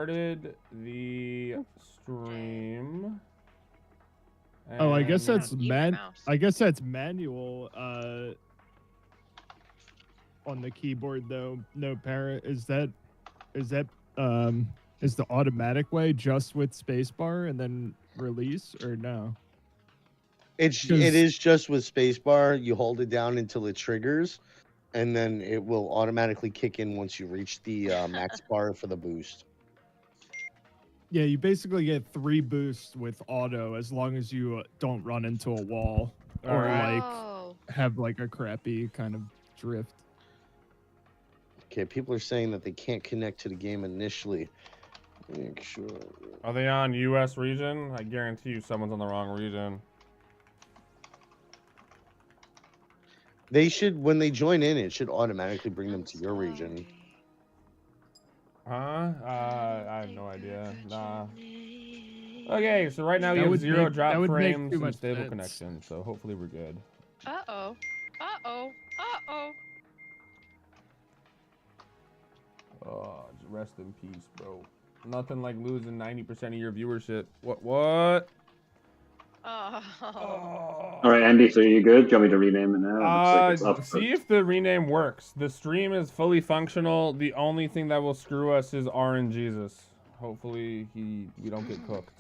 Started the stream. Oh, I guess and- that's I guess that's manual on the keyboard though. No parent. Is the automatic way just with spacebar and then release, or no? It is just with spacebar. You hold it down until it triggers, and then it will automatically kick in once you reach the max bar for the boost. Yeah, you basically get 3 boosts with auto as long as you don't run into a wall or like have like a crappy kind of drift. Okay, people are saying that they can't connect to the game initially. Make sure. Are they on US region? I guarantee you someone's on the wrong region. They should, when they join in, it should automatically bring them to your region. Huh? I have no idea. Nah. Okay, so right now you have 0 drop frames and stable connection, so hopefully we're good. Uh-oh. Uh-oh. Uh-oh. Oh, just rest in peace, bro. Nothing like losing 90% of your viewership. What? Oh. All right, Andy, so you good? Do you want me to rename it now? See if the rename works. The stream is fully functional. The only thing that will screw us is RNGesus. Hopefully we don't get cooked.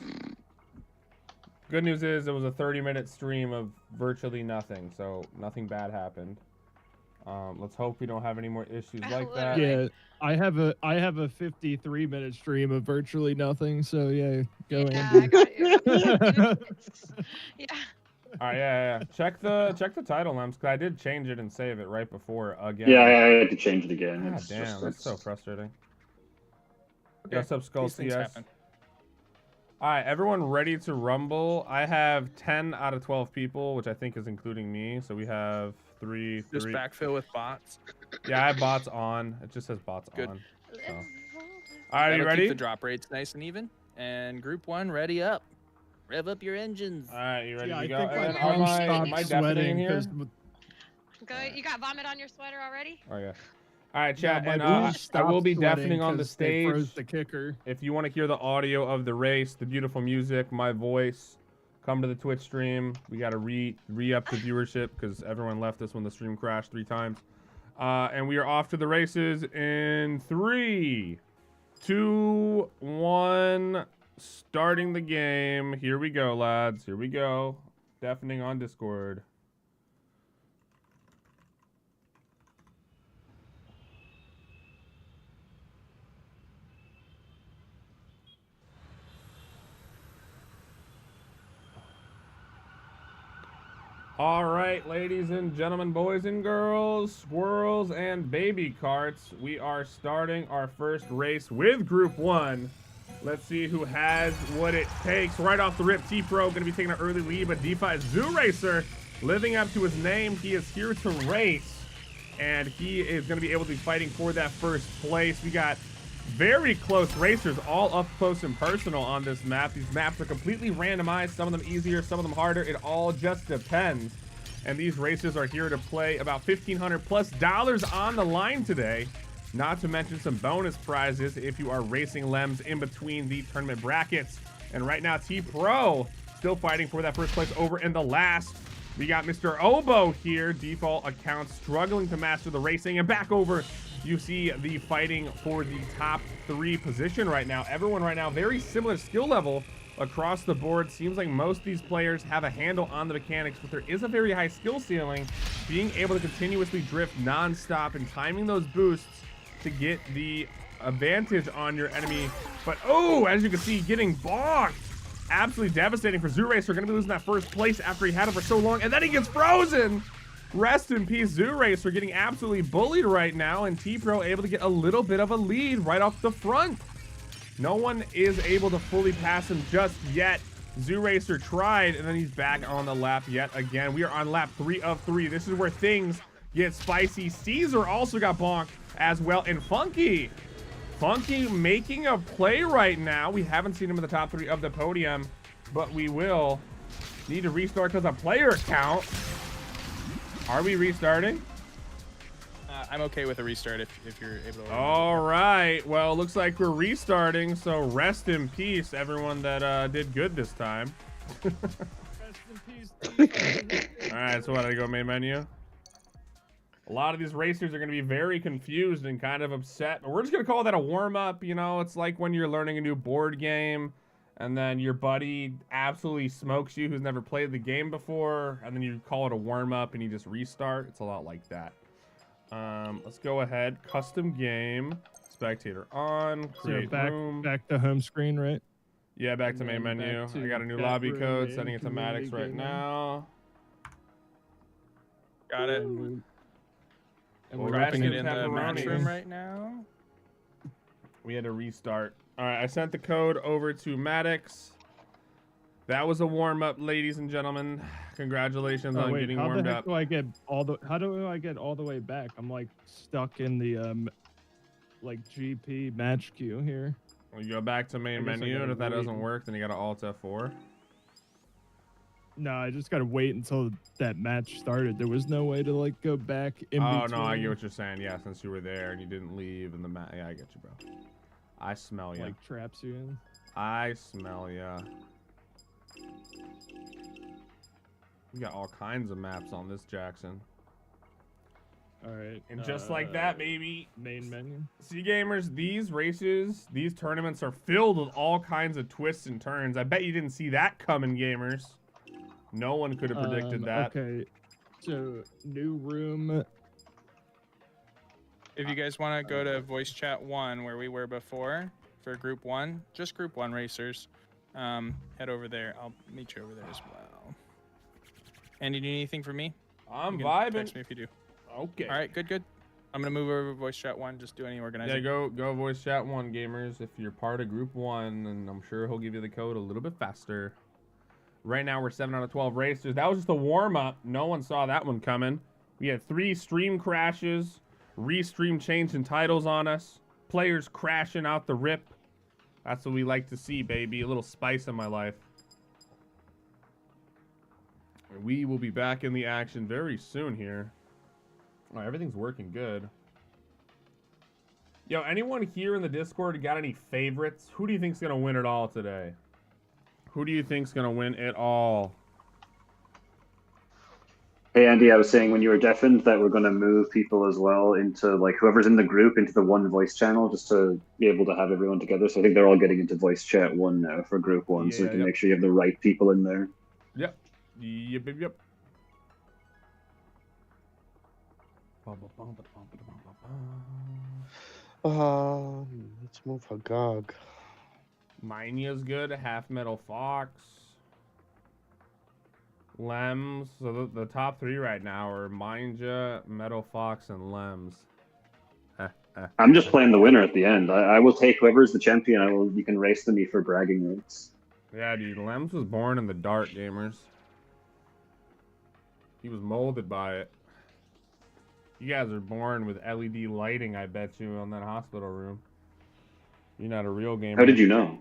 Good news is it was a 30-minute stream of virtually nothing, so nothing bad happened. Let's hope we don't have any more issues like that. Yeah, I have a 53-minute stream of virtually nothing, so yeah, go Andy. I got you. Yeah. All right, yeah. Check the title names, because I did change it and save it right before again. Yeah, I had to change it again. God damn, that's so frustrating. Okay. What's up, Skull CS? All right, everyone ready to rumble? I have 10 out of 12 people, which I think is including me. So we have three. Just backfill with bots. Yeah, I have bots on. It just says bots Good. on. So. All right, you ready? Keep the drop rates nice and even. And group 1, ready up. Rev up your engines. All right, you ready Yeah, to I go? think And my am I deafening here? Good. You got vomit on your sweater already? Oh yeah. All right, chat, Yeah, and I will be deafening on the stage. Froze the kicker. If you want to hear the audio of the race, the beautiful music, my voice, come to the Twitch stream. We got to re-up the viewership because everyone left us when the stream crashed 3 times. And we are off to the races in 3, 2, 1. Starting the game. Here we go, lads. Here we go. Deafening on Discord. All right, ladies and gentlemen, boys and girls, squirrels and baby carts, we are starting our first race with Group 1. Let's see who has what it takes. Right off the rip, T-Pro going to be taking an early lead, but DeFi Zoo Racer living up to his name. He is here to race, and he is going to be able to be fighting for that first place. We got very close racers, all up close and personal on this map. These maps are completely randomized, some of them easier, some of them harder. It all just depends. And these races are here to play about $1,500+ on the line today. Not to mention some bonus prizes if you are racing Lems in between the tournament brackets. And right now, T-Pro still fighting for that first place over in the last. We got Mr. Oboe here, default account, struggling to master the racing. And back over, you see the fighting for the top 3 position right now. Everyone right now, very similar skill level across the board. Seems like most of these players have a handle on the mechanics, but there is a very high skill ceiling. Being able to continuously drift non-stop and timing those boosts to get the advantage on your enemy. But oh, as you can see, getting bonked. Absolutely devastating for Zoo Racer. Gonna be losing that first place after he had it for so long, and then he gets frozen. Rest in peace, Zoo Racer, getting absolutely bullied right now, and T-Pro able to get a little bit of a lead right off the front. No one is able to fully pass him just yet. Zoo Racer tried, and then he's back on the lap yet again. We are on lap 3 of 3. This is where things get spicy. Caesar also got bonked as well, and Funky making a play right now. We haven't seen him in the top 3 of the podium, but we will need to restart because of player count. Are we restarting? I'm okay with a restart if you're able to. All right. Well, looks like we're restarting. So rest in peace, everyone that did good this time. Rest in peace. All right. So what? I go main menu. A lot of these racers are going to be very confused and kind of upset. But we're just going to call that a warm-up. You know, it's like when you're learning a new board game and then your buddy absolutely smokes you who's never played the game before, and then you call it a warm-up and you just restart. It's a lot like that. Let's go ahead. Custom game. Spectator on. Create room. Back to home screen, right? Yeah, back to main menu. I got a new lobby code. Setting it to Maddox right now. Got it. And we're dropping it in the match room right now. We had to restart. All right, I sent the code over to Maddox. That was a warm-up, ladies and gentlemen. Congratulations on getting warmed up. How do I get all the way back? I'm like stuck in the like GP match queue here. Well, you go back to main menu, and if that doesn't work, then you got to Alt F4. No, I just gotta wait until that match started. There was no way to like go back in between. Oh no, I get what you're saying. Yeah, since you were there and you didn't leave in the match. Yeah, I get you, bro. I smell you. Like traps you in. I smell ya. We got all kinds of maps on this, Jackson. All right. And just like that, baby. Main menu. See, gamers, these races, these tournaments are filled with all kinds of twists and turns. I bet you didn't see that coming, gamers. No one could have predicted that. Okay. So, new room. If you guys want to go to voice chat 1 where we were before for group 1, just group 1 racers, head over there. I'll meet you over there as well. Andy, do you need anything from me? I'm vibing. Text me if you do. Okay. All right, good. I'm gonna move over to voice chat 1. Just do any organizing. Yeah, go voice chat 1, gamers. If you're part of group 1, and I'm sure he'll give you the code a little bit faster. Right now we're 7 out of 12 racers. That was just a warm up. No one saw that one coming. We had 3 stream crashes, restream changing titles on us, players crashing out the rip. That's what we like to see, baby. A little spice in my life. We will be back in the action very soon here. Oh, everything's working good. Yo, anyone here in the Discord got any favorites? Who do you think's gonna win it all today? Who do you think's gonna win it all? Hey Andy, I was saying when you were deafened that we're gonna move people as well into like whoever's in the group into the one voice channel just to be able to have everyone together. So I think they're all getting into voice chat 1 now for group 1, so we can make sure you have the right people in there. Yep. Yep. Let's move Hagog. Minya's good. Half Metal Fox. Lems. So the top 3 right now are Minja, Metal Fox, and Lems. I'm just playing the winner at the end. I will take whoever's the champion. You can race to me for bragging rights. Yeah, dude. Lems was born in the dark, gamers. He was molded by it. You guys are born with LED lighting, I bet you, on that hospital room. You're not a real gamer. How did you know?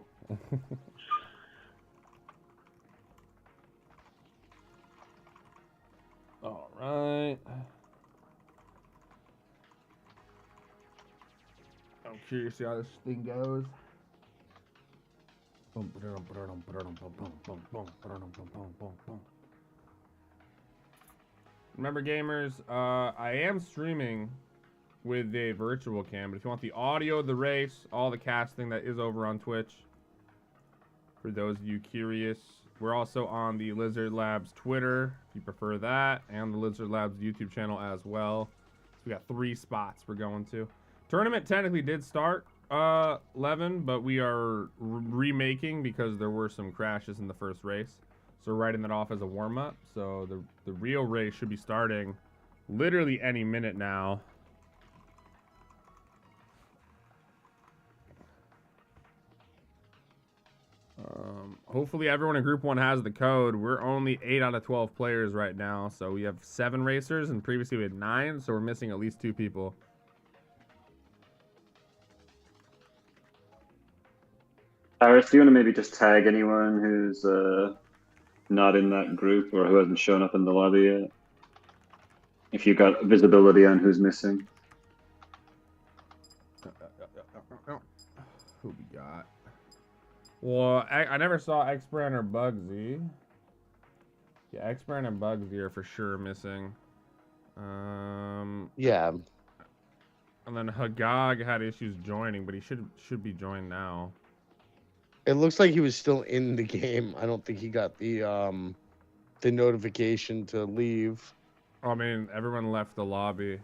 All right. I'm curious to see how this thing goes. Remember, gamers, I am streaming with a virtual cam, but if you want the audio of the race, all the casting, that is over on Twitch. For those of you curious, we're also on the Lizard Labs Twitter, if you prefer that, and the Lizard Labs YouTube channel as well. So we got 3 spots we're going to. Tournament technically did start 11, but we are remaking because there were some crashes in the first race. So we're writing that off as a warm-up. So the real race should be starting literally any minute now. Hopefully everyone in Group 1 has the code. We're only 8 out of 12 players right now. So we have 7 racers, and previously we had 9. So we're missing at least 2 people. Iris, do you want to maybe just tag anyone who's not in that group or who hasn't shown up in the lobby yet? If you got visibility on who's missing. Well, I never saw X-Brand or Bugsy. Yeah, X-Brand and Bugsy are for sure missing. Yeah. And then Hagag had issues joining, but he should be joined now. It looks like he was still in the game. I don't think he got the notification to leave. I mean, everyone left the lobby.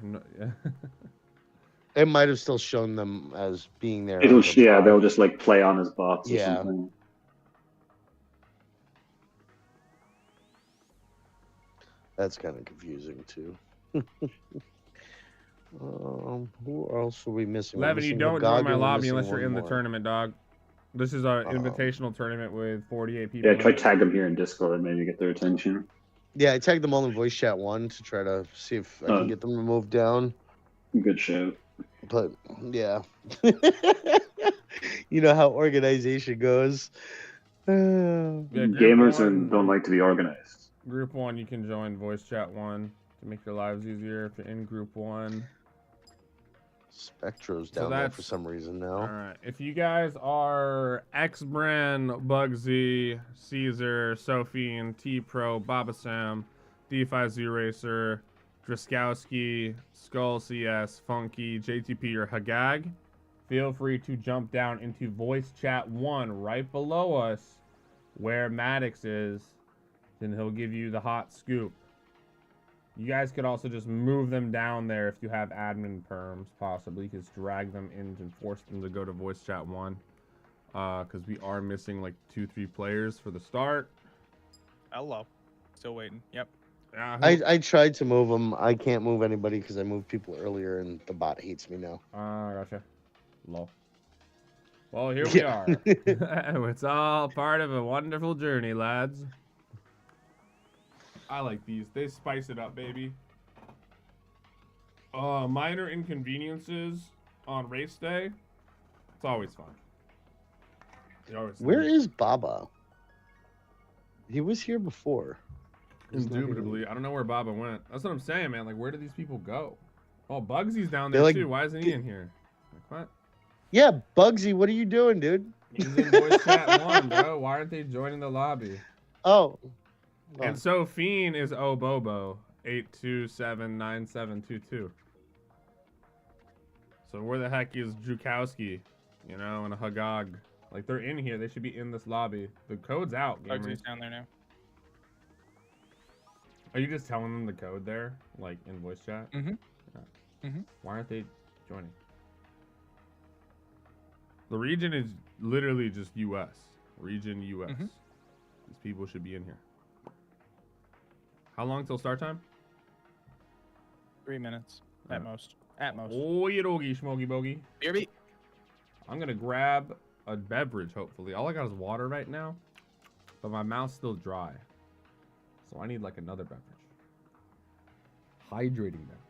It might have still shown them as being there. Yeah, they'll just like play on as bots or Yeah. something. That's kind of confusing too. Who else are we missing? Levin, you don't join my lobby unless you're in the tournament, dog. This is an invitational tournament with 48 people. Yeah, try tag them here in Discord, maybe get their attention. Yeah, I tagged them all in voice chat 1 to try to see if I can get them to move down. Good show. But yeah, you know how organization goes. Gamers don't like to be organized. Group 1, you can join voice chat 1 to make your lives easier if you're in group 1. Spectro's down there for some reason now. All right. If you guys are X-Brand, Bugsy, Caesar, Sophine, T-Pro, Baba Sam, DeFi Z-Racer, Driskowski, Skull CS, Funky, JTP, or Hagag, feel free to jump down into voice chat 1 right below us where Maddox is, and he'll give you the hot scoop. You guys could also just move them down there if you have admin perms, possibly. Just drag them in and force them to go to voice chat 1. Because we are missing like 2-3 players for the start. Hello. Still waiting. Yep. I tried to move them. I can't move anybody because I moved people earlier and the bot hates me now. Gotcha. Lol. Well, here we are. It's all part of a wonderful journey, lads. I like these. They spice it up, baby. Minor inconveniences on race day. It's always fun. Where is Baba? He was here before. Indubitably. I don't know where Baba went. That's what I'm saying, man. Like, where did these people go? Oh, Bugsy's down there, too. Why isn't he in here? Like, what? Yeah, Bugsy, what are you doing, dude? He's in voice chat 1, bro. Why aren't they joining the lobby? Oh. And Sophine is Obobo 8279722. So where the heck is Drukowski? You know, and a Hagag. Like, they're in here. They should be in this lobby. The code's out, gamers. Bugsy's down there now. Are you just telling them the code there, like in voice chat? Mm-hmm. Yeah. Why aren't they joining? The region is literally just U.S. Region U.S. These people should be in here. How long till start time? 3 minutes at most. At most. Oh, you doggy, smoky bogey. BRB. I'm gonna grab a beverage. Hopefully, all I got is water right now, but my mouth's still dry, so I need like another beverage. Hydrating beverage.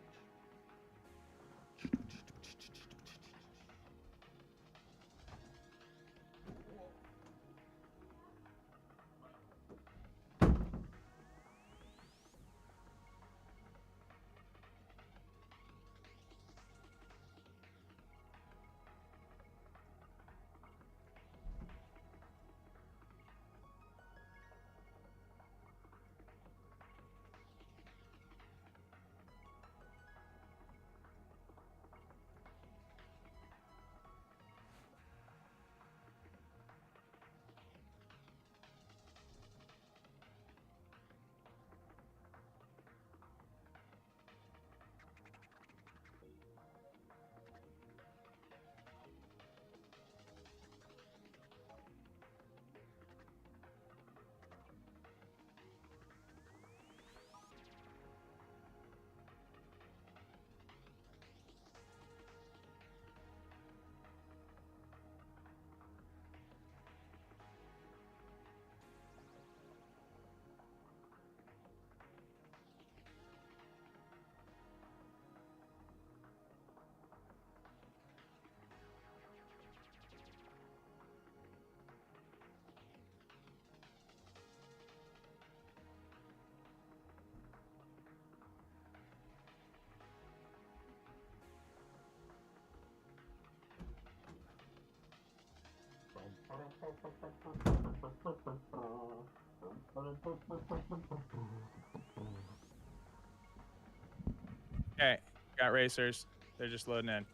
Okay, got racers. They're just loading in.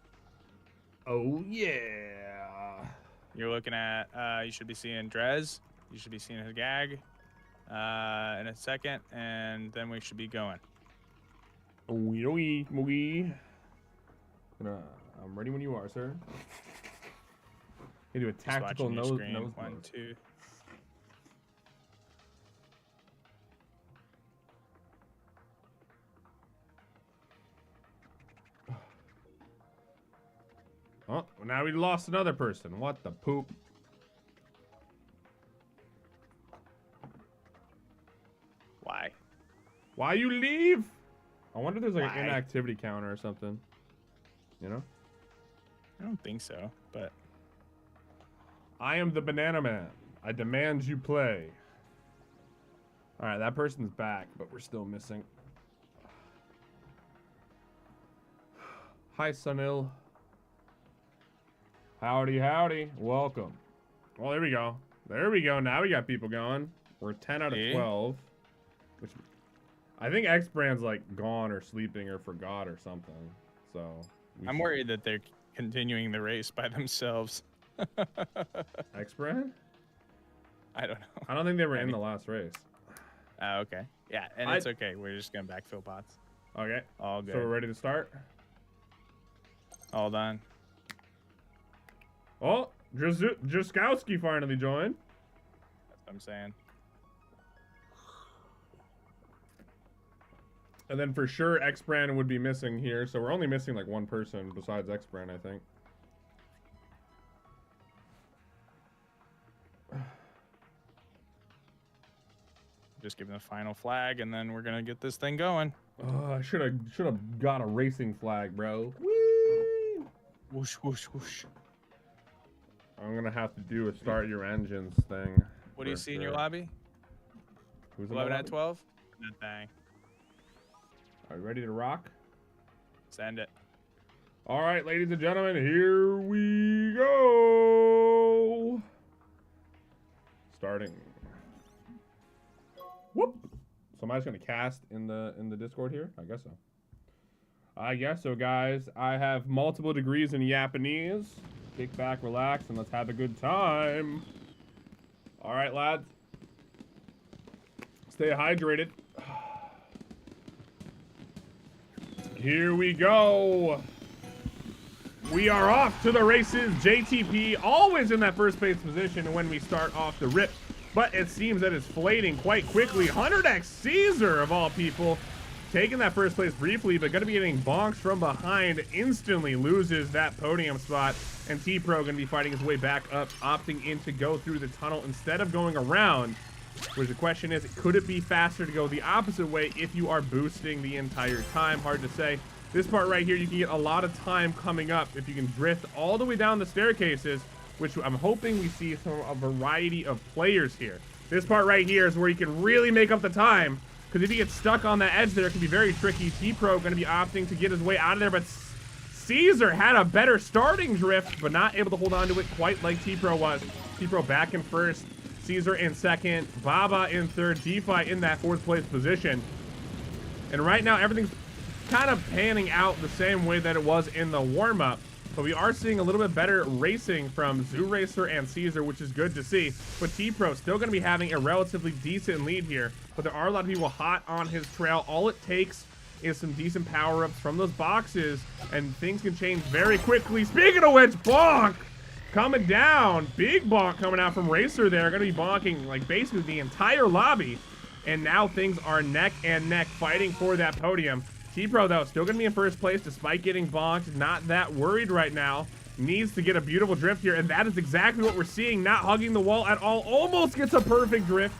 Oh yeah. You're looking at, you should be seeing Drez. You should be seeing Hagag in a second, and then we should be going. I'm ready when you are, sir. You do a Just tactical watching your nose. screen. Nose 1, mode. 2. Oh, now we lost another person. What the poop? Why? Why you leave? I wonder if there's like Why? an inactivity counter or something. You know? I don't think so, but I am the banana man. I demand you play. Alright, that person's back, but we're still missing. Hi, Sunil. Howdy, howdy. Welcome. Well, there we go. There we go. Now we got people going. We're 10 out of See? 12. Which I think X Brand's like gone or sleeping or forgot or something. So I'm worried that they're continuing the race by themselves. X Brand? I don't know. I don't think they were in the last race. Oh, okay. Yeah, and it's okay. We're just gonna backfill pots. Okay. All good. So we're ready to start? All done. Oh, Jaskowski finally joined. That's what I'm saying. And then for sure X Brand would be missing here, so we're only missing like one person besides X Brand, I think. Just give them the final flag, and then we're gonna get this thing going. Oh, I should have got a racing flag, bro. Whee! Whoosh, whoosh, whoosh. I'm gonna have to do a start your engines thing. What do you for see in your sure. lobby? Who's in my 11 out lobby? of 12? That thing. Are you ready to rock? Send it. All right, ladies and gentlemen, here we go. Starting. Whoop. Somebody's gonna cast in the Discord here. I guess so. I guess so, guys. I have multiple degrees in Japanese. Kick back, relax, and let's have a good time. All right, lads. Stay hydrated. Here we go. We are off to the races. JTP always in that first place position when we start off the rip, but it seems that it's flading quite quickly. 100x Caesar, of all people, taking that first place briefly, but going to be getting bonked from behind. Instantly loses that podium spot, and T-Pro going to be fighting his way back up, opting in to go through the tunnel instead of going around. Which the question is, could it be faster to go the opposite way if you are boosting the entire time? Hard to say. This part right here, you can get a lot of time coming up if you can drift all the way down the staircases, which I'm hoping we see from a variety of players here. This part right here is where you can really make up the time, because if you get stuck on the edge there, it can be very tricky. T-Pro going to be opting to get his way out of there, but Caesar had a better starting drift, but not able to hold on to it quite like T-Pro was. T-Pro back in first, Caesar in second, Baba in third, DeFi in that fourth place position. And right now, everything's kind of panning out the same way that it was in the warm-up, but we are seeing a little bit better racing from Zoo Racer and Caesar, which is good to see. But T-Pro still going to be having a relatively decent lead here, but there are a lot of people hot on his trail. All it takes is some decent power-ups from those boxes, and things can change very quickly. Speaking of which, bonk coming down. Big bonk coming out from Racer there. Going to be bonking like basically the entire lobby, and now things are neck and neck fighting for that podium. T-Pro, though, still going to be in first place despite getting bonked. Not that worried right now. Needs to get a beautiful drift here, and that is exactly what we're seeing. Not hugging the wall at all. Almost gets a perfect drift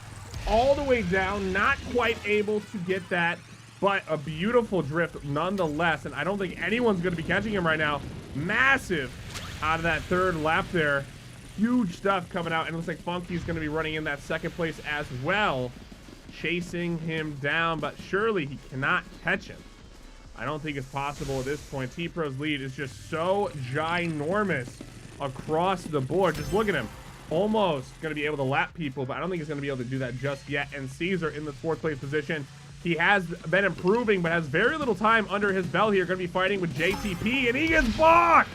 all the way down. Not quite able to get that, but a beautiful drift nonetheless, and I don't think anyone's going to be catching him right now. Massive out of that third lap there. Huge stuff coming out, and it looks like Funky's going to be running in that second place as well, chasing him down, but surely he cannot catch him. I don't think it's possible at this point. T-Pro's lead is just so ginormous across the board. Just look at him. almost going to be able to lap people, but I don't think he's going to be able to do that just yet. And Caesar in the 4th place position. He has been improving, but has very little time under his belt here. Going to be fighting with JTP, and he gets bonked!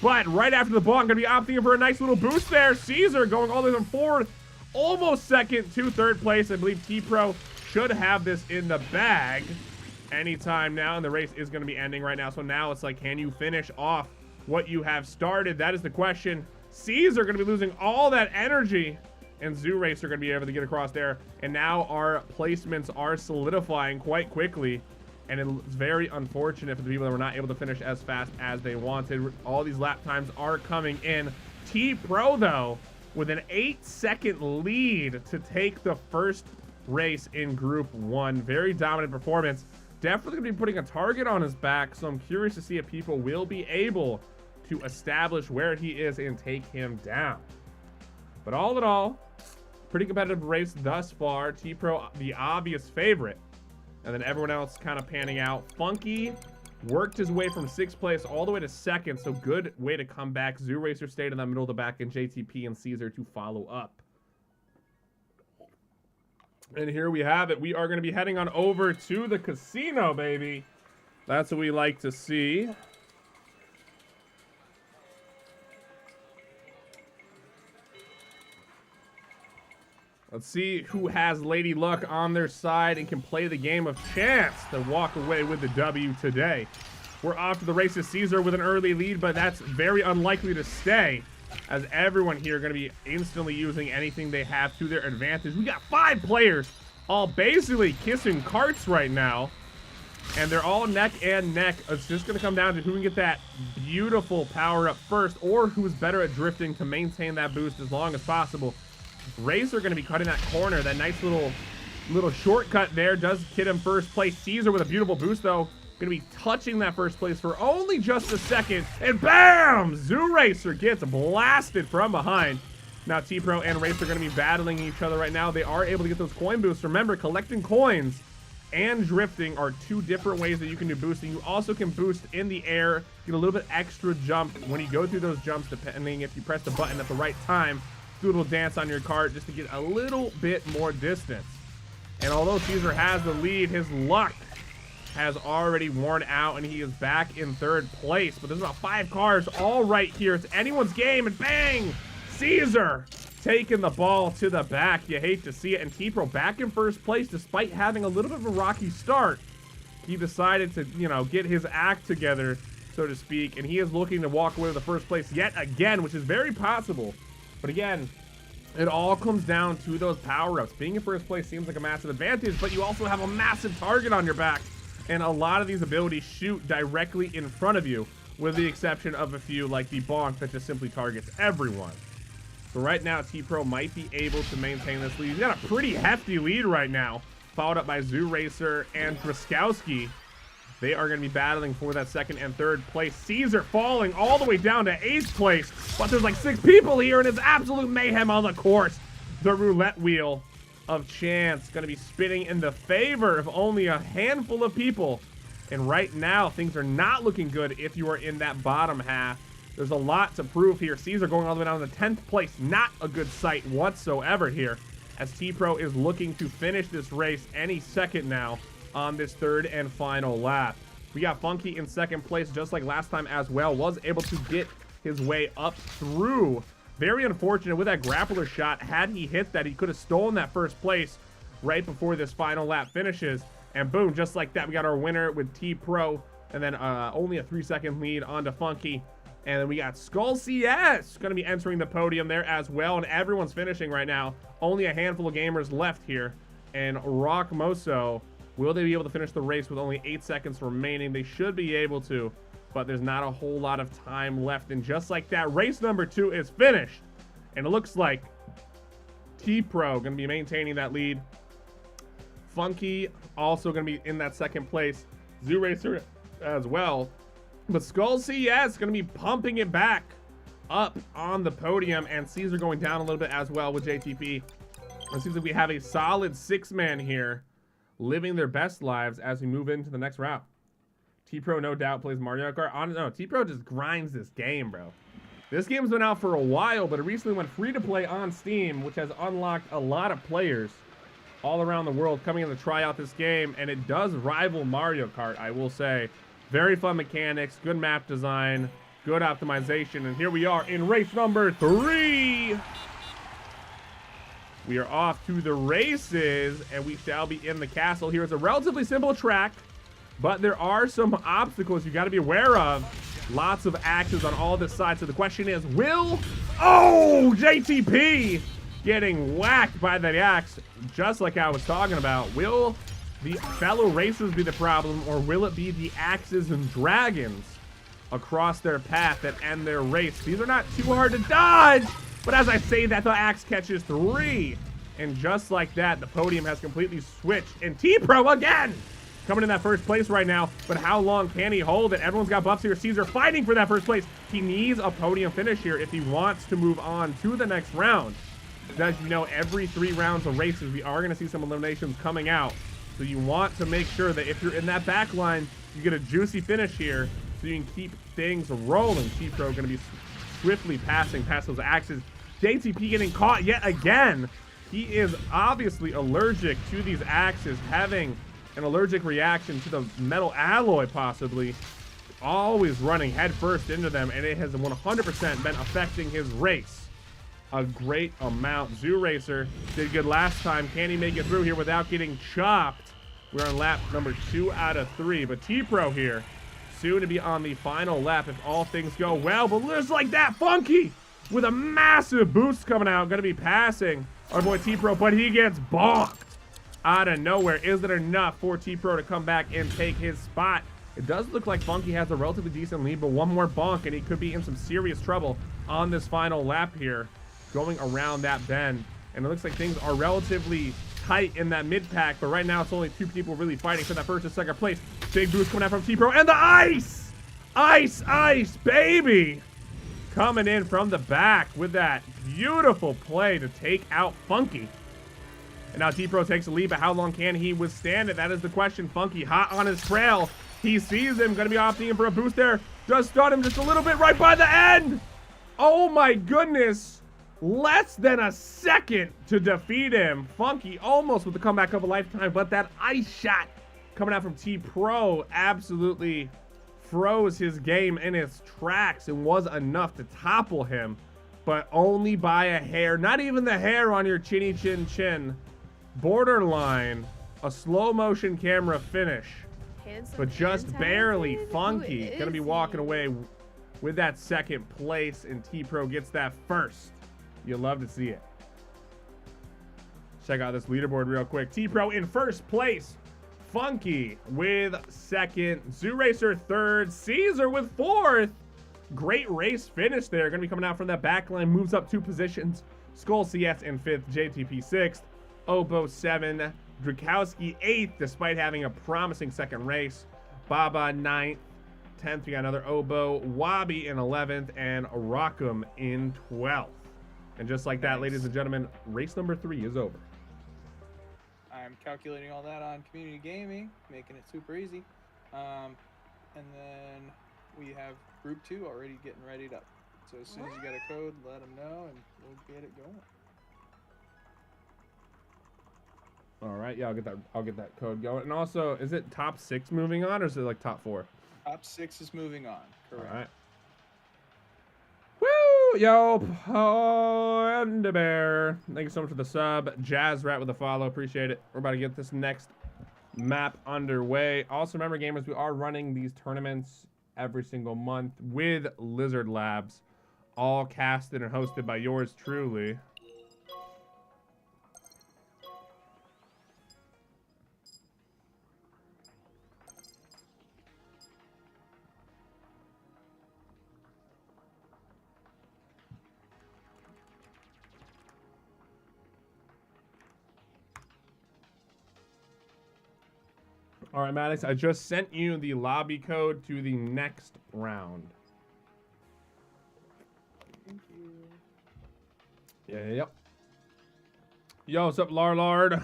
But right after the bonk, going to be opting for a nice little boost there. Caesar going all the way from 4th, almost 2nd to 3rd place. I believe T-Pro should have this in the bag anytime now, and the race is going to be ending right now. So now it's like, can you finish off what you have started? That is the question. Caesar going to be losing all that energy, and Zoo Racer going to be able to get across there. And now our placements are solidifying quite quickly, and it's very unfortunate for the people that were not able to finish as fast as they wanted. All these lap times are coming in. T-Pro, though, with an 8-second lead to take the first race in Group 1. Very dominant performance. Definitely going to be putting a target on his back, so I'm curious to see if people will be able to establish where he is and take him down. But all in all, pretty competitive race thus far. T-Pro, the obvious favorite. And then everyone else kind of panning out. Funky worked his way from 6th place all the way to 2nd, so good way to come back. Zoo Racer stayed in the middle of the back, and JTP and Caesar to follow up. And here we have it. We are going to be heading on over to the casino, baby. That's what we like to see. Let's see who has Lady Luck on their side and can play the game of chance to walk away with the W today. We're off to the races. Caesar with an early lead, but that's very unlikely to stay, as everyone here are going to be instantly using anything they have to their advantage. We got 5 players all basically kissing carts right now, and they're all neck and neck. It's just going to come down to who can get that beautiful power up first, or who's better at drifting to maintain that boost as long as possible. Racer going to be cutting that corner. That nice little shortcut there does get him first place. Caesar with a beautiful boost, though, going to be touching that first place for only just a second. And bam! Zoo Racer gets blasted from behind. Now T-Pro and Racer are going to be battling each other right now. They are able to get those coin boosts. Remember, collecting coins and drifting are 2 different ways that you can do boosting. You also can boost in the air, get a little bit extra jump when you go through those jumps, depending if you press the button at the right time. Do a little dance on your cart just to get a little bit more distance. And although Caesar has the lead, his luck has already worn out, and he is back in 3rd place. But there's about 5 cars all right here. It's anyone's game, and bang! Caesar taking the ball to the back. You hate to see it. And T-Pro back in 1st place despite having a little bit of a rocky start. He decided to, you know, get his act together, so to speak, and he is looking to walk away with the 1st place yet again, which is very possible. But again, it all comes down to those power-ups. Being in 1st place seems like a massive advantage, but you also have a massive target on your back. And a lot of these abilities shoot directly in front of you, with the exception of a few like the bonk that just simply targets everyone. So right now, T-Pro might be able to maintain this lead. He's got a pretty hefty lead right now, followed up by Zoo Racer and Driskowski. They are going to be battling for that 2nd and 3rd place. Caesar falling all the way down to 8th place. But there's like 6 people here, and it's absolute mayhem on the course. The roulette wheel of chance going to be spinning in the favor of only a handful of people. And right now, things are not looking good if you are in that bottom half. There's a lot to prove here. Caesar going all the way down to 10th place. Not a good sight whatsoever here, as T-Pro is looking to finish this race any second now on this 3rd and final lap. We got Funky in 2nd place, just like last time as well. Was able to get his way up through. Very unfortunate with that grappler shot. Had he hit that, he could have stolen that 1st place right before this final lap finishes. And boom, just like that, we got our winner with T-Pro. And then only a 3-second lead onto Funky. And then we got Skull CS going to be entering the podium there as well. And everyone's finishing right now. Only a handful of gamers left here. And Rock Moso, will they be able to finish the race with only 8 seconds remaining? They should be able to, but there's not a whole lot of time left. And just like that, race number 2 is finished. And it looks like T-Pro going to be maintaining that lead. Funky also going to be in that 2nd place. Zoo Racer as well. But Skull CS going to be pumping it back up on the podium. And Caesar going down a little bit as well with JTP. It seems like we have a solid 6-man here, living their best lives as we move into the next round. T-Pro no doubt plays Mario Kart. No, T-Pro just grinds this game, bro. This game's been out for a while, but it recently went free to play on Steam, which has unlocked a lot of players all around the world coming in to try out this game, and it does rival Mario Kart, I will say. Very fun mechanics, good map design, good optimization, and here we are in race number 3. We are off to the races, and we shall be in the castle. Here is a relatively simple track, but there are some obstacles you got to be aware of. Lots of axes on all this side, so the question is, JTP getting whacked by the axe, just like I was talking about. Will the fellow racers be the problem, or will it be the axes and dragons across their path that end their race? These are not too hard to dodge, but as I say that, the axe catches 3. And just like that, the podium has completely switched. And T-Pro again coming in that first place right now, but how long can he hold it? Everyone's got buffs here. Caesar fighting for that first place. He needs a podium finish here if he wants to move on to the next round. As you know, every 3 rounds of races, we are going to see some eliminations coming out. So you want to make sure that if you're in that back line, you get a juicy finish here so you can keep things rolling. T-Pro going to be swiftly passing past those axes. JTP getting caught yet again. He is obviously allergic to these axes, having an allergic reaction to the metal alloy possibly, always running headfirst into them, and it has 100% been affecting his race a great amount. Zoo Racer did good last time. Can he make it through here without getting chopped? We're on lap number 2 out of 3, but T-Pro here soon to be on the final lap if all things go well. But just like that, Funky with a massive boost coming out, gonna be passing our boy T-Pro, but he gets bonked out of nowhere. Is it enough for T-Pro to come back and take his spot? It does look like Funky has a relatively decent lead, but one more bonk and he could be in some serious trouble on this final lap here, going around that bend. And it looks like things are relatively tight in that mid pack, but right now it's only 2 people really fighting for that first and second place. Big boost coming out from T-Pro, and the ice, baby, coming in from the back with that beautiful play to take out Funky. And now T-Pro takes the lead, but how long can he withstand it? That is the question. Funky hot on his trail. He sees him, gonna be opting in for a boost there. Just stun him just a little bit right by the end. Oh my goodness. Less than a second to defeat him. Funky almost with the comeback of a lifetime, but that ice shot coming out from T-Pro absolutely froze his game in its tracks and was enough to topple him, but only by a hair. Not even the hair on your chinny chin chin. Borderline a slow motion camera finish, but just barely. Funky gonna be walking away with that second place, and T-Pro gets that first. You'll love to see it. Check out this leaderboard real quick. T-Pro in first place. Funky with second. Zoo Racer third. Caesar with fourth. Great race finish there. Going to be coming out from that back line. Moves up 2 positions. Skull CS in 5th. JTP 6th. Obo 7th. Drakowski 8th, despite having a promising second race. Baba 9th. 10th, we got another Obo. Wabi in 11th. And Rockham in 12th. And just like that, ladies and gentlemen, race number 3 is over. I'm calculating all that on community gaming, making it super easy. And then we have group 2 already getting readied up. So as soon as you get a code, let them know and we'll get it going. All right, yeah, I'll get that code going. And also, is it top 6 moving on, or is it like top 4? Top 6 is moving on. Correct. All right. Woo! Yo, Panda Bear. Thank you so much for the sub. Jazz Rat with a follow. Appreciate it. We're about to get this next map underway. Also, remember, gamers, we are running these tournaments every single month with Lizard Labs, all casted and hosted by yours truly. All right, Maddox, I just sent you the lobby code to the next round. Thank you. Yep. Yo, what's up, Larlard?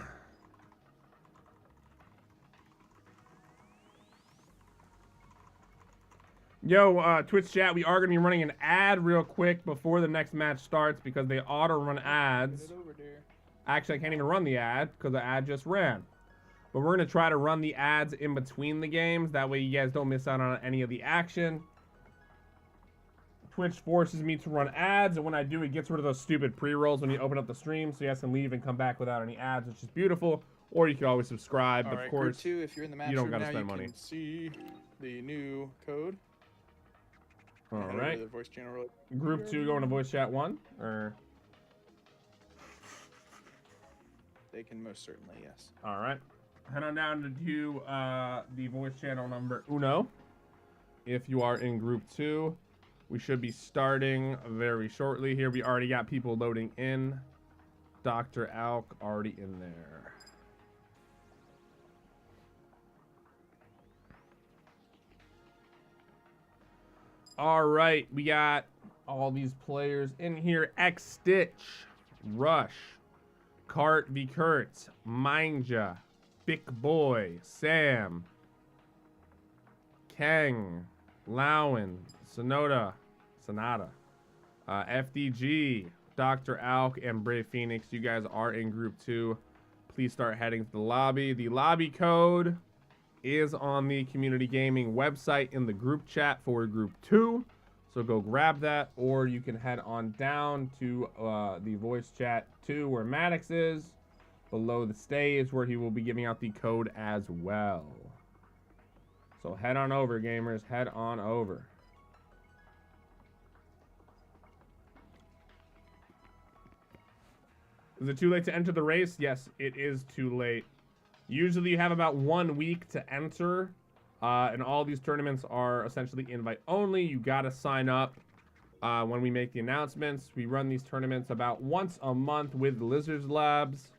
Yo, Twitch chat, we are going to be running an ad real quick before the next match starts because they auto-run ads. Actually, I can't even run the ad because the ad just ran. But we're going to try to run the ads in between the games. That way you guys don't miss out on any of the action. Twitch forces me to run ads, and when I do, it gets rid of those stupid pre-rolls when you open up the stream, so you guys can leave and come back without any ads, which is beautiful. Or you can always subscribe, All of right, course. Group 2, if you're in the match you don't room gotta now, spend you money. can see the new code. All Head over right. to the voice channel really Group 2 going to voice chat 1, or They can most certainly, yes. all right. Head on down to the voice channel number uno. If you are in group 2, we should be starting very shortly here. We already got people loading in. Dr. Alk already in there. All right, we got all these players in here. X Stitch, Rush, Kart v Kurt, Mindja, Big Boy, Sam, Kang, Lowen, Sonata, FDG, Dr. Alk, and Brave Phoenix. You guys are in group 2. Please start heading to the lobby. The lobby code is on the community gaming website in the group chat for group 2. So go grab that, or you can head on down to the voice chat 2 where Maddox is. Below the stage where he will be giving out the code as well. So head on over, gamers. Head on over. Is it too late to enter the race? Yes, it is too late. Usually you have about 1 week to enter. And all these tournaments are essentially invite only. You got to sign up when we make the announcements. We run these tournaments about once a month with Lizard Labs.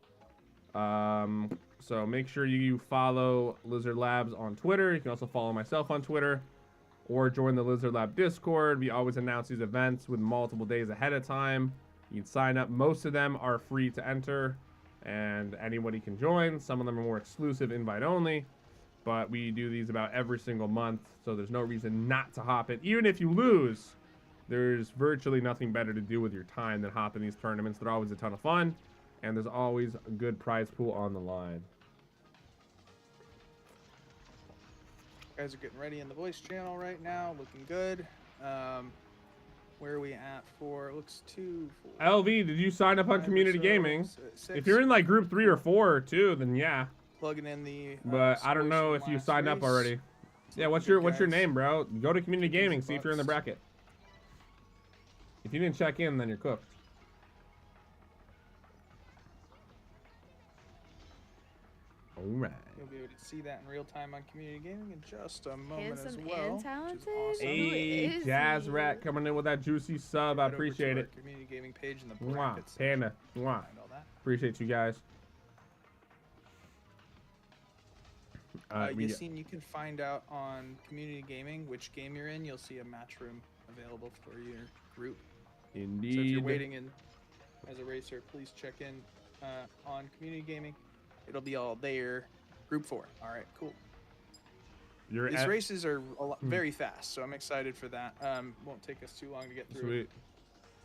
So make sure you follow Lizard Labs on Twitter. You can also follow myself on Twitter or join the Lizard Lab Discord. We always announce these events with multiple days ahead of time. You can sign up. Most of them are free to enter and anybody can join. Some of them are more exclusive, invite only, but we do these about every single month. So there's no reason not to hop in. Even if you lose, there's virtually nothing better to do with your time than hop in these tournaments. They're always a ton of fun. And there's always a good prize pool on the line. Guys are getting ready in the voice channel right now, looking good. Where are we at for? It looks 2, 4. LV, did you sign up on community gaming? 6. If you're in like group 3 or 4 or 2, then yeah. Plugging in the. But I don't know if you signed up already. Yeah, what's your name, bro? Go to community gaming, see if you're in the bracket. If you didn't check in, then you're cooked. All right. You'll be able to see that in real time on community gaming in just a moment as Handsome well. and talented. Awesome. Hey, Jazz Rat coming in with that juicy sub. I Head over to appreciate our it. Community gaming page in the Mwah. brackets. Panda. Mwah. Find all that. Appreciate you guys. Yassine, you can find out on community gaming which game you're in. You'll see a match room available for your group. Indeed. So if you're waiting in as a racer, please check in on community gaming. It'll be all there. Group 4. All right, cool. These races are very fast, so I'm excited for that. Won't take us too long to get through. Sweet.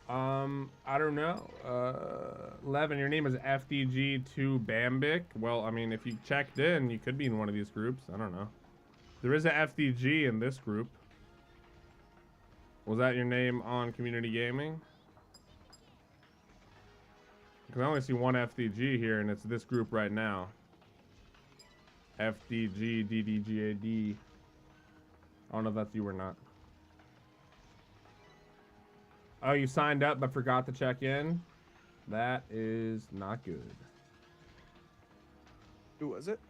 I don't know. Levin, your name is FDG2 Bambic. Well, I mean, if you checked in, you could be in one of these groups. I don't know. There is a FDG in this group. Was that your name on community gaming? Because I only see one FDG here, and it's this group right now. FDG DDGAD. I don't know if that's you or not. Oh, you signed up but forgot to check in? That is not good. Who was it?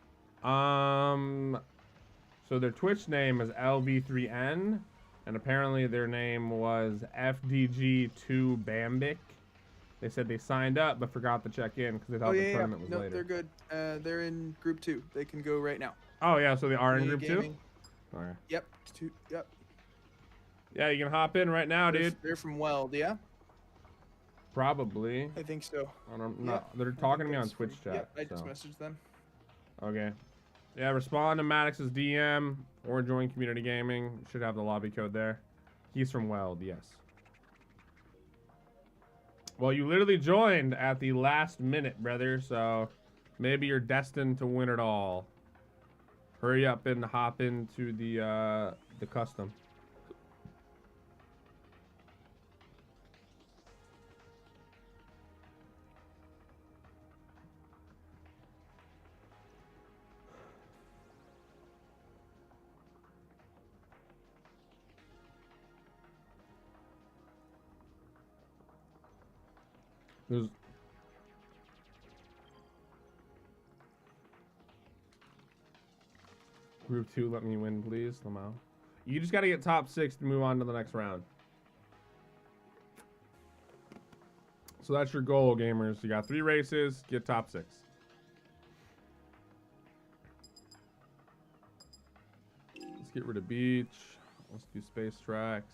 So their Twitch name is LV3N, and apparently their name was FDG2 Bambic. They said they signed up but forgot to check in because they thought the tournament was nope, later. They're good. They're in group 2. They can go right now. Oh yeah, so they are in group Community 2? Alright. Yep. Yep. Yeah, you can hop in right now, dude. They're from Weld, yeah? Probably. I think so. I don't know. They're talking to me on Twitch chat. Yep, I just so. messaged them. Okay. Yeah, respond to Maddox's DM or join community gaming. Should have the lobby code there. He's from Weld, yes. Well, you literally joined at the last minute, brother, so maybe you're destined to win it all. Hurry up and hop into the custom. There's Group 2, let me win, please, Lamau. You just got to get top 6 to move on to the next round. So that's your goal, gamers. You got 3 races, get top 6. Let's get rid of beach. Let's do space tracks.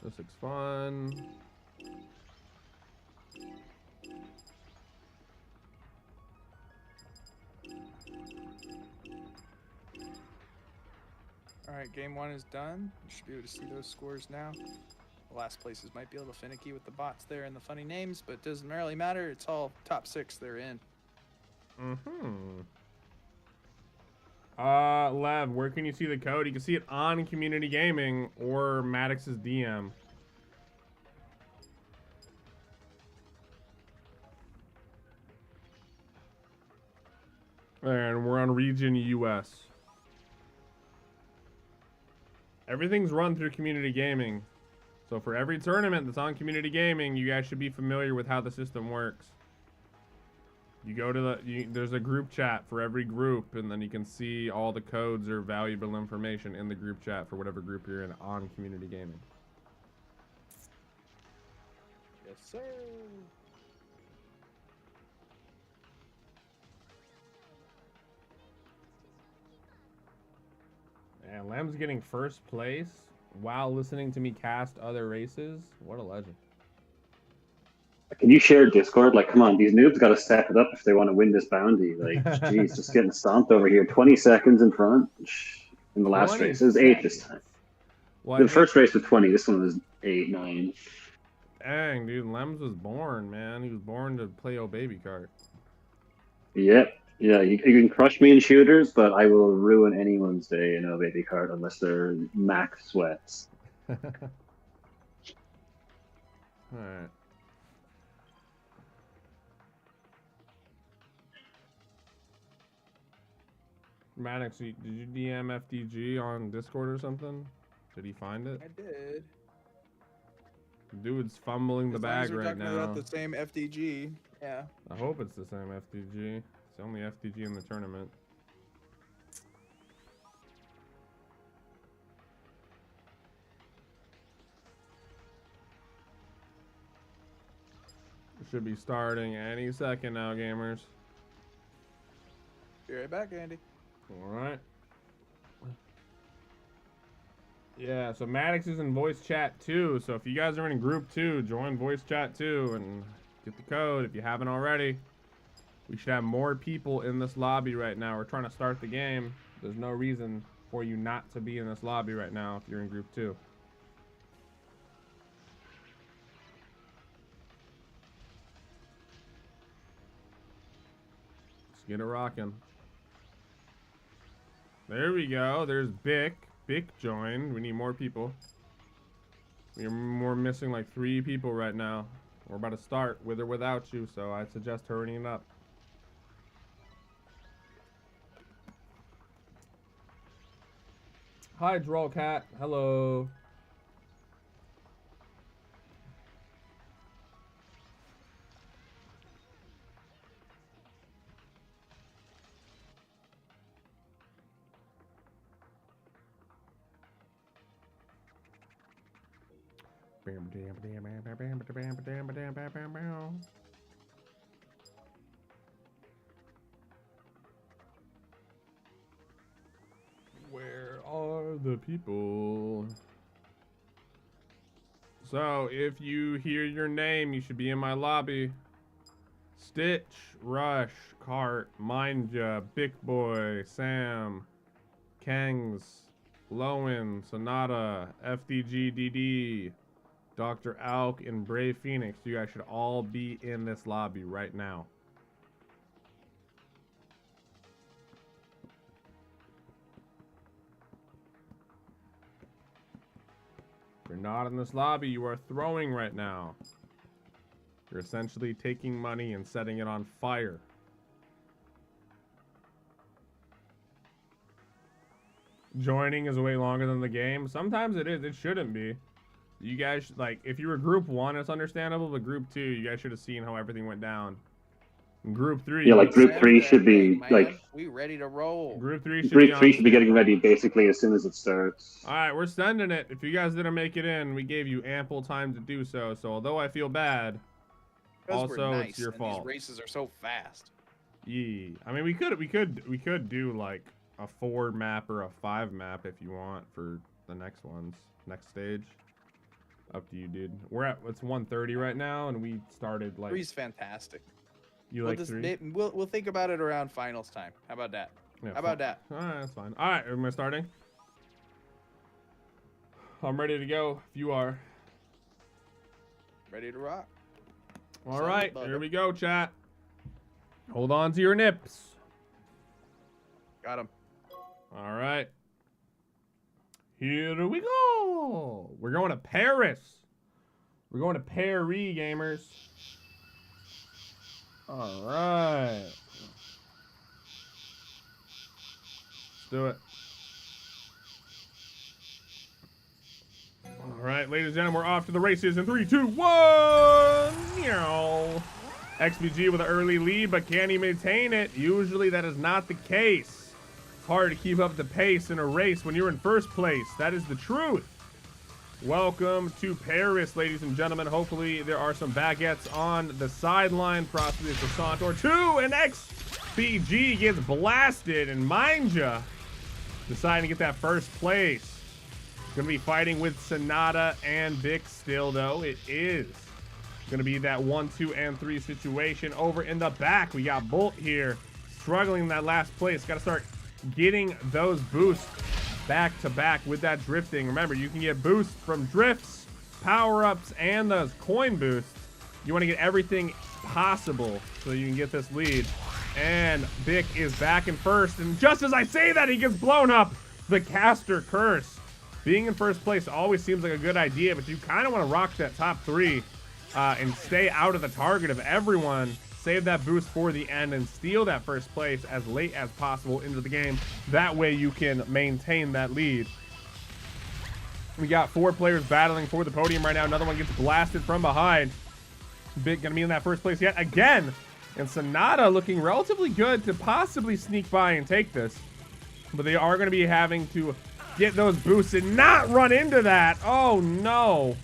This looks fun. All right, game 1 is done. You should be able to see those scores now. The last places might be a little finicky with the bots there and the funny names, but it doesn't really matter. It's all top 6 they're in. Lev, where can you see the code? You can see it on Community Gaming or Maddox's DM. And we're on region US. Everything's run through Community Gaming. So for every tournament that's on Community Gaming, you guys should be familiar with how the system works. You go to there's a group chat for every group, and then you can see all the codes or valuable information in the group chat for whatever group you're in on Community Gaming. Yes, sir. And Lem's getting first place while listening to me cast other races. What a legend. Can you share Discord? Like, come on, these noobs got to step it up if they want to win this bounty. Like, jeez, just getting stomped over here. 20 seconds in front in the last race. It was 8 this time. Well, the first race was 20. This one was 8, 9. Dang, dude, Lems was born, man. He was born to play O Baby Kart. Yep. Yeah, you can crush me in shooters, but I will ruin anyone's day in O Baby Kart unless they're max sweats. Alright. Maddox, did you DM FDG on Discord or something? Did he find it? I did. Dude's fumbling the bag right talking now. about the same FDG. Yeah. I hope it's the same FDG. It's the only FDG in the tournament. It should be starting any second now, gamers. Be right back, Andy. Alright. Yeah, so Maddox is in voice chat too. So if you guys are in group 2, join voice chat too and get the code if you haven't already. We should have more people in this lobby right now. We're trying to start the game. There's no reason for you not to be in this lobby right now if you're in group 2. Let's get it rocking. There we go. There's Bick. Bick joined. We need more people. We're missing like 3 people right now. We're about to start with or without you, so I suggest hurrying up. Hi, Droll Cat. Hello. Where are the people? So, if you hear your name, you should be in my lobby. Stitch, Rush, Kart, Mindja, Big Boy, Sam, Kangs, Lowen, Sonata, FDG, DD, Dr. Alk, and Brave Phoenix. You guys should all be in this lobby right now. If you're not in this lobby, you are throwing right now. You're essentially taking money and setting it on fire. Joining is way longer than the game. Sometimes it is. It shouldn't be. You guys, like, if you were group 1, it's understandable, but group 2, you guys should have seen how everything went down. In group 3... Yeah, like group 3 should be, like... We ready to roll. Group 3 should be getting ready basically as soon as it starts. Alright, we're sending it. If you guys didn't make it in, we gave you ample time to do so. So although I feel bad, also nice, it's your and fault. These races are so fast. Yeah. I mean, we could do like a 4 map or a 5 map if you want for the next ones, next stage. Up to you, dude. It's 1:30 right now, and we started like... 3's fantastic. You like 3? We'll think about it around finals time. How about that? Yeah, How about that? Alright, that's fine. Alright, am I starting? I'm ready to go if you are. Ready to rock. Alright, here we go, chat. Hold on to your nips. Got him. Alright. Here we go. We're going to Paris. We're going to Paris, gamers. Alright. Let's do it. Alright, ladies and gentlemen, we're off to the races in 3, 2, 1. XBG with an early lead, but can he maintain it? Usually that is not the case. It's hard to keep up the pace in a race when you're in first place. That is the truth. Welcome to Paris, ladies and gentlemen. Hopefully there are some baguettes on the sideline. Possibly it's a Santor 2, and XBG gets blasted, and Mindja deciding to get that first place. Gonna be fighting with Sonata and Vic still, though. It is gonna be that 1, 2, and 3 situation. Over in the back, we got Bolt here, struggling in that last place. Gotta start getting those boosts back to back with that drifting. Remember, you can get boosts from drifts, power-ups, and those coin boosts. You want to get everything possible so you can get this lead. And Vic is back in first, and just as I say that, he gets blown up. The caster curse. Being in first place always seems like a good idea, but you kind of want to rock that top 3 and stay out of the target of everyone. Save that boost for the end and steal that first place as late as possible into the game. That way you can maintain that lead. We got 4 players battling for the podium right now. Another one gets blasted from behind. Big gonna be in that first place yet again. And Sonata looking relatively good to possibly sneak by and take this. But they are gonna be having to get those boosts and not run into that. Oh no.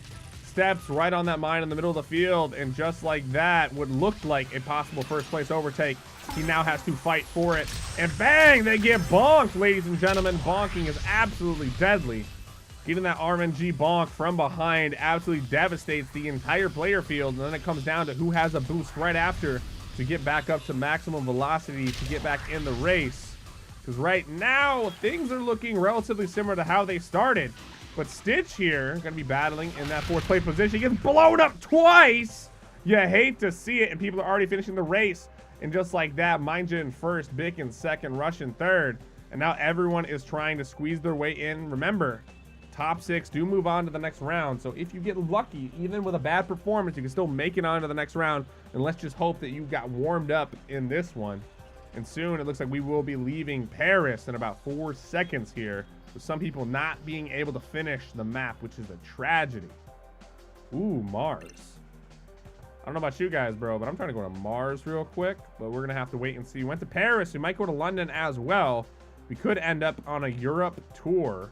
Steps right on that mine in the middle of the field, and just like that, what looked like a possible first place overtake, he now has to fight for it. And bang, they get bonked, ladies and gentlemen. Bonking is absolutely deadly. Getting that RNG bonk from behind absolutely devastates the entire player field, and then it comes down to who has a boost right after to get back up to maximum velocity to get back in the race. Because right now, things are looking relatively similar to how they started. But Stitch here, going to be battling in that 4th place position. He gets blown up twice. You hate to see it, and people are already finishing the race. And just like that, Mindja in first, Bic in second, Rush in third. And now everyone is trying to squeeze their way in. Remember, top 6 do move on to the next round. So if you get lucky, even with a bad performance, you can still make it on to the next round. And let's just hope that you got warmed up in this one. And soon, it looks like we will be leaving Paris in about 4 seconds here. With some people not being able to finish the map, which is a tragedy. Ooh, Mars. I don't know about you guys, bro, but I'm trying to go to Mars real quick. But we're going to have to wait and see. We went to Paris. We might go to London as well. We could end up on a Europe tour.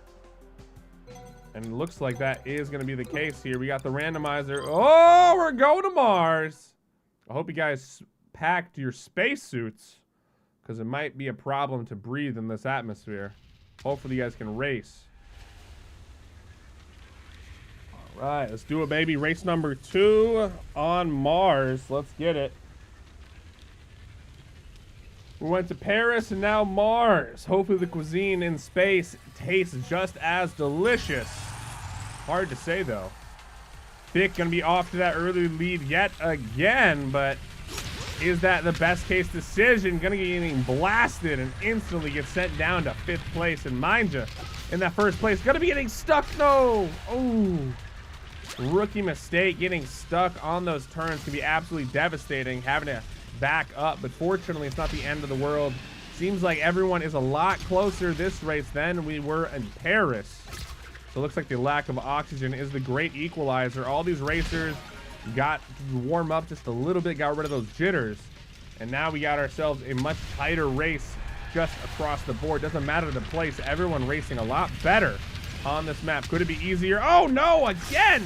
And it looks like that is going to be the case here. We got the randomizer. Oh, we're going to Mars. I hope you guys packed your spacesuits, because it might be a problem to breathe in this atmosphere. Hopefully you guys can race. All right, let's do it, baby. Race number 2 on Mars. Let's get it. We went to Paris and now Mars. Hopefully the cuisine in space tastes just as delicious. Hard to say though. Vic gonna be off to that early lead yet again, but is that the best case decision? Gonna get getting blasted and instantly get sent down to 5th place. And mind you, in that 1st place, gonna be getting stuck though. Oh, rookie mistake. Getting stuck on those turns can be absolutely devastating. Having to back up, but fortunately it's not the end of the world. Seems like everyone is a lot closer this race than we were in Paris. So it looks like the lack of oxygen is the great equalizer. All these racers got to warm up just a little bit, got rid of those jitters, and now we got ourselves a much tighter race just across the board. Doesn't matter the place, everyone racing a lot better on this map. Could it be easier? Oh no, again!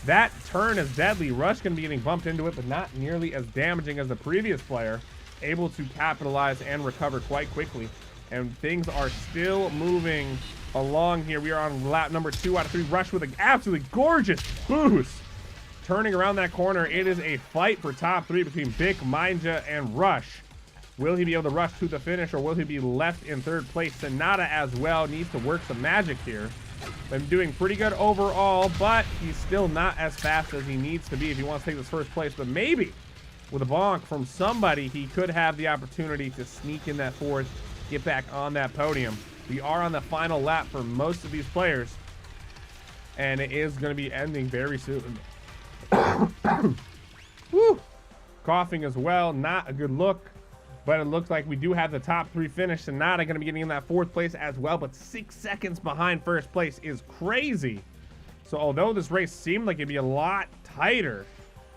That turn is deadly. Rush gonna be getting bumped into it, but not nearly as damaging as the previous player. Able to capitalize and recover quite quickly. And things are still moving along here. We are on lap number 2 out of 3. Rush with an absolutely gorgeous boost. Turning around that corner, it is a fight for top 3 between Bic, Mindja, and Rush. Will he be able to rush to the finish, or will he be left in 3rd place? Sonata as well needs to work some magic here. Been doing pretty good overall, but he's still not as fast as he needs to be if he wants to take this 1st place. But maybe with a bonk from somebody, he could have the opportunity to sneak in that 4th, get back on that podium. We are on the final lap for most of these players, and it is going to be ending very soon. Woo! Coughing as well, not a good look, but it looks like we do have the top 3 finish. Sonata going to be getting in that 4th place as well, but 6 seconds behind 1st place is crazy. So although this race seemed like it'd be a lot tighter,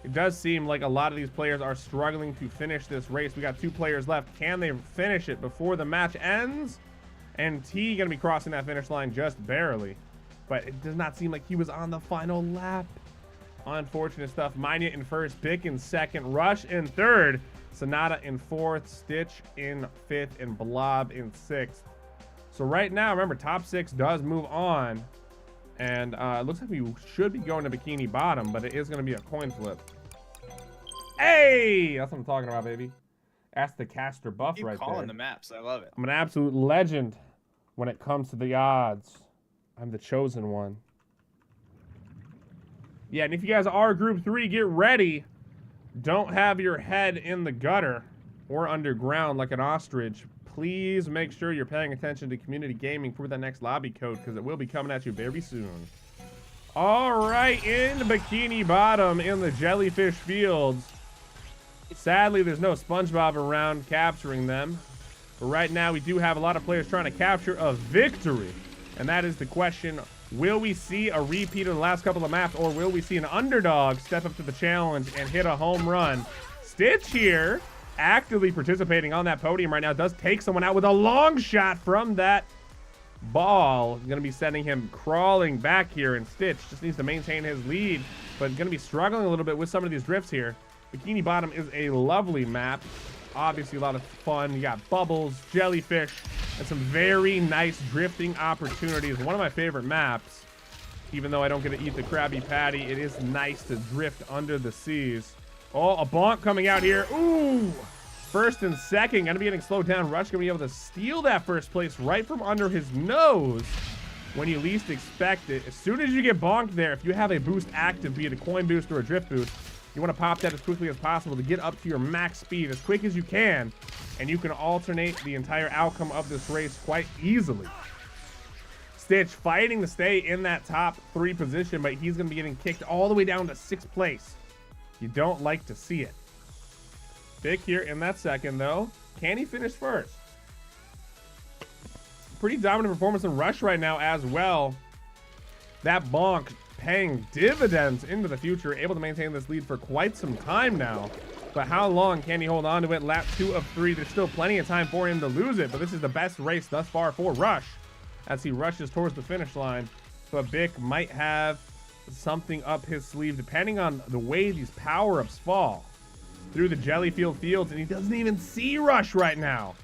it does seem like a lot of these players are struggling to finish this race. We got 2 players left. Can they finish it before the match ends? And T going to be crossing that finish line just barely, but it does not seem like he was on the final lap. Unfortunate stuff. Manya in 1st, Bic in 2nd, Rush in 3rd, Sonata in 4th, Stitch in 5th, and Blob in 6th. So right now, remember, top 6 does move on, and it looks like we should be going to Bikini Bottom, but it is going to be a coin flip. Hey, that's what I'm talking about, baby. That's the caster buff right there. Calling the maps, I love it. I'm an absolute legend when it comes to the odds. I'm the chosen one. Yeah, and if you guys are Group 3, get ready. Don't have your head in the gutter or underground like an ostrich. Please make sure you're paying attention to community gaming for the next lobby code, because it will be coming at you very soon. All right, in Bikini Bottom in the Jellyfish Fields. Sadly, there's no SpongeBob around capturing them. But right now, we do have a lot of players trying to capture a victory. And that is the question. Will we see a repeat of the last couple of maps, or will we see an underdog step up to the challenge and hit a home run? Stitch here, actively participating on that podium right now, does take someone out with a long shot from that ball. Going to be sending him crawling back here, and Stitch just needs to maintain his lead, but going to be struggling a little bit with some of these drifts here. Bikini Bottom is a lovely map. Obviously a lot of fun. You got bubbles, jellyfish, and some very nice drifting opportunities. One of my favorite maps. Even though I don't get to eat the Krabby Patty, it is nice to drift under the seas. Oh, a bonk coming out here. Ooh! 1st and 2nd, gonna be getting slowed down. Rush gonna be able to steal that 1st place right from under his nose when you least expect it. As soon as you get bonked there, if you have a boost active, be it a coin boost or a drift boost, you want to pop that as quickly as possible to get up to your max speed as quick as you can, and you can alternate the entire outcome of this race quite easily. Stitch fighting to stay in that top 3 position, but he's going to be getting kicked all the way down to 6th place. You don't like to see it. Bic here in that 2nd, though. Can he finish 1st? Pretty dominant performance in Rush right now as well. That bonk paying dividends into the future, able to maintain this lead for quite some time now. But how long can he hold on to it? Lap 2 of 3. There's still plenty of time for him to lose it, but this is the best race thus far for Rush as he rushes towards the finish line. But Bic might have something up his sleeve depending on the way these power-ups fall through the Jellyfield fields, and he doesn't even see Rush right now.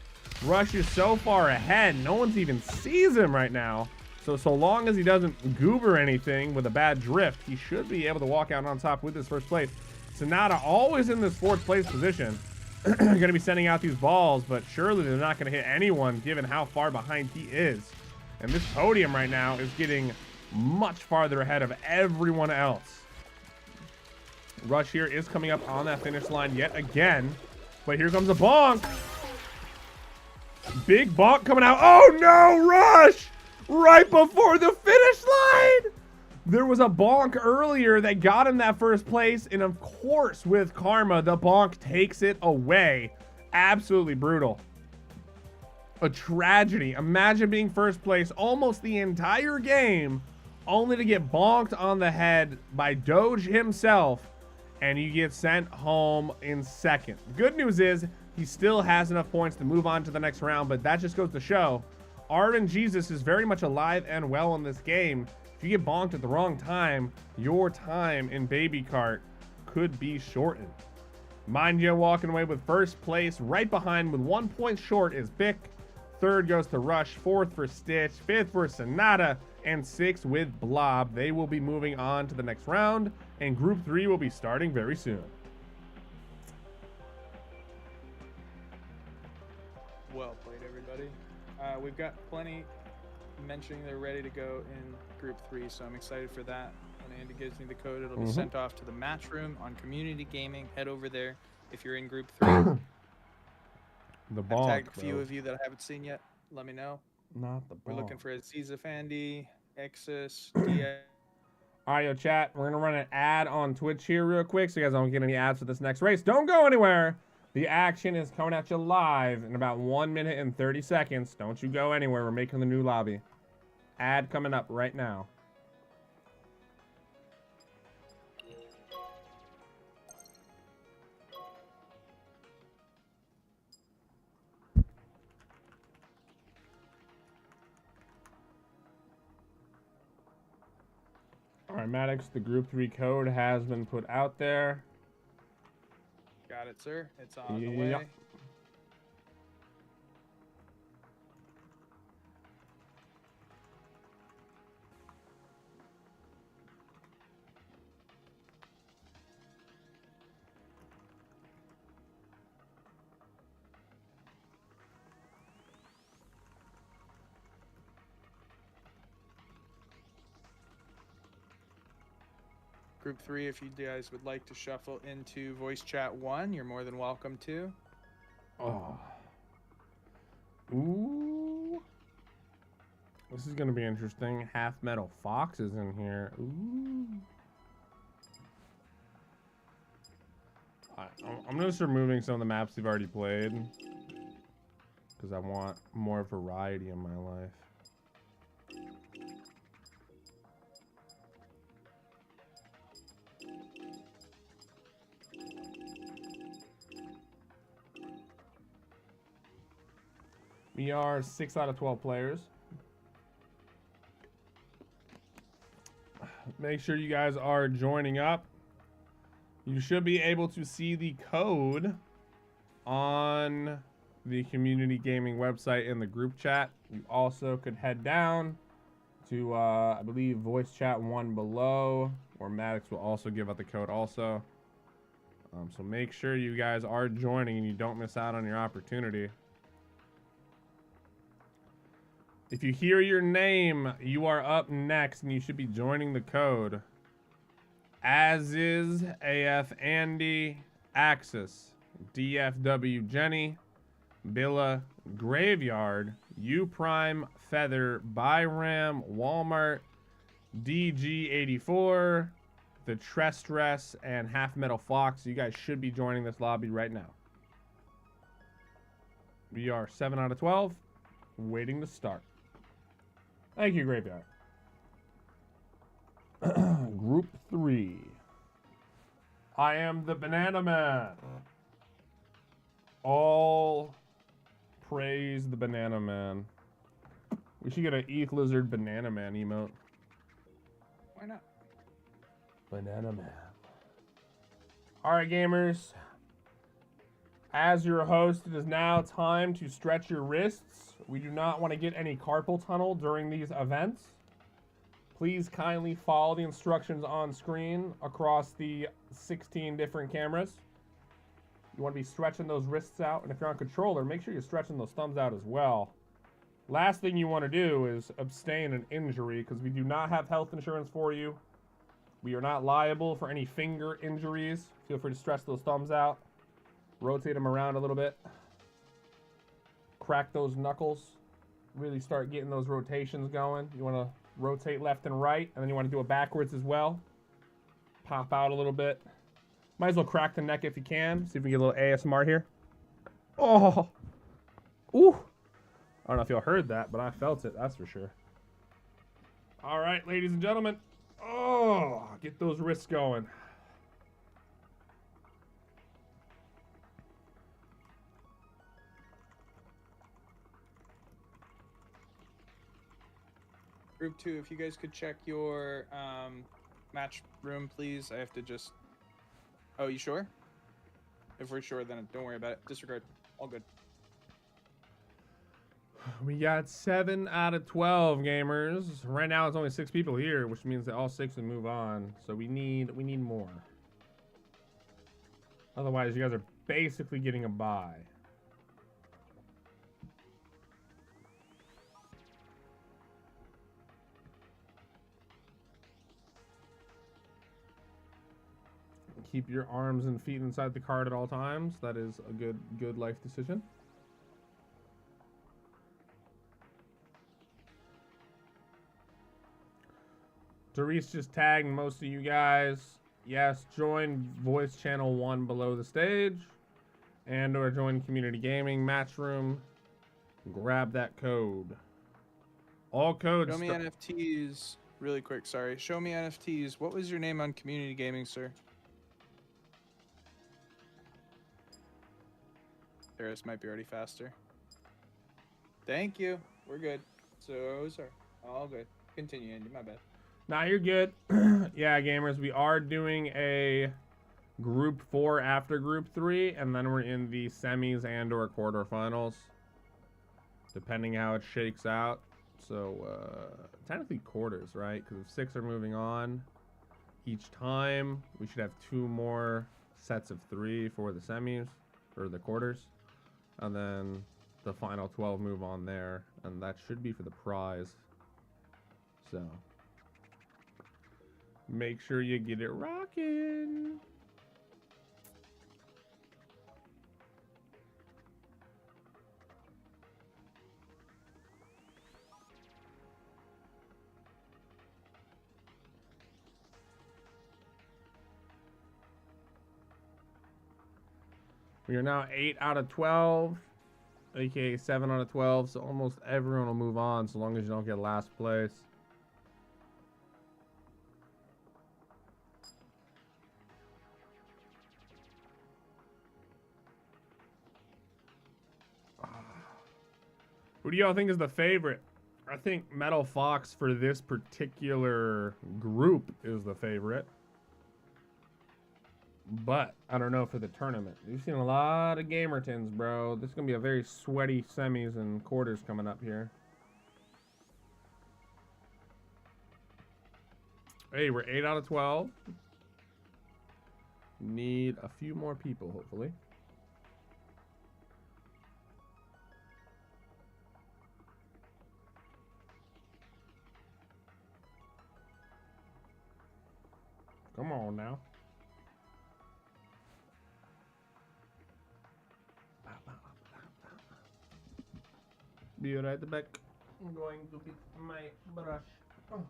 Rush is so far ahead, no one's even sees him right now. So long as he doesn't goober anything with a bad drift, he should be able to walk out on top with his 1st place. Sonata always in this 4th place position. going to be sending out these balls, but surely they're not going to hit anyone given how far behind he is. And this podium right now is getting much farther ahead of everyone else. Rush here is coming up on that finish line yet again, but here comes a bonk. Big bonk coming out. Oh no, Rush! Right before the finish line! There was a bonk earlier that got him that first place, and of course, with Karma, the bonk takes it away. Absolutely brutal. A tragedy. Imagine being first place almost the entire game, only to get bonked on the head by Doge himself, and you get sent home in second. Good news is, he still has enough points to move on to the next round, but that just goes to show RNGesus is very much alive and well in this game. If you get bonked at the wrong time, your time in Baby Kart could be shortened. Mind you, walking away with first place. Right behind with 1 point short is Bic. Third goes to Rush. Fourth for Stitch. Fifth for Sonata. And sixth with Blob. They will be moving on to the next round, and Group 3 will be starting very soon. Well played, everybody. We've got plenty mentioning they're ready to go in Group 3, so I'm excited for that. When Andy gives me the code, it'll be sent off to the match room on Community Gaming. Head over there if you're in Group 3. The I've bonk, tagged a few bro. of you that I haven't seen yet. Let me know. Not the bonk. We're looking for Aziza Fandi, Exus, Dia. All right, yo, chat. We're going to run an ad on Twitch here real quick so you guys don't get any ads for this next race. Don't go anywhere. The action is coming at you live in about 1 minute and 30 seconds. Don't you go anywhere. We're making the new lobby. Ad coming up right now. All right, Maddox, the Group 3 code has been put out there. Got it, sir. It's on the way. Group 3, if you guys would like to shuffle into voice chat 1, you're more than welcome to. Oh. Ooh. This is going to be interesting. Half Metal Fox is in here. Ooh. I'm just removing some of the maps you've already played, because I want more variety in my life. We are 6 out of 12 players. Make sure you guys are joining up. You should be able to see the code on the Community Gaming website in the group chat. You also could head down to, I believe, voice chat 1 below, or Maddox will also give out the code also. So make sure you guys are joining and you don't miss out on your opportunity. If you hear your name, you are up next, and you should be joining the code. As is AF Andy, Axis, DFW Jenny, Billa, Graveyard, U Prime, Feather, Byram, Walmart, DG84, the Trestress, and Half Metal Fox. You guys should be joining this lobby right now. We are 7 out of 12, waiting to start. Thank you, Graveyard. Group 3. I am the Banana Man. All praise the Banana Man. We should get an Ethlizard Banana Man emote. Why not? Banana Man. Alright, gamers. As your host, it is now time to stretch your wrists. We do not want to get any carpal tunnel during these events. Please kindly follow the instructions on screen across the 16 different cameras. You want to be stretching those wrists out. And if you're on controller, make sure you're stretching those thumbs out as well. Last thing you want to do is abstain an injury, because we do not have health insurance for you. We are not liable for any finger injuries. Feel free to stretch those thumbs out. Rotate them around a little bit. Crack those knuckles. Really start getting those rotations going. You want to rotate left and right, and then you want to do it backwards as well. Pop out a little bit. Might as well crack the neck if you can. See if we can get a little ASMR here. Oh! Ooh! I don't know if y'all heard that, but I felt it, that's for sure. All right, ladies and gentlemen. Oh, get those wrists going. Group 2, if you guys could check your match room, please. I have to just... Oh, you sure? If we're sure, then don't worry about it. Disregard. All good. We got 7 out of 12 gamers. Right now, it's only 6 people here, which means that all 6 will move on. So we need more. Otherwise, you guys are basically getting a bye. Keep your arms and feet inside the cart at all times. That is a good life decision. Therese just tagged most of you guys. Yes, join voice channel 1 below the stage, and or join community gaming match room. Grab that code. All codes. Show me NFTs really quick. Sorry. Show me NFTs. What was your name on community gaming, sir? This might be already faster. Thank you. We're good. So sorry. All good. Continue, Andy. My bad. Nah, you're good. Yeah, gamers, we are doing a group 4 after group 3, and then we're in the semis and or quarterfinals, depending how it shakes out. So technically quarters, right? Because if 6 are moving on each time, we should have 2 more sets of 3 for the semis or the quarters, and then the final 12 move on there, and that should be for the prize. So make sure you get it rocking. We are now 8 out of 12, aka 7 out of 12, so almost everyone will move on so long as you don't get last place. Who do y'all think is the favorite? I think Metal Fox for this particular group is the favorite. But I don't know for the tournament. We've seen a lot of Gamertons, bro. This is going to be a very sweaty semis and quarters coming up here. Hey, we're 8 out of 12. Need a few more people, hopefully. Come on now. Be right back. I'm going to get my brush. Oh.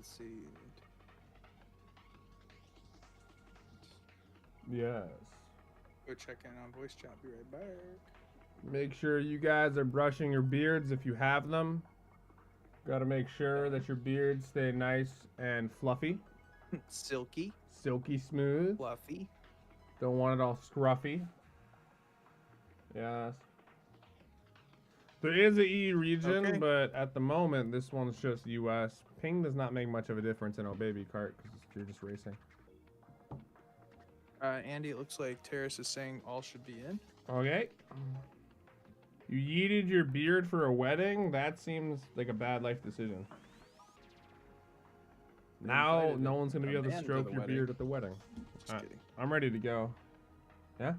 Let's see. Yes. Go check in on voice chat. Be right back. Make sure you guys are brushing your beards if you have them. Got to make sure that your beards stay nice and fluffy. Silky, Silky smooth. fluffy. Don't want it all scruffy. Yes. There is a EU region, Okay. but at the moment, this one's just US. Ping does not make much of a difference in a baby cart because you're just racing. Andy, it looks like Terrace is saying all should be in. Okay. You yeeted your beard for a wedding? That seems like a bad life decision. Now, invited no one's going to be a able to man to stroke the your wedding. beard at the wedding. Just Alright, kidding. I'm ready to go. Yeah?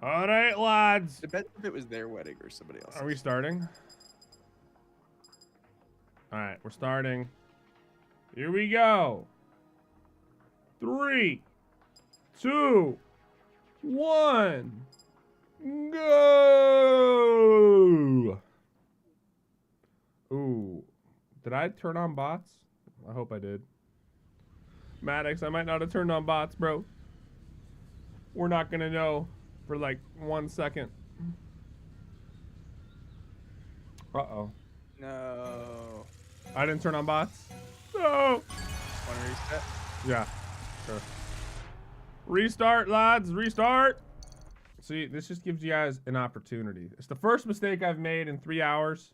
Alright, lads. Depends if it was their wedding or somebody else's. Are we starting? Alright, we're starting. Here we go. 3, 2, 1. Go! Ooh. Did I turn on bots? I hope I did. Maddox, I might not have turned on bots, bro. We're not gonna know for like 1 second. Uh-oh. No. I didn't turn on bots? No! Want to reset? Yeah, sure. Restart, lads, restart! See, this just gives you guys an opportunity. It's the first mistake I've made in 3 hours.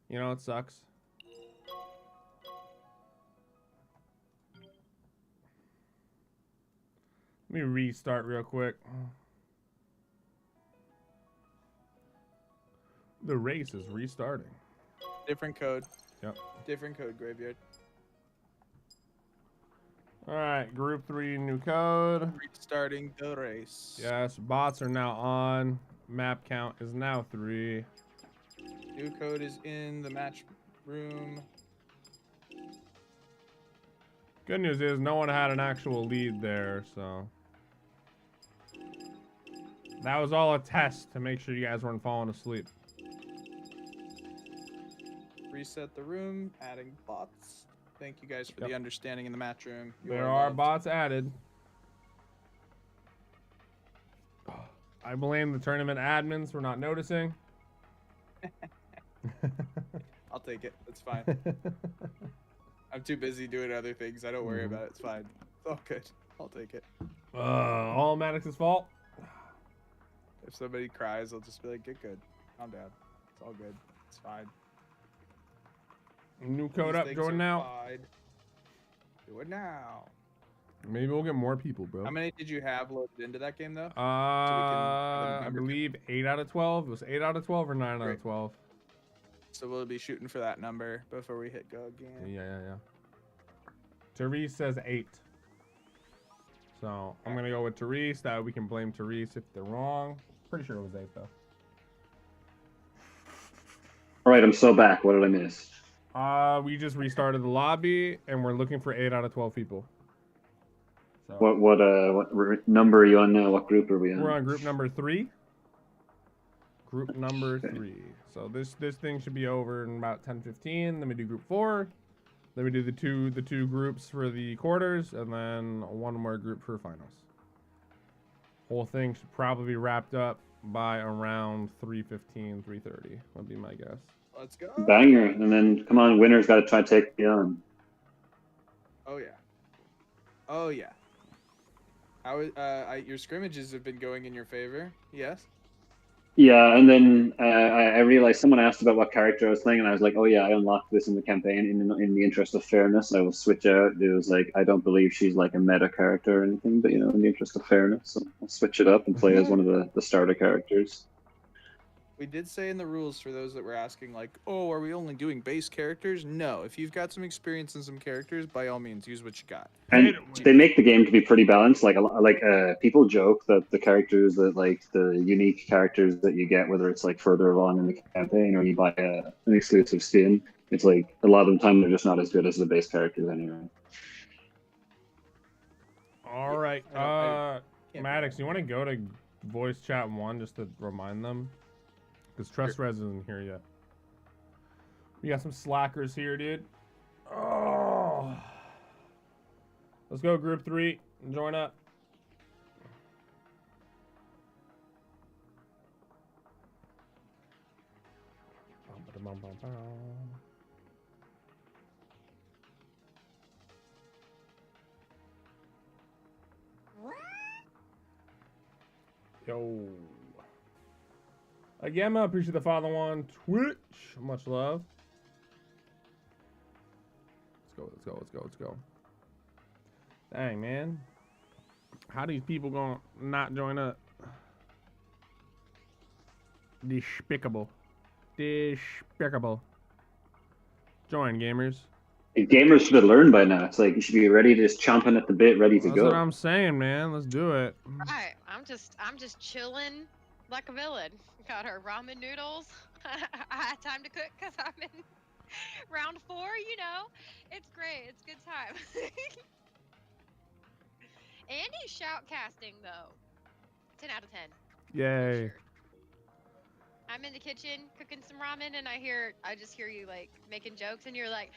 You know, it sucks. Let me restart real quick. The race is restarting. Different code. Yep. Different code, Graveyard. All right, group 3, new code. Restarting the race. Yes, bots are now on. Map count is now 3. New code is in the match room. Good news is no one had an actual lead there, so. That was all a test to make sure you guys weren't falling asleep. Reset the room, adding bots. Thank you guys for the understanding in the match room. You There are are loved. bots added. I blame the tournament admins for not noticing. I'll take it. It's fine. I'm too busy doing other things. I don't worry about it. It's fine. It's all good. I'll take it. All Maddox's fault. If somebody cries, I'll just be like, get good. Calm down. It's all good. It's fine. New code These up, things Jordan are now. fine. Do it now. Maybe we'll get more people, bro. How many did you have loaded into that game, though? I number believe 8 out of 12. It was 8 out of 12 or 9 out Great. of 12. So we'll be shooting for that number before we hit go again. Yeah. Therese says 8. So I'm gonna go with Therese. That way we can blame Therese if they're wrong. Pretty sure it was 8 though. All right, I'm so back. What did I miss? We just restarted the lobby and we're looking for 8 out of 12 people. So What number are you on now? What group are we on? we're on group number 3. Group number 3. So this thing should be over in about 10:15. Then we do group 4. Then we do the two groups for the quarters, and then one more group for finals. Whole thing should probably be wrapped up by around 3:15, 3:30. Would be my guess. Let's go. Banger. And then, come on, winner's got to try to take you on. Oh, yeah. Oh, yeah. How, your scrimmages have been going in your favor. Yes? Yeah, and then I realized someone asked about what character I was playing, and I was like, oh yeah, I unlocked this in the campaign. In the interest of fairness, I will switch out. It was like, I don't believe she's like a meta character or anything, but in the interest of fairness, so I'll switch it up and play as one of the starter characters. We did say in the rules, for those that were asking, like, oh, are we only doing base characters? No. If you've got some experience in some characters, by all means, use what you got. And they make the game to be pretty balanced. Like people joke that the characters that the unique characters that you get, whether it's like further along in the campaign or you buy an exclusive skin, it's like a lot of the time they're just not as good as the base characters anyway. All right, Maddox, you want to go to voice chat 1 just to remind them? Because Trust Res isn't here yet. We got some slackers here, dude. Oh. Let's go, group 3. Join up. Yo. Again, I appreciate the follow on Twitch. Much love. Let's go. Dang, man. How these people gonna not join up? Despicable. Join, gamers. Gamers should have learned by now. It's like you should be ready, just chomping at the bit, ready to That's go. what I'm saying, man. Let's do it. Right. I'm just chilling like a villain. Got her ramen noodles. I had time to cook because I'm in round 4. You know, it's great. It's a good time. Andy's shoutcasting though. 10 out of 10. Yay. Sure. I'm in the kitchen cooking some ramen, and I just hear you like making jokes, and you're like,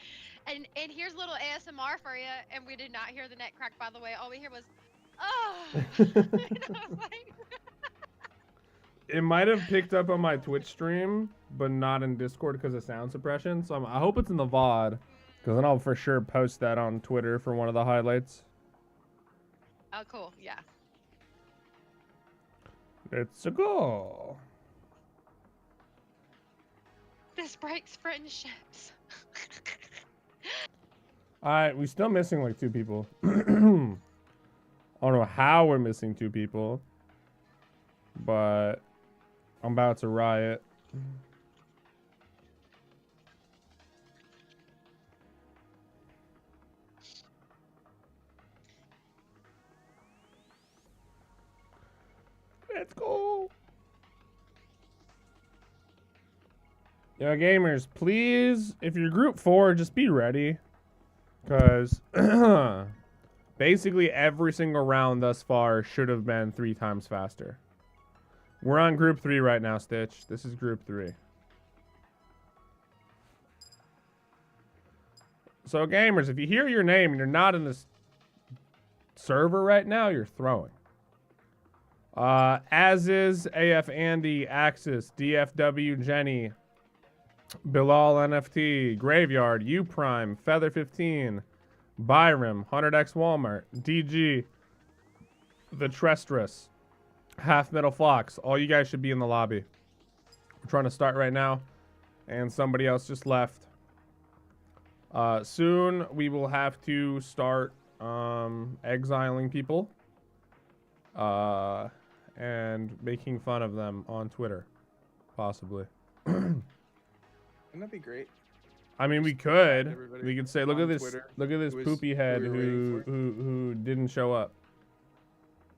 and here's a little ASMR for you, and we did not hear the net crack, by the way. All we hear was, oh. And I was like, It might have picked up on my Twitch stream, but not in Discord because of sound suppression. So I hope it's in the VOD, because then I'll for sure post that on Twitter for one of the highlights. oh, cool, yeah. Let's go. This breaks friendships. Alright, we're still missing like 2 people. I don't know how we're missing 2 people, but I'm about to riot. Let's go. Yeah, gamers, please, if you're group 4, just be ready. Because basically every single round thus far should have been 3 times faster. We're on group 3 right now, Stitch. This is group 3. So gamers, if you hear your name and you're not in this server right now, you're throwing. As is AF Andy, Axis, DFW Jenny, Bilal NFT, Graveyard, U Prime, Feather 15, Byram, 100x Walmart, DG, The Trestress, Half Metal Fox. All you guys should be in the lobby. We're trying to start right now, and somebody else just left. Soon we will have to start exiling people and making fun of them on Twitter, possibly. Wouldn't that be great? I mean, we could. We could say, look at this Twitter, poopy head who we were who didn't show up.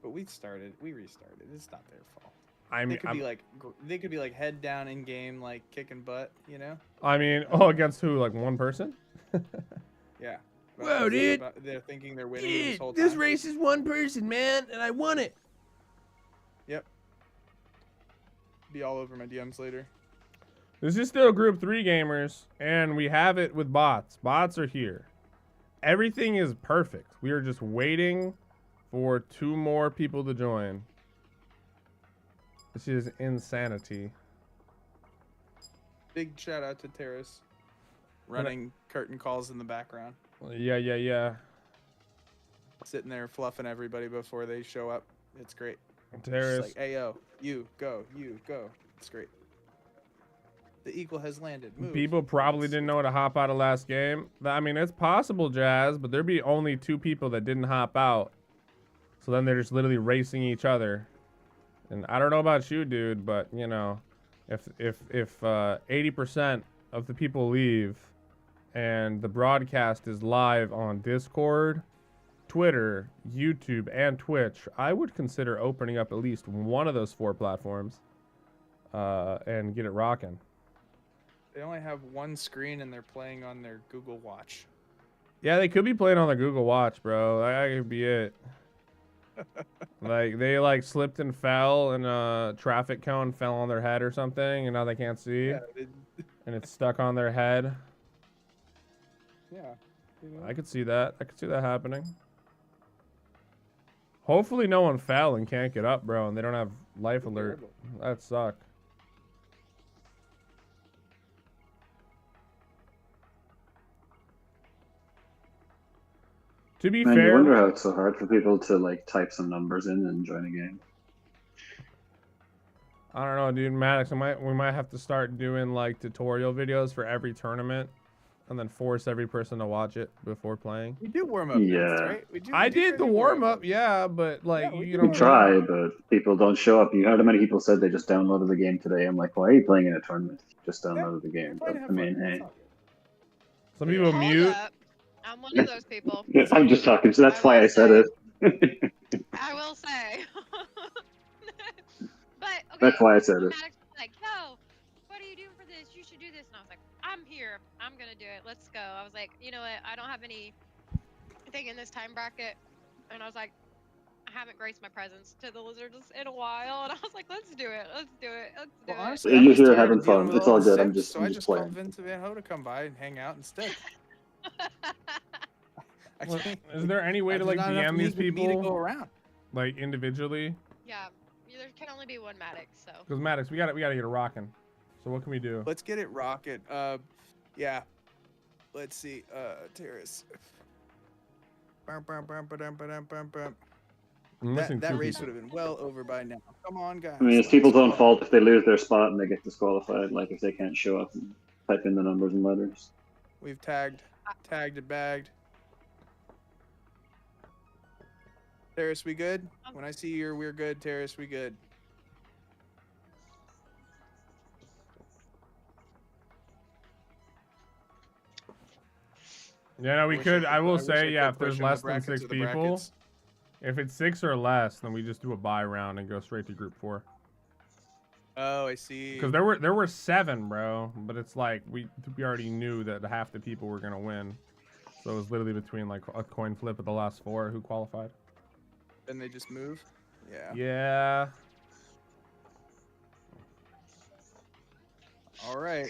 But we restarted. It's not their fault. I mean, they could be like head down in game, like kicking butt, you know? I mean, oh, against who? Like one person? Yeah. Whoa, dude! They're thinking they're winning this whole time. This race is one person, man, and I won it. Yep. Be all over my DMs later. This is still group 3 gamers, and we have it with bots. Bots are here. Everything is perfect. We are just waiting for 2 more people to join. This is insanity. Big shout out to Terrace. Running curtain calls in the background. Yeah. Sitting there fluffing everybody before they show up. It's great. Terrace. It's like, Ayo, you go. It's great. The eagle has landed. Move. People probably didn't know how to hop out of last game. I mean, it's possible, Jazz, but there'd be only 2 people that didn't hop out. So then they're just literally racing each other. And I don't know about you, dude, but you know, if 80% of the people leave and the broadcast is live on Discord, Twitter, YouTube, and Twitch, I would consider opening up at least one of those 4 platforms and get it rocking. They only have one screen and they're playing on their Google Watch. Yeah, they could be playing on the Google Watch, bro. That could be it. Like they like slipped and fell, and a traffic cone fell on their head or something, and now they can't see, Yeah, and it's stuck on their head. Yeah. You know? I could see that. I could see that happening. Hopefully no one fell and can't get up, bro, and they don't have life alert. That suck. To be Man, fair, you wonder how it's so hard for people to like type some numbers in and join a game. I don't know, dude. Maddox, we might have to start doing like tutorial videos for every tournament, and then force every person to watch it before playing. We do warm up. Yeah. Nights, right? I did the warm up, yeah, but like Yeah, we you do know, You try, but people don't show up. You heard how many people said they just downloaded the game today? I'm like, why are you playing in a tournament? You just downloaded the game. Trying But to have I mean, fun. hey. It's all good. some people Hold mute. up. I'm one of those people. I'm just talking, so that's why I said it. I will say. But okay, That's why I said it. Maddox was like, yo, what are you doing for this? You should do this. And I was like, I'm here. I'm gonna do it. Let's go. I was like, you know what? I don't have anything in this time bracket, and I was like, I haven't graced my presence to the Lizards in a while, and I was like, let's do it. Let's do it. Let's do Well, it. honestly, You're I'm just here tired having of dealing fun. with It's all all the good. I'm sips, just- so I'm I just just called playing. Vince Van Ho to come by and hang out instead. I Well, can't- is there any way to there's like not enough DM these me to go people around. like individually? Yeah, there can only be one Maddox, so. Because Maddox, we gotta get it rocking. So what can we do? Let's get it rocking. Yeah. Let's see. Terrace. Bum, bum, bum, ba-dum, ba-dum, bum, bum. I'm missing That two race people. would have been well over by now. Come on, guys. I mean, it's let's people's own go. fault if they lose their spot and they get disqualified, like if they can't show up and type in the numbers and letters. We've tagged and bagged. Terrace, we good? When I see you're, we're good. Terrace, we good. Yeah, no, we Wish could. could- I will wish say, yeah, could if there's push in the less than brackets 6 of the people, brackets. if it's 6 or less, then we just do a bye round and go straight to group 4. Oh, I see. Because there were 7, bro, but it's like we already knew that half the people were gonna win, so it was literally between like a coin flip of the last 4 who qualified. Then they just move. Yeah. Yeah. All right.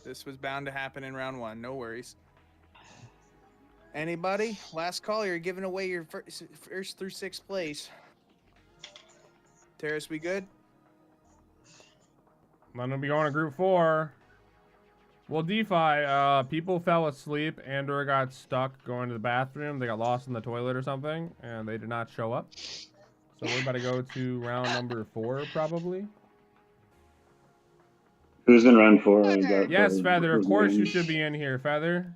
This was bound to happen in round 1. No worries. Anybody? Last call. You're giving away your first through 6th place. Terrace, we good? I'm gonna be going to group 4. Well, DeFi, people fell asleep and or got stuck going to the bathroom. They got lost in the toilet or something, and they did not show up. So we're about to go to round number 4, probably. Who's in round 4? Yes, Feather. Of course you should be in here, Feather.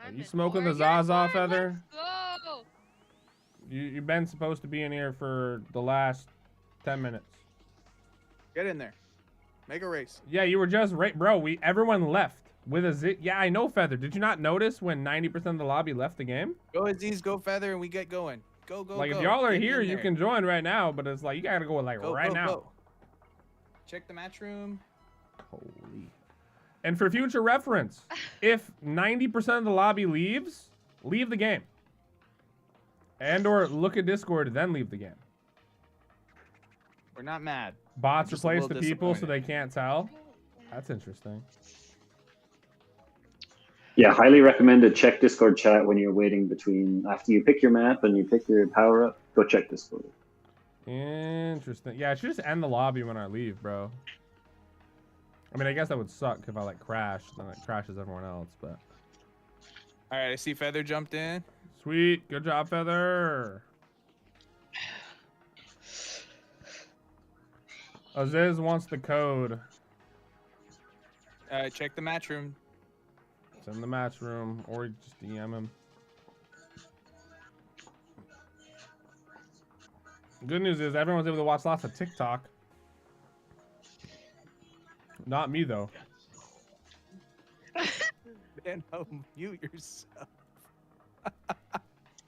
Are you smoking the Zaza, Feather? Let's go. You've been supposed to be in here for the last 10 minutes. Get in there. Make a race. Yeah, you were just right, bro. Everyone left with a zit. Yeah, I know, Feather. Did you not notice when 90% of the lobby left the game? Go Aziz, go Feather, and we get going. Go, go, Like, go. if y'all are Get here, in you there. can join right now, but it's like, you gotta go, like, Go, right go, now. go. Check the match room. Holy. And for future reference, if 90% of the lobby leaves, leave the game. And or look at Discord, then leave the game. We're not mad. Bots Just a replace little the people so disappointed. they can't tell. That's interesting. Yeah, highly recommended. Check Discord chat when you're waiting between, after you pick your map and you pick your power up, go check Discord. Interesting. Yeah, I should just end the lobby when I leave, bro. I mean, I guess that would suck if I, like, crash. Then it crashes everyone else, but... All right, I see Feather jumped in. Sweet. Good job, Feather. Aziz wants the code. Check the match room. It's in the match room, or just DM him. Good news is everyone's able to watch lots of TikTok. Not me, though. Man, oh, mute yourself.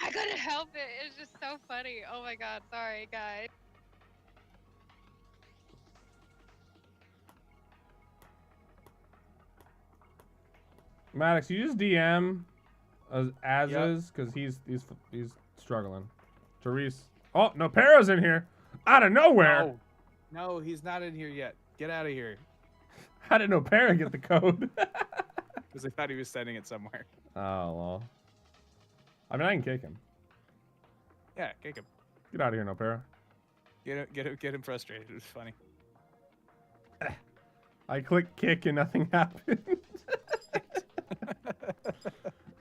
I couldn't help it. It's just so funny. Oh my god. Sorry, guys. Maddox, you just DM as Yep. is, because he's struggling. Therese. Oh, no, Pero's in here. Out of nowhere. No, he's not in here yet. Get out of here. How did Opera get the code? Because I thought he was sending it somewhere. Oh, well. I mean, I can kick him. Yeah, kick him. Get out of here, Opera. Get him frustrated. It was funny. I click kick and nothing happened.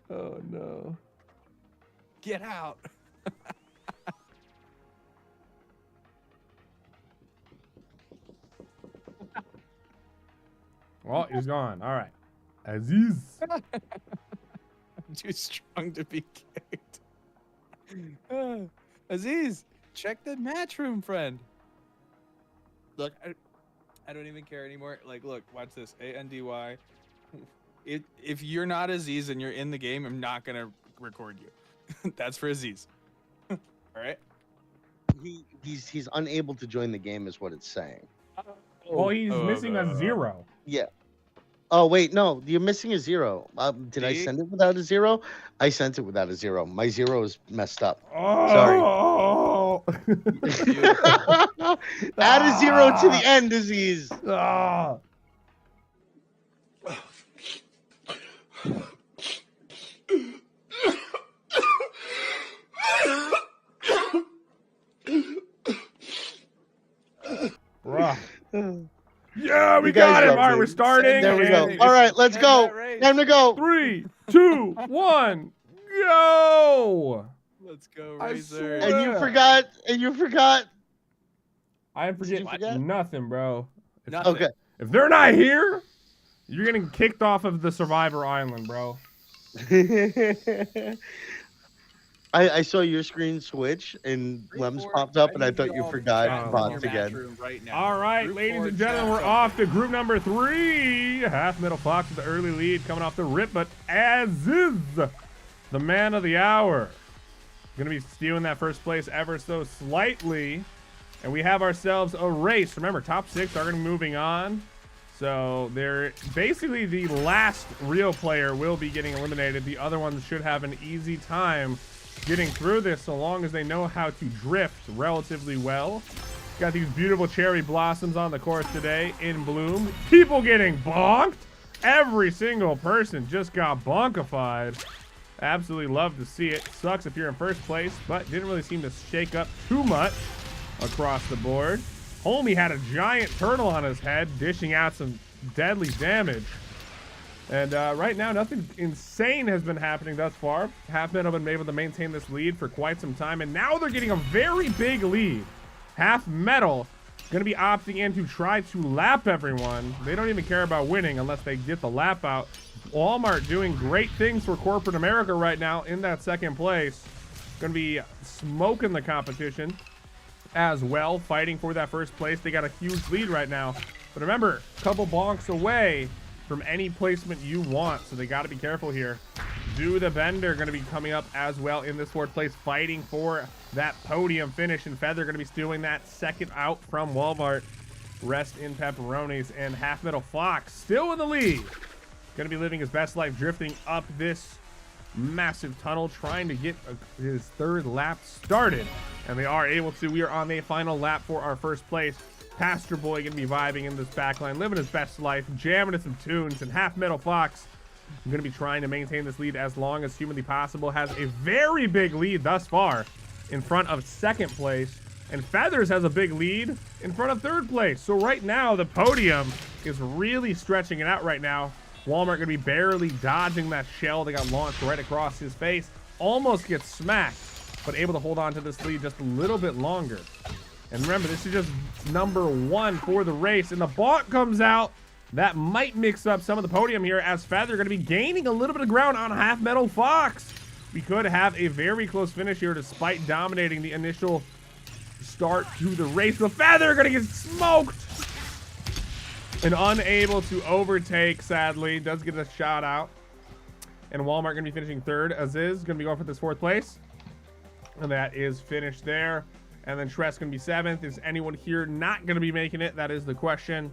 Oh, no. Get out. Well, he's gone. All right. Aziz. I'm too strong to be kicked. Aziz, check the match room, friend. Look, I don't even care anymore. Like, look, watch this. ANDY. If you're not Aziz and you're in the game, I'm not gonna record you. That's for Aziz. All right. He's unable to join the game, is what it's saying. Well, he's missing a 0. Yeah. Oh wait, no, you're missing a 0. Did I send it without a 0? I sent it without a 0. My 0 is messed up. Oh. Sorry. Add a 0 to the end, Aziz. Ah. Bruh. Yeah, we got him. All right, we're starting. There we go. All right, let's go. Time to go. 3, 2, 1, go. Let's go, I Razor. swear. And you forgot. I forget nothing, bro. Nothing. Okay. If they're not here, you're getting kicked off of the Survivor Island, bro. I saw your screen switch and Lems popped up, and I thought you forgot bots again. All right, ladies and gentlemen, we're off to group number 3. Half Metal Fox with the early lead coming off the rip, but Aziz, the man of the hour, going to be stealing that first place ever so slightly. And we have ourselves a race. Remember, top 6 are going to be moving on. So they're basically the last real player will be getting eliminated. The other ones should have an easy time getting through this so long as they know how to drift relatively well. Got these beautiful cherry blossoms on the course today in bloom. People getting bonked. Every single person just got bonkified. Absolutely love to see it. Sucks if you're in first place, but didn't really seem to shake up too much across the board. Homie had a giant turtle on his head, dishing out some deadly damage. And right now, nothing insane has been happening thus far. Half Metal have been able to maintain this lead for quite some time, and now they're getting a very big lead. Half Metal going to be opting in to try to lap everyone. They don't even care about winning unless they get the lap out. Walmart doing great things for corporate America right now in that second place. Going to be smoking the competition as well, fighting for that first place. They got a huge lead right now. But remember, a couple bonks away from any placement you want, so they got to be careful here. Do the Bender going to be coming up as well in this fourth place, fighting for that podium finish, and Feather going to be stealing that second out from Walmart. Rest in pepperonis, and Half Metal Fox still in the lead. Going to be living his best life, drifting up this massive tunnel, trying to get his third lap started, and they are able to. We are on the final lap for our first place. Pastor Boy gonna be vibing in this backline, living his best life, jamming to some tunes, and Half Metal Fox gonna be trying to maintain this lead as long as humanly possible. Has a very big lead thus far in front of second place, and Feathers has a big lead in front of third place. So right now the podium is really stretching it out right now. Walmart gonna be barely dodging that shell that got launched right across his face, almost gets smacked, but able to hold on to this lead just a little bit longer. And remember, this is just number 1 for the race, and the bonk comes out. That might mix up some of the podium here, as Feather going to be gaining a little bit of ground on Half Metal Fox. We could have a very close finish here despite dominating the initial start to the race. The Feather going to get smoked and unable to overtake, sadly. Does get a shot out. And Walmart going to be finishing third. Aziz going to be going for this fourth place. And that is finished there. And then Shress going to be 7th. Is anyone here not going to be making it? That is the question.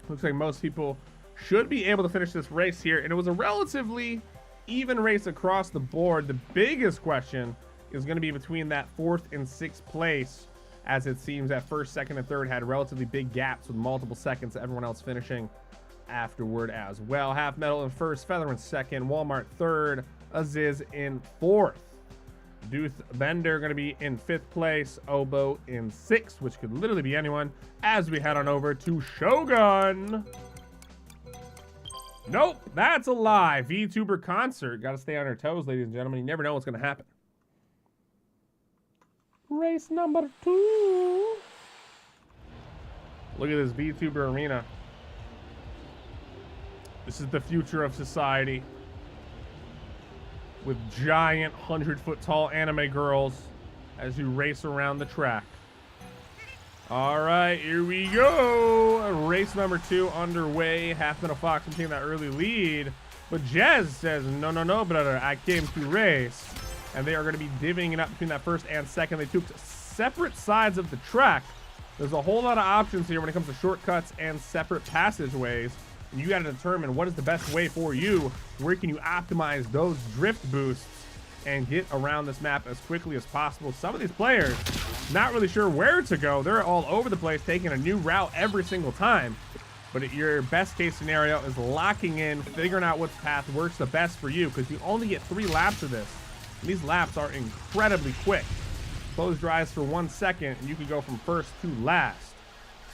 Looks like most people should be able to finish this race here. And it was a relatively even race across the board. The biggest question is going to be between that 4th and 6th place, as it seems that 1st, 2nd, and 3rd had relatively big gaps with multiple seconds. Everyone else finishing afterward as well. Half Metal in first, Feather in second, Walmart third, Aziz in fourth. Deuce Bender going to be in fifth place, Oboe in sixth, which could literally be anyone, as we head on over to Shogun. Nope, that's a lie. VTuber concert. Got to stay on our toes, ladies and gentlemen. You never know what's going to happen. Race number 2. Look at this VTuber arena. This is the future of society. With giant 100-foot tall anime girls as you race around the track. All right, here we go. Race number 2 underway. Half Metal Fox taking that early lead. But Jez says, no, no, no, brother. I came to race. And they are going to be divvying it up between that first and second. They took separate sides of the track. There's a whole lot of options here when it comes to shortcuts and separate passageways. And you got to determine what is the best way for you. Where can you optimize those drift boosts and get around this map as quickly as possible. Some of these players not really sure where to go. They're all over the place, taking a new route every single time. But your best case scenario is locking in, figuring out what path works the best for you, because you only get 3 laps of this. And these laps are incredibly quick. Close your eyes for 1 second, and you can go from first to last.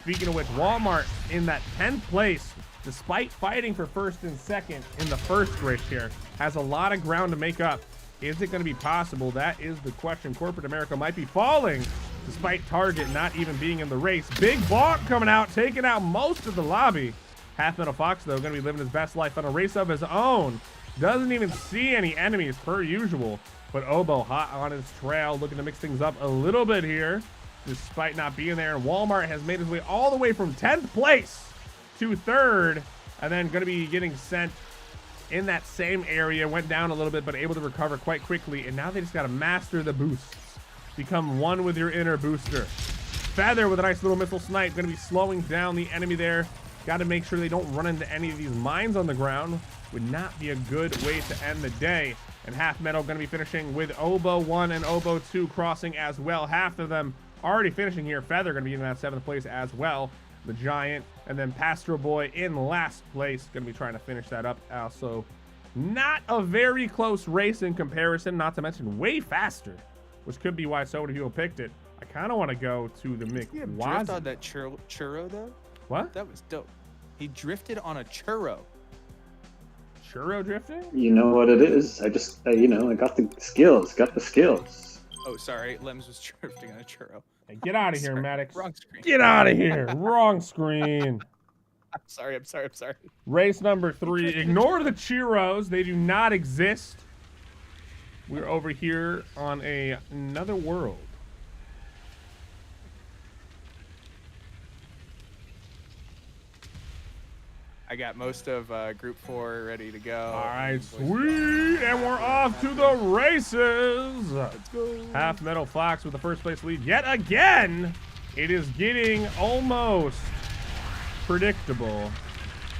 Speaking of which, Walmart in that 10th place, despite fighting for first and second in the first race here, has a lot of ground to make up. Is it going to be possible? That is the question. Corporate America might be falling, despite Target not even being in the race. Big Bonk coming out, taking out most of the lobby. Half Metal Fox, though, going to be living his best life on a race of his own. Doesn't even see any enemies per usual. But Oboe hot on his trail, looking to mix things up a little bit here, despite not being there. And Walmart has made his way all the way from 10th place to 3rd, and then going to be getting sent in that same area. Went down a little bit, but able to recover quite quickly. And now they just got to master the boosts. Become one with your inner booster. Feather with a nice little missile snipe. Going to be slowing down the enemy there. Got to make sure they don't run into any of these mines on the ground. Would not be a good way to end the day. And Half Metal going to be finishing with Oboe 1 and Oboe 2 crossing as well. Half of them already finishing here. Feather going to be in that 7th place as well. The Giant, and then Pastoral Boy in last place. Going to be trying to finish that up. Also, not a very close race in comparison, not to mention way faster, which could be why so many people picked it. I kind of want to go to the drift on that churro, though? What? That was dope. He drifted on a churro. Churro drifting? You know what it is. I just, you know, I got the skills. Oh, sorry. Lems was drifting on a churro. Hey, get out of here, Maddox. Wrong screen. Get out of here. Wrong screen. I'm sorry. Race number 3. Ignore the churros. They do not exist. We're over here on another world. I got most of Group 4 ready to go. All right, sweet. And we're off to the races. Let's go. Half Metal Fox with the first place lead yet again. It is getting almost predictable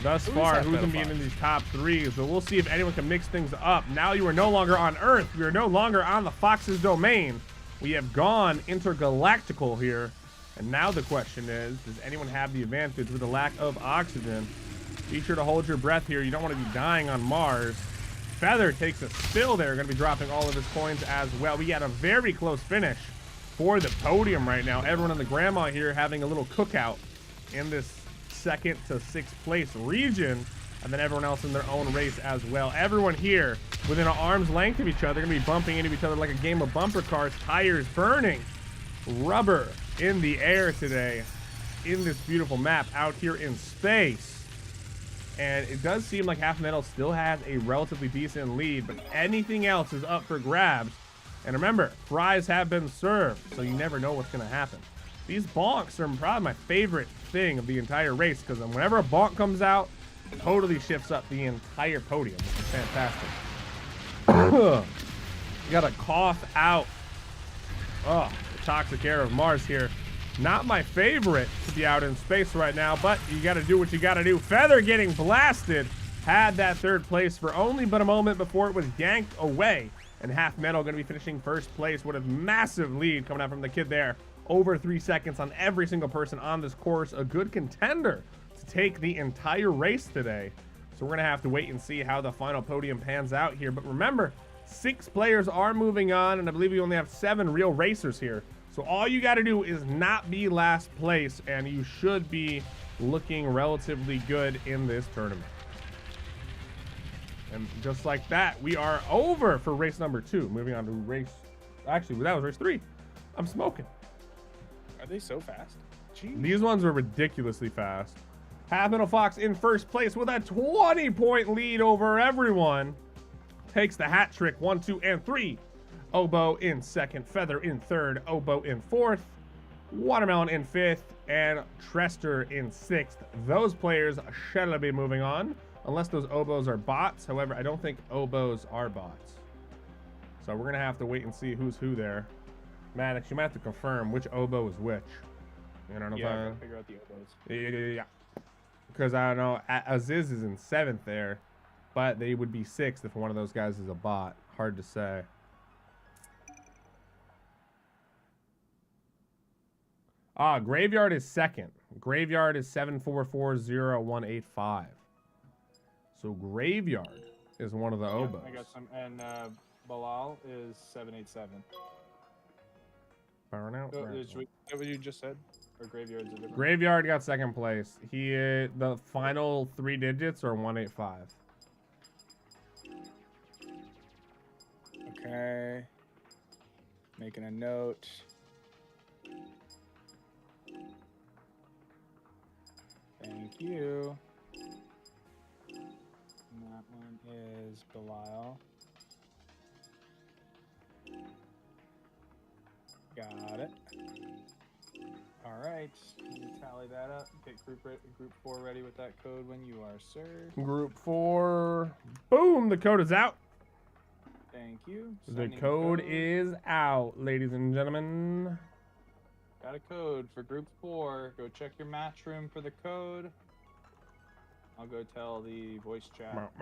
thus far who's going to be in these top 3s, but we'll see if anyone can mix things up. Now you are no longer on Earth. We are no longer on the Fox's domain. We have gone intergalactical here. And now the question is, does anyone have the advantage with the lack of oxygen? Be sure to hold your breath here. You don't want to be dying on Mars. Feather takes a spill there. Going to be dropping all of his coins as well. We got a very close finish for the podium right now. Everyone in the grandma here having a little cookout in this 2nd to 6th place region. And then everyone else in their own race as well. Everyone here within an arm's length of each other. Going to be bumping into each other like a game of bumper cars. Tires burning. Rubber in the air today in this beautiful map out here in space. And it does seem like Half Metal still has a relatively decent lead, but anything else is up for grabs. And remember, fries have been served, so you never know what's going to happen. These bonks are probably my favorite thing of the entire race, because whenever a bonk comes out, it totally shifts up the entire podium, which is fantastic. You got to cough out. Oh, the toxic air of Mars here. Not my favorite to be out in space right now, but you got to do what you got to do. Feather getting blasted. Had that 3rd place for only but a moment before it was yanked away. And Half Metal going to be finishing 1st place with a massive lead coming out from the kid there. Over 3 seconds on every single person on this course. A good contender to take the entire race today. So we're going to have to wait and see how the final podium pans out here. But remember, 6 players are moving on, and I believe we only have 7 real racers here. So all you got to do is not be last place, and you should be looking relatively good in this tournament. And just like that, we are over for race number 2. Moving on to race... Actually, that was race 3. I'm smoking. Are they so fast? Jeez. These ones are ridiculously fast. Half Metal Fox in first place with a 20-point lead over everyone. Takes the hat trick, 1, 2, and 3. Oboe in second, Feather in third, Oboe in fourth, Watermelon in fifth, and Trester in sixth. Those players shall be moving on, unless those oboes are bots. However, I don't think oboes are bots. So we're going to have to wait and see who's who there. Maddox, you might have to confirm which oboe is which. You know what I'm Yeah, I saying? gotta figure out the oboes. Yeah. Because I don't know, Aziz is in 7th there, but they would be 6th if one of those guys is a bot. Hard to say. Graveyard is 2nd. Graveyard is 7440185. So Graveyard is one of the oboes. I got some, and Bilal is 787. Is that what you just said? Or Graveyard's a different? Graveyard got 2nd place. The final 3 digits are 185. Okay. Making a note. Thank you. And that one is Belial. Got it. All right. Tally that up. Get group 4 ready with that code when you are, sir. Group 4. Boom! The code is out. Thank you. The code is out, ladies and gentlemen. Got a code for group 4. Go check your match room for the code. I'll go tell the voice chat.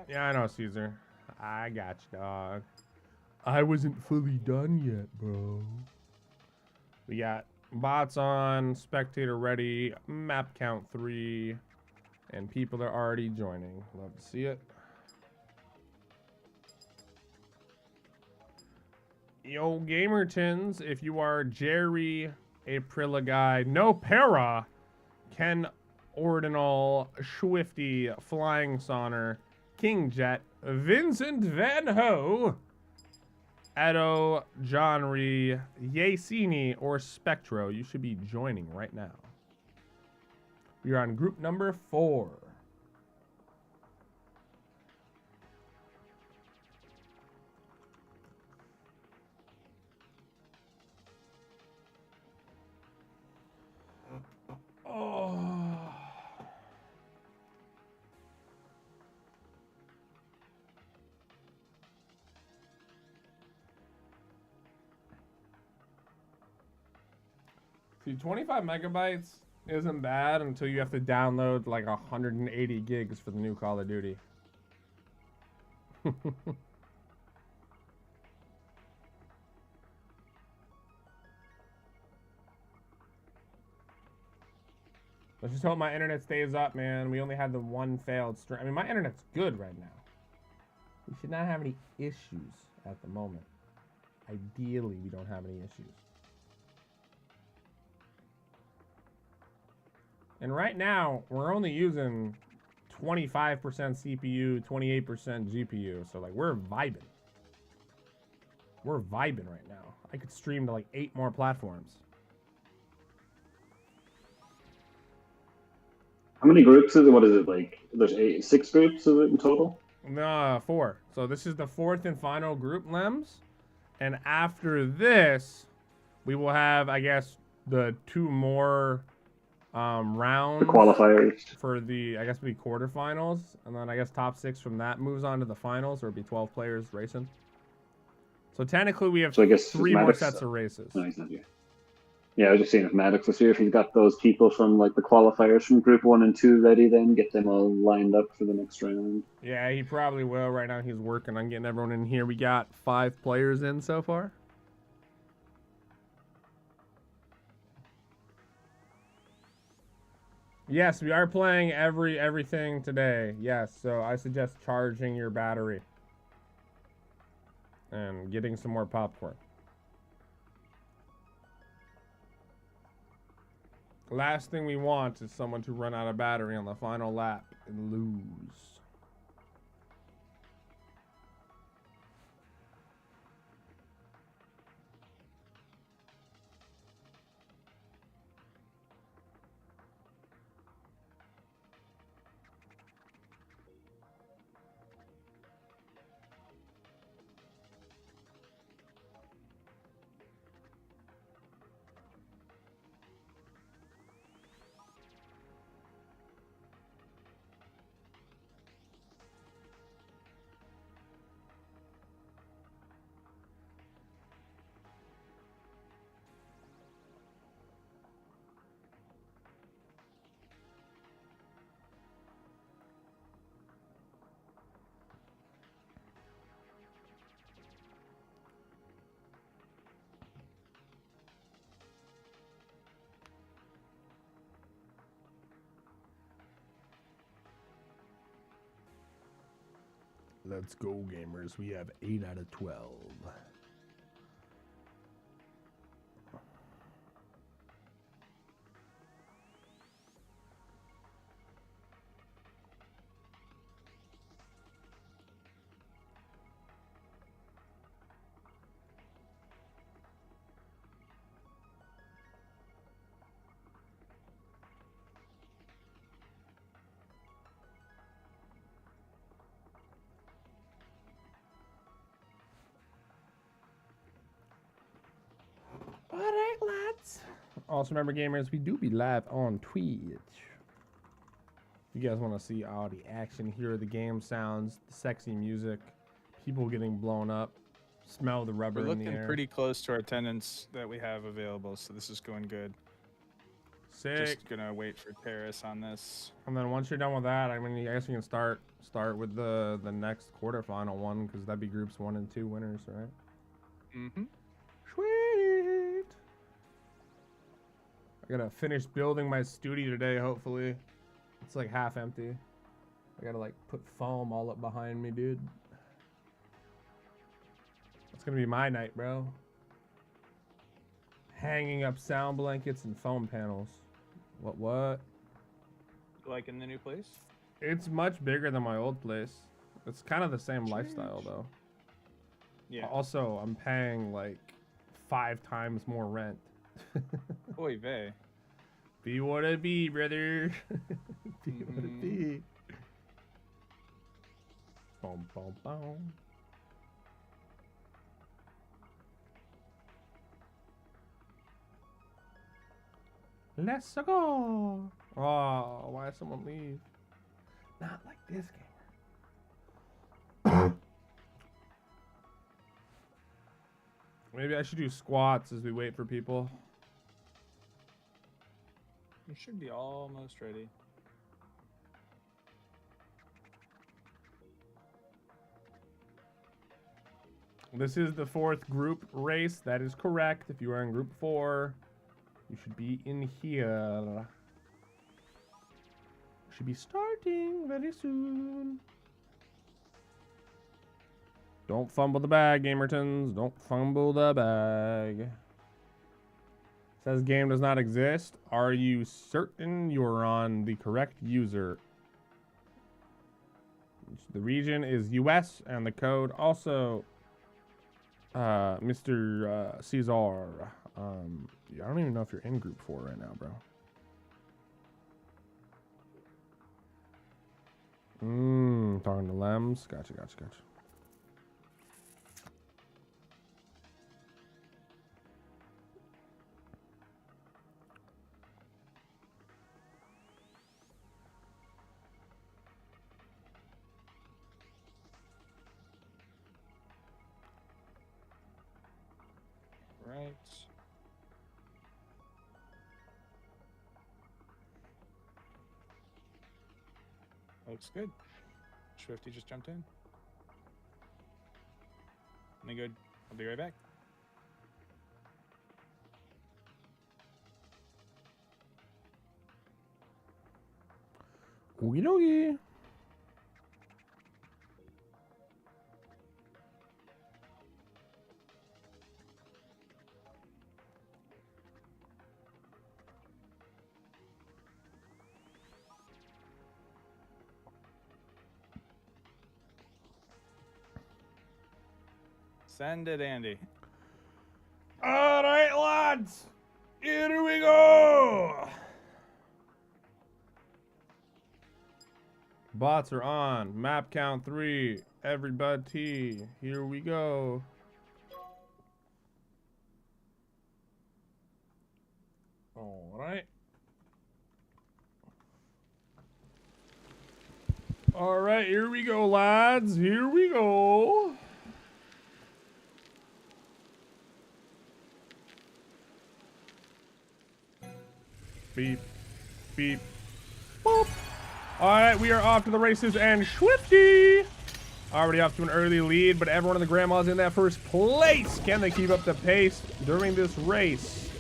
Yeah, I know, Caesar. I got you, dog. I wasn't fully done yet, bro. We got bots on, spectator ready, map count 3, and people are already joining. Love to see it. Yo, Gamertons, if you are Jerry, Aprila Guy, No Para, Ken Ordinal, Swifty, Flying Sonner, King Jet, Vincent Van Ho, Edo, Johnry, Yacini, or Spectro, you should be joining right now. We are on group number 4. Oh. See, 25 megabytes isn't bad until you have to download like 180 gigs for the new Call of Duty. Let's just hope my internet stays up, man. We only had the one failed stream. I mean, my internet's good right now. We should not have any issues at the moment. Ideally, we don't have any issues. And right now, we're only using 25% CPU, 28% GPU. So, like, we're vibing. We're vibing right now. I could stream to, like, 8 more platforms. How many groups is it? What is it like? There's 6 groups of it in total? No, 4. So this is the 4th and final group, Lems. And after this, we will have, I guess, the 2 more rounds. The qualifiers. For the, I guess, the quarterfinals. And then I guess top 6 from that moves on to the finals, or it'll be 12 players racing. So technically we have so I guess 3 more sets of races. No, he's not here. Yeah, I was just seeing if Maddox was here, if he's got those people from like the qualifiers from group 1 and 2 ready, then get them all lined up for the next round. Yeah, he probably will. Right now he's working on getting everyone in here. We got 5 players in so far. Yes, we are playing everything today. Yes, so I suggest charging your battery and getting some more popcorn. Last thing we want is someone to run out of battery on the final lap and lose. Let's go, gamers. We have 8 out of 12. All right, lads. Also, remember, gamers, we do be live on Twitch. If you guys want to see all the action, hear the game sounds, the sexy music, people getting blown up, smell the rubber We're in the looking air. pretty close to our attendance that we have available, so this is going good. Sick. Just gonna wait for Terrace on this. And then once you're done with that, I mean, I guess you can start with the next quarterfinal one, because that'd be groups 1 and 2 winners, right? Mm-hmm. Sweet. I gotta finish building my studio today, hopefully. It's like half empty. I gotta like put foam all up behind me, dude. It's gonna be my night, bro. Hanging up sound blankets and foam panels. What? Like in the new place? It's much bigger than my old place. It's kind of the same lifestyle, though. Yeah. Also, I'm paying like 5 times more rent. Oy vey. Be what it be, brother. Be what it be. Boom, boom, boom. Let's go. Oh, why did someone leave? Not like this gamer. Maybe I should do squats as we wait for people. You should be almost ready. This is the 4th group race. That is correct. If you are in group 4, you should be in here. Should be starting very soon. Don't fumble the bag, Gamertons. Don't fumble the bag. Says game does not exist. Are you certain you're on the correct user? The region is US and the code also Mr. Caesar. I don't even know if you're in group 4 right now, bro. Talking to Lems. Gotcha. Right. Looks good. Swifty just jumped in. Me good. I'll be right back. Oogie doogie. Send it, Andy. All right, lads. Here we go. Bots are on. Map count 3. Everybody, here we go. All right. All right, here we go, lads. Here we go. Beep, beep, boop. All right, we are off to the races, and Swifty already off to an early lead, but everyone in the grandma's in that first place. Can they keep up the pace during this race?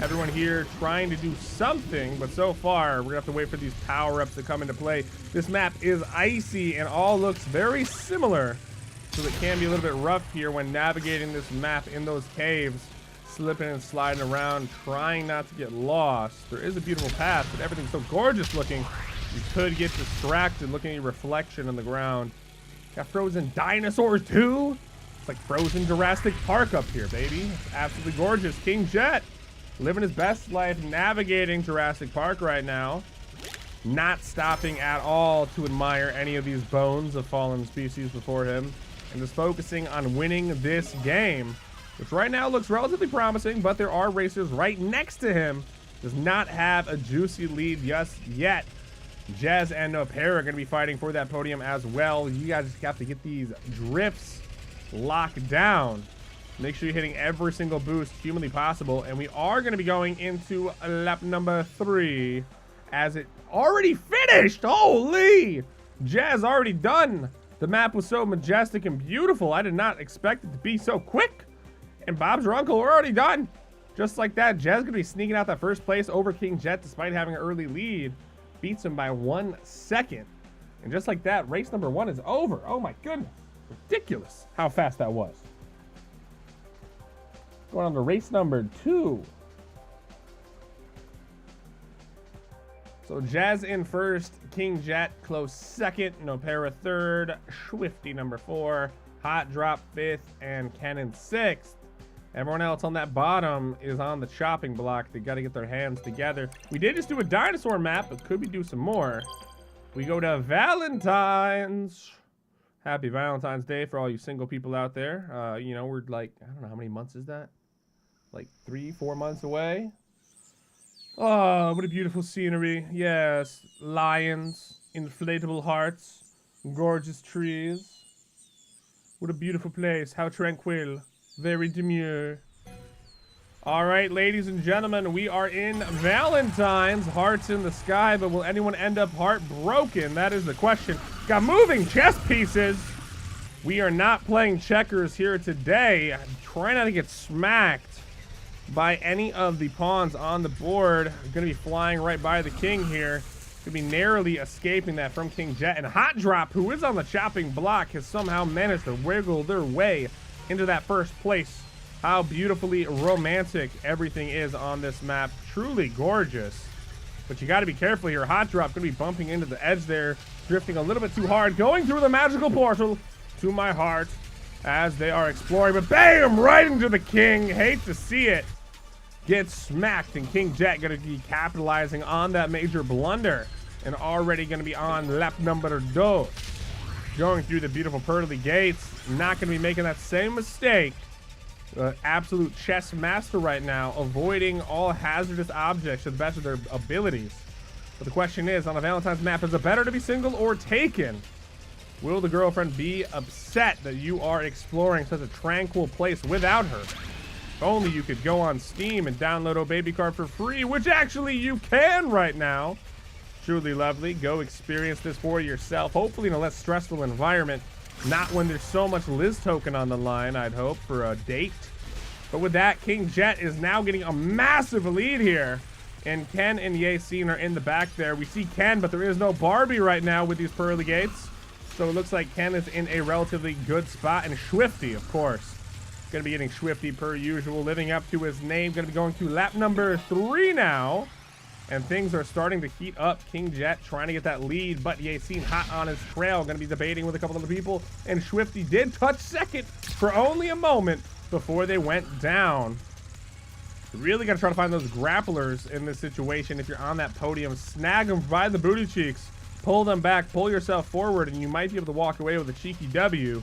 Everyone here trying to do something, but so far, we're gonna have to wait for these power-ups to come into play. This map is icy and all looks very similar, so it can be a little bit rough here when navigating this map in those caves. Slipping and sliding around, trying not to get lost. There is a beautiful path, but everything's so gorgeous looking, you could get distracted looking at your reflection on the ground. Got frozen dinosaurs too. It's like frozen Jurassic Park up here, baby. It's absolutely gorgeous. King Jet living his best life, navigating Jurassic Park right now. Not stopping at all to admire any of these bones of fallen species before him, and just focusing on winning this game, which right now looks relatively promising, but there are racers right next to him. Does not have a juicy lead just yet. Jez and Nopera are going to be fighting for that podium as well. You guys just have to get these drifts locked down. Make sure you're hitting every single boost humanly possible. And we are going to be going into lap number 3 as it already finished. Holy! Jez already done. The map was so majestic and beautiful. I did not expect it to be so quick. And Bob's your uncle, we're already done. Just like that, Jez gonna be sneaking out that first place over King Jet despite having an early lead. Beats him by 1 second. And just like that, race number 1 is over. Oh my goodness. Ridiculous how fast that was. Going on to race number 2. So Jazz in first, King Jet close second, Nopera third, Swifty number 4, Hot Drop 5th, and Cannon 6th. Everyone else on that bottom is on the chopping block. They got to get their hands together. We did just do a dinosaur map, but could we do some more? We go to Valentine's. Happy Valentine's Day for all you single people out there. You know, we're like, I don't know, how many months is that? Like 3-4 months away? Oh, what a beautiful scenery. Yes, lions, inflatable hearts, gorgeous trees. What a beautiful place. How tranquil. Very demure. All right, ladies and gentlemen, we are in Valentine's. Hearts in the sky, but will anyone end up heartbroken? That is the question. Got moving chess pieces. We are not playing checkers here today. Try not to get smacked by any of the pawns on the board. Going to be flying right by the king here. Going to be narrowly escaping that from King Jet. And Hot Drop, who is on the chopping block, has somehow managed to wiggle their way into that first place. How beautifully romantic everything is on this map. Truly gorgeous. But you got to be careful here. Hot Drop going to be bumping into the edge there, drifting a little bit too hard, going through the magical portal to my heart as they are exploring. But bam! Right into the king. Hate to see it. Gets smacked, and King Jet going to be capitalizing on that major blunder and already going to be on lap number 2. Going through the beautiful pearly gates. Not going to be making that same mistake. Absolute chess master right now, avoiding all hazardous objects to the best of their abilities. But the question is, on a Valentine's map, is it better to be single or taken? Will the girlfriend be upset that you are exploring such a tranquil place without her? If only you could go on Steam and download Oh Baby Kart for free, which actually you can right now. Truly lovely. Go experience this for yourself, hopefully in a less stressful environment. Not when there's so much Liz token on the line, I'd hope, for a date. But with that, King Jet is now getting a massive lead here And Ken and Yasin are in the back there. We see Ken, but there is no Barbie right now with these pearly gates. So it looks like Ken is in a relatively good spot. And Swifty, of course. Going to be getting Swifty per usual, living up to his name. Going to be going to lap number 3 now. And things are starting to heat up. King Jet trying to get that lead, but Yasin hot on his trail. Going to be debating with a couple other people. And Swifty did touch second for only a moment before they went down. Really got to try to find those grapplers in this situation. If you're on that podium, snag them by the booty cheeks. Pull them back, pull yourself forward, and you might be able to walk away with a cheeky W.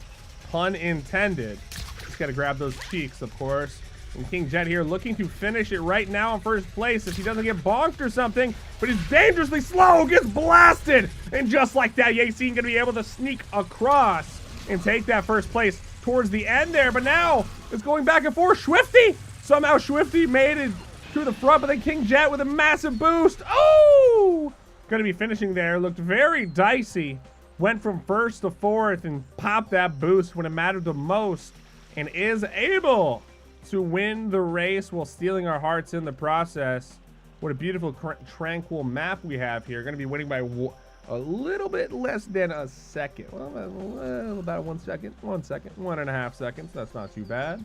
Pun intended. Just got to grab those cheeks, of course. And King Jet here looking to finish it right now in first place if he doesn't get bonked or something. But he's dangerously slow, gets blasted. And just like that, Yasin going to be able to sneak across and take that first place towards the end there. But now it's going back and forth. Swifty! Somehow Swifty made it to the front, but then King Jet with a massive boost. Oh! Going to be finishing there. Looked very dicey. Went from first to fourth and popped that boost when it mattered the most. And is able to win the race while stealing our hearts in the process. What a beautiful, tranquil map we have here. Going to be winning by a little bit less than a second. Well, about 1 second. 1 second. 1.5 seconds. That's not too bad.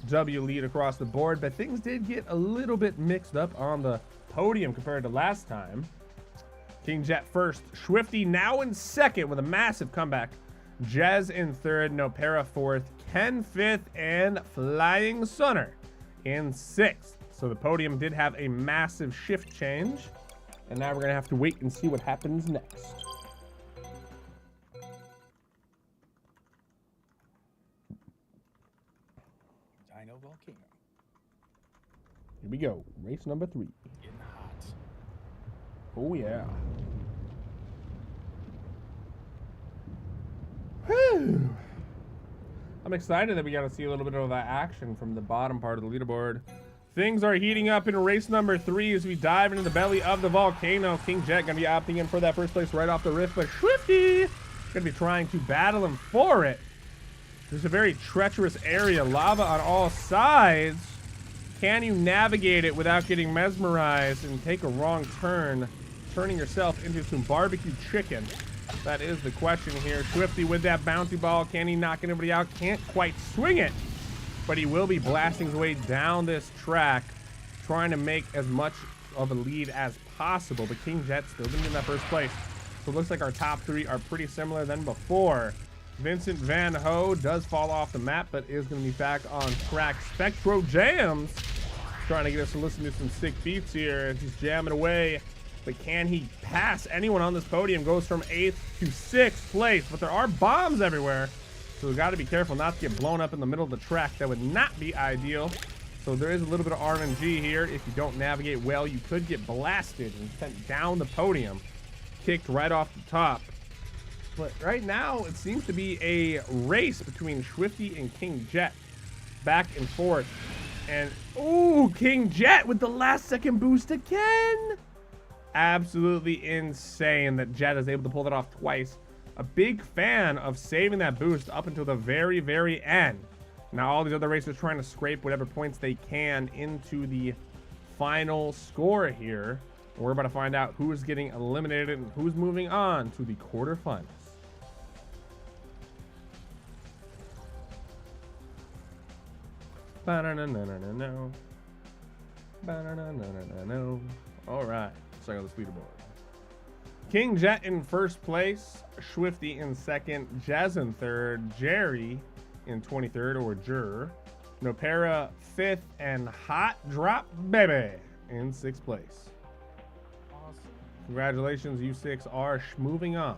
W lead across the board, but things did get a little bit mixed up on the podium compared to last time. King Jet first. Swifty now in second with a massive comeback. Jez in third. Nopera fourth. Ken fifth. And Flying Sunner in sixth. So the podium did have a massive shift change. And now we're going to have to wait and see what happens next. Dino Volcano. Here we go. Race number 3. Getting hot. Oh, yeah. Whew. I'm excited that we got to see a little bit of that action from the bottom part of the leaderboard. Things are heating up in race number 3 as we dive into the belly of the volcano. King Jet going to be opting in for that first place right off the riff, but Swifty going to be trying to battle him for it. There's a very treacherous area, lava on all sides. Can you navigate it without getting mesmerized and take a wrong turn, turning yourself into some barbecue chicken? That is the question here. Swifty with that bouncy ball. Can he knock anybody out? Can't quite swing it, but he will be blasting his way down this track, trying to make as much of a lead as possible. But King Jet still going to be in that first place. So it looks like our top 3 are pretty similar than before. Vincent Van Ho does fall off the map, but is going to be back on track. Spectro Jams trying to get us to listen to some sick beats here as he's jamming away. But can he pass anyone on this podium? Goes from 8th to 6th place. But there are bombs everywhere, so we've got to be careful not to get blown up in the middle of the track. That would not be ideal. So there is a little bit of RNG here. If you don't navigate well, you could get blasted and sent down the podium, kicked right off the top. But right now, it seems to be a race between Swifty and King Jet. Back and forth. And, ooh, King Jet with the last second boost again. Absolutely insane that Jet is able to pull that off twice. A big fan of saving that boost up until the very, very end. Now all these other racers trying to scrape whatever points they can into the final score here. And we're about to find out who's getting eliminated and who's moving on to the quarterfinals. Ba-na-na-na-na-na-no. Ba-na-na-na-na-na-no. All right. Check out this leaderboard. King Jet in first place, Swifty in second, Jazz in third, Jerry in 23rd, or Jur, Nopera 5th, and Hot Drop Baby in 6th place. Awesome. Congratulations, you 6 are moving on.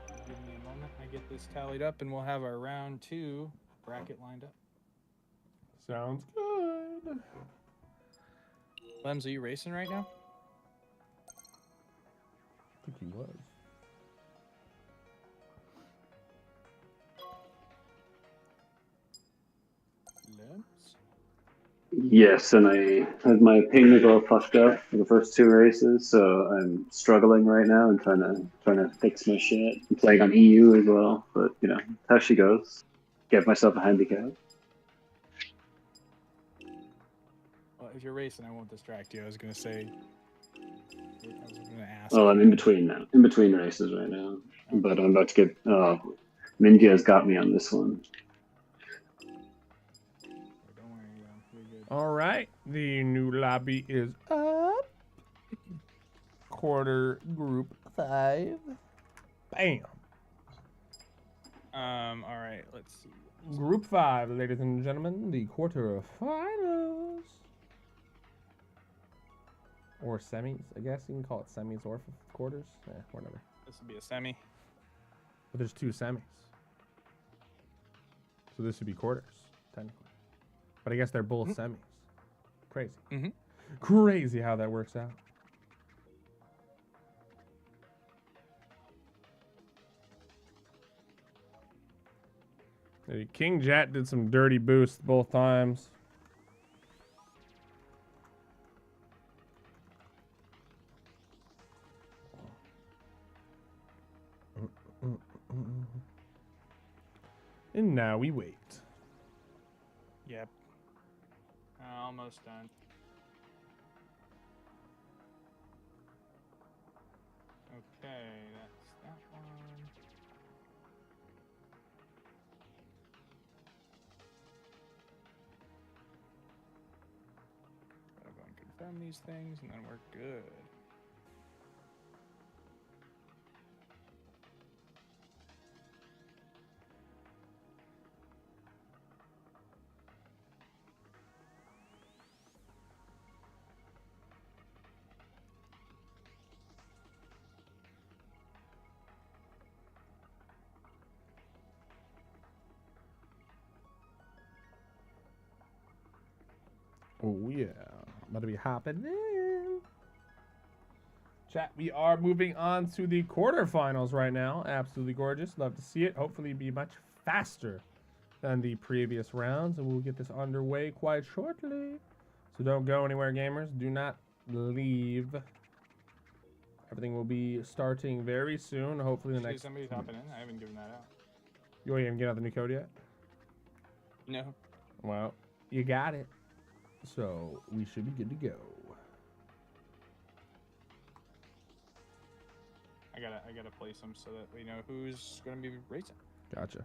Give me a moment. I get this tallied up, and we'll have our round 2 bracket lined up. Sounds good. Lems, are you racing right now? I think he was. Lems? Yes, and I had my ping all fucked up for the first 2 races, so I'm struggling right now and trying to fix my shit. I'm playing on EU as well, but you know how she goes. Give myself a handicap. Well, if you're racing, I won't distract you. I was gonna say. I was gonna ask. Oh, I'm in between now. In between races right now. But I'm about to get. Mindia's got me on this one. Don't worry, you're good. All right, the new lobby is up. Quarter group 5. Bam. All right. Let's see. Group 5, ladies and gentlemen, the quarterfinals. Or semis, I guess you can call it semis or quarters. Yeah, whatever. This would be a semi. But there's 2 semis. So this would be quarters, technically. But I guess they're both semis. Crazy. Crazy how that works out. King Jet did some dirty boosts both times. And now we wait. Yep. Almost done. Okay, that's that one. Gotta go and confirm these things, and then we're good. Oh yeah, about to be hopping in. Chat, we are moving on to the quarterfinals right now. Absolutely gorgeous. Love to see it. Hopefully be much faster than the previous rounds, and we'll get this underway quite shortly. So don't go anywhere, gamers. Do not leave. Everything will be starting very soon. Hopefully the next. Somebody's hopping in. I haven't given that out. You ain't even get out the new code yet? No. Well, you got it. So we should be good to go. I gotta place them so that we know who's gonna be racing. Gotcha.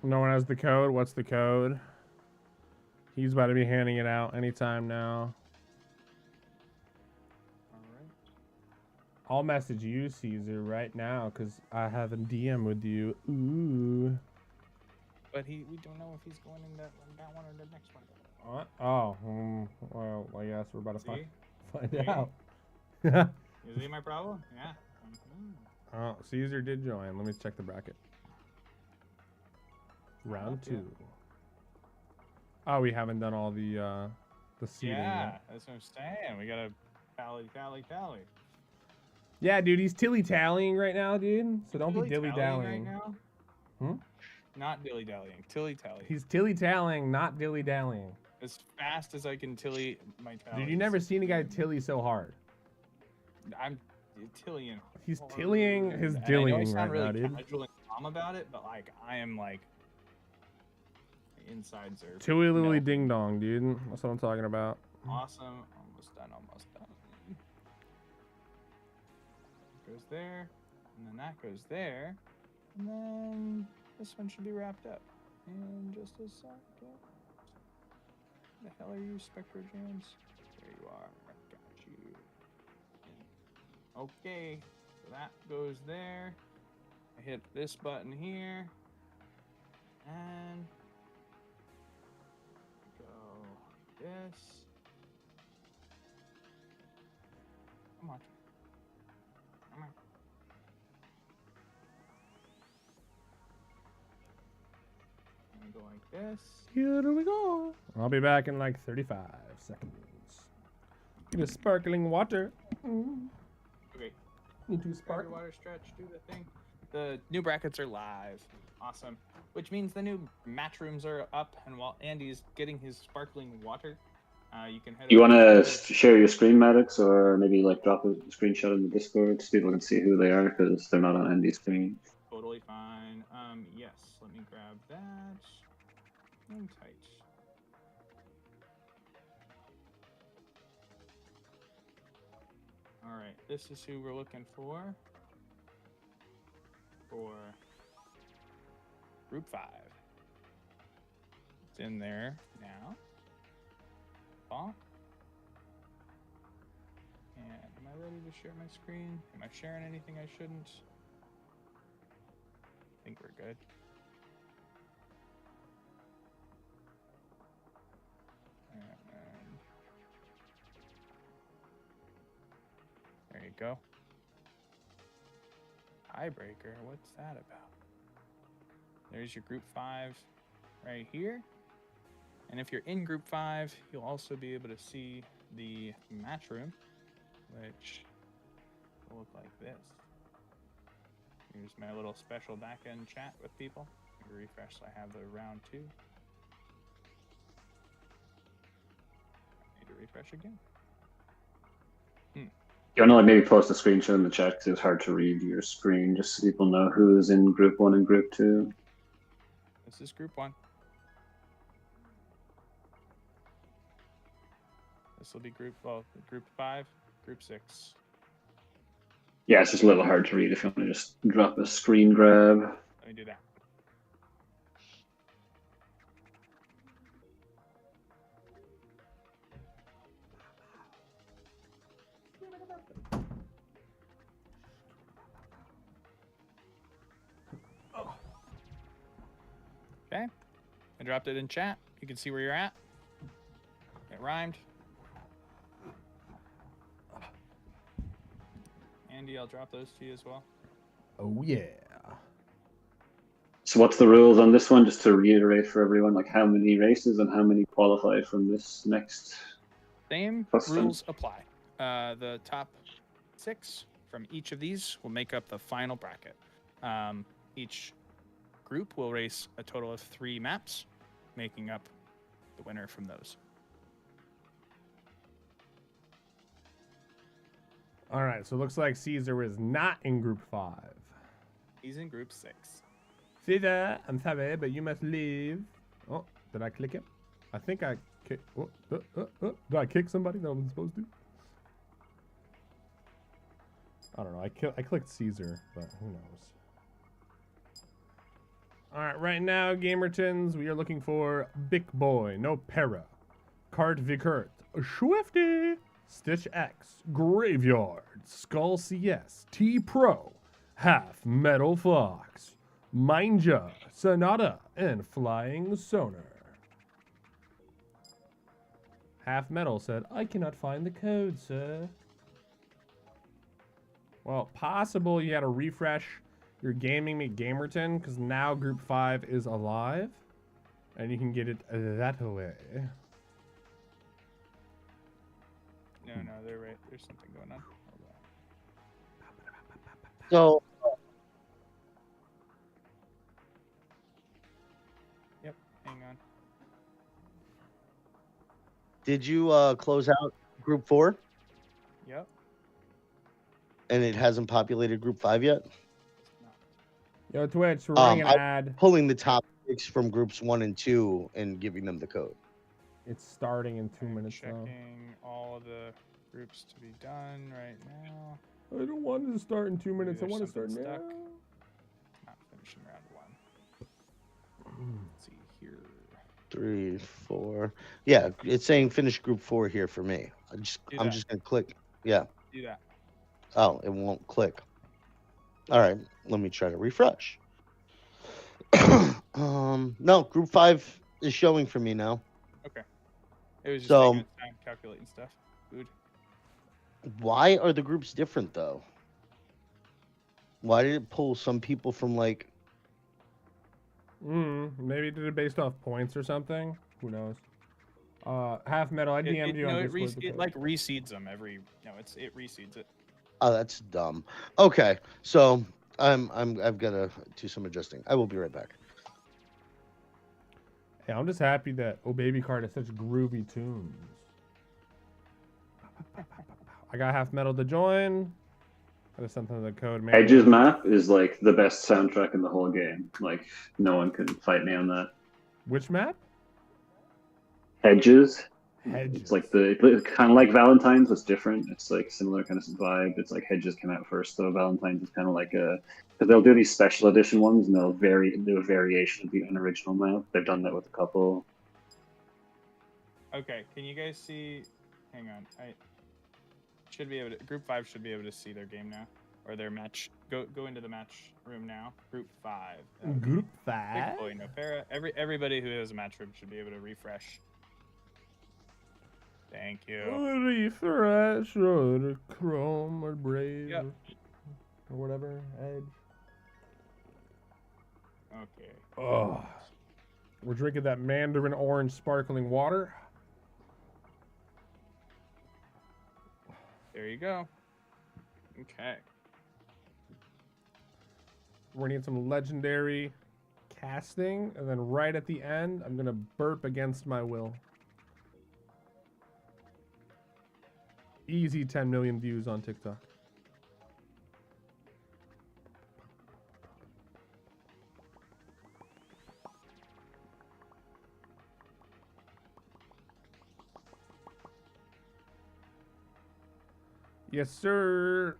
No one has the code. What's the code? He's about to be handing it out anytime now. All right. I'll message you, Caesar, right now because I have a DM with you. Ooh. But we don't know if he's going in that one or the next one. What? Oh, well, I guess we're about to find See? out. Is he my problem? Yeah. Oh, Caesar did join. Let me check the bracket. Round 2. Oh, we haven't done all the seeding Yeah, yet. that's what I'm saying. We gotta tally. Yeah, dude, he's tilly-tallying right now, dude. So don't be dilly-dallying. Right now? Hmm? Not dilly-dallying. Tilly-tally. He's tilly-tallying, not dilly-dallying. As fast as I can tilly my tally. Dude, you never seen a guy tilly so hard. I'm tillying. He's tillying his dillying right now, dude. Casual and calm about it, but like I am like insides are Tilly lily ding dong, dude. That's what I'm talking about. awesome. Almost done. Goes there, and then that goes there, and then this one should be wrapped up in just a second. The hell are you, Spectre James? There you are. Got you. Okay, so that goes there. I hit this button here, and go this. Come on. And go like this. Here we go. I'll be back in like 35 seconds. Get a sparkling water. Okay. Need to Grab spark. your water stretch, do the thing. The new brackets are live. Awesome. Which means the new match rooms are up, and while Andy's getting his sparkling water, you can head You over want to to share your screen, Maddox, or maybe like drop a screenshot in the Discord so people can see who they are because they're not on Andy's screen. Totally fine. Yes, let me grab that. Hang tight. All right, this is who we're looking for Group 5. It's in there now. Bonk. And am I ready to share my screen? Am I sharing anything I shouldn't? I think we're good. And there you go. Tiebreaker, what's that about? There's your group 5 right here. And if you're in group 5, you'll also be able to see the match room, which will look like this. Here's my little special back-end chat with people. Refresh so I have the round 2. I need to refresh again. You want to like maybe post a screenshot in the chat because it's hard to read your screen, just so people know who's in group 1 and group 2. This is group 1. This will be group 5, group 6. Yeah, it's just a little hard to read if you want to just drop a screen grab. Let me do that. Okay, I dropped it in chat. You can see where you're at. It rhymed. Andy, I'll drop those to you as well. Oh yeah. So what's the rules on this one? Just to reiterate for everyone, like how many races and how many qualify from this next? Same custom? rules apply. The top 6 from each of these will make up the final bracket. Each group will race a total of 3 maps, making up the winner from those. All right, so it looks like Caesar is not in group 5. He's in group 6. Caesar, I'm sorry, but you must leave. Oh, did I click it? I think I kick. Oh, did I kick somebody that I wasn't supposed to? I don't know. I clicked Caesar, but who knows? All right, right now, Gamertons, we are looking for Big Boy, No Para, Kart Vikert, Swifty, Stitch X, Graveyard, Skull CS, T Pro, Half Metal Fox, Mindja, Sonata, and Flying Sonar. Half Metal said, I cannot find the code, sir. Well, possible you had to refresh your Gaming Me Gamerton, because now Group 5 is alive, and you can get it that way. No, they're right. There's something going on. So, Yep, hang on. did you close out Group 4? Yep. And it hasn't populated Group 5 yet? Yo, Twitch, we're running an ad. Pulling the top 6 from Groups 1 and 2 and giving them the code. It's starting in 2 minutes Checking now. all of the groups to be done right now. I don't want it to start in 2 minutes. I Maybe want to there's start now. something Not finishing round 1. Let's see here. 3, 4. Yeah, it's saying finish Group 4 here for me. I'm just gonna click. Yeah. Do that. Oh, it won't click. All right, let me try to refresh. No, Group 5 is showing for me now. Okay. It was just So- taking its time calculating stuff. Good. Why are the groups different though? Why did it pull some people from like? Maybe it did it based off points or something. Who knows? Half Metal, I DM'd you on Discord. It like reseeds them every. No, it reseeds it. Oh, that's dumb. Okay, so I've got to do some adjusting. I will be right back. Hey, I'm just happy that Oh Baby Kart has such groovy tunes. I got half metal to join. I just sent them the code. Hedge's map is like the best soundtrack in the whole game. Like no one can fight me on that. Which map? Hedges. Hedges. It's like it's kind of like Valentine's. It's different. It's like similar kind of vibe. It's like Hedges came out first, though. Valentine's is kind of like a because they'll do these special edition ones and they'll do a variation of the unoriginal map. They've done that with a couple. Okay, can you guys see? Hang on, I should be able to. Group 5 should be able to see their game now, or their match. Go into the match room now. Group 5. Group 5. Big boy, no para. Everybody who has a match room should be able to refresh. Thank you. Refresh or Chrome or Brave Yep. or whatever. Edge. Okay. Oh, we're drinking that mandarin orange sparkling water. There you go. Okay. We're gonna need some legendary casting, and then right at the end, I'm gonna burp against my will. Easy 10 million views on TikTok. Yes, sir.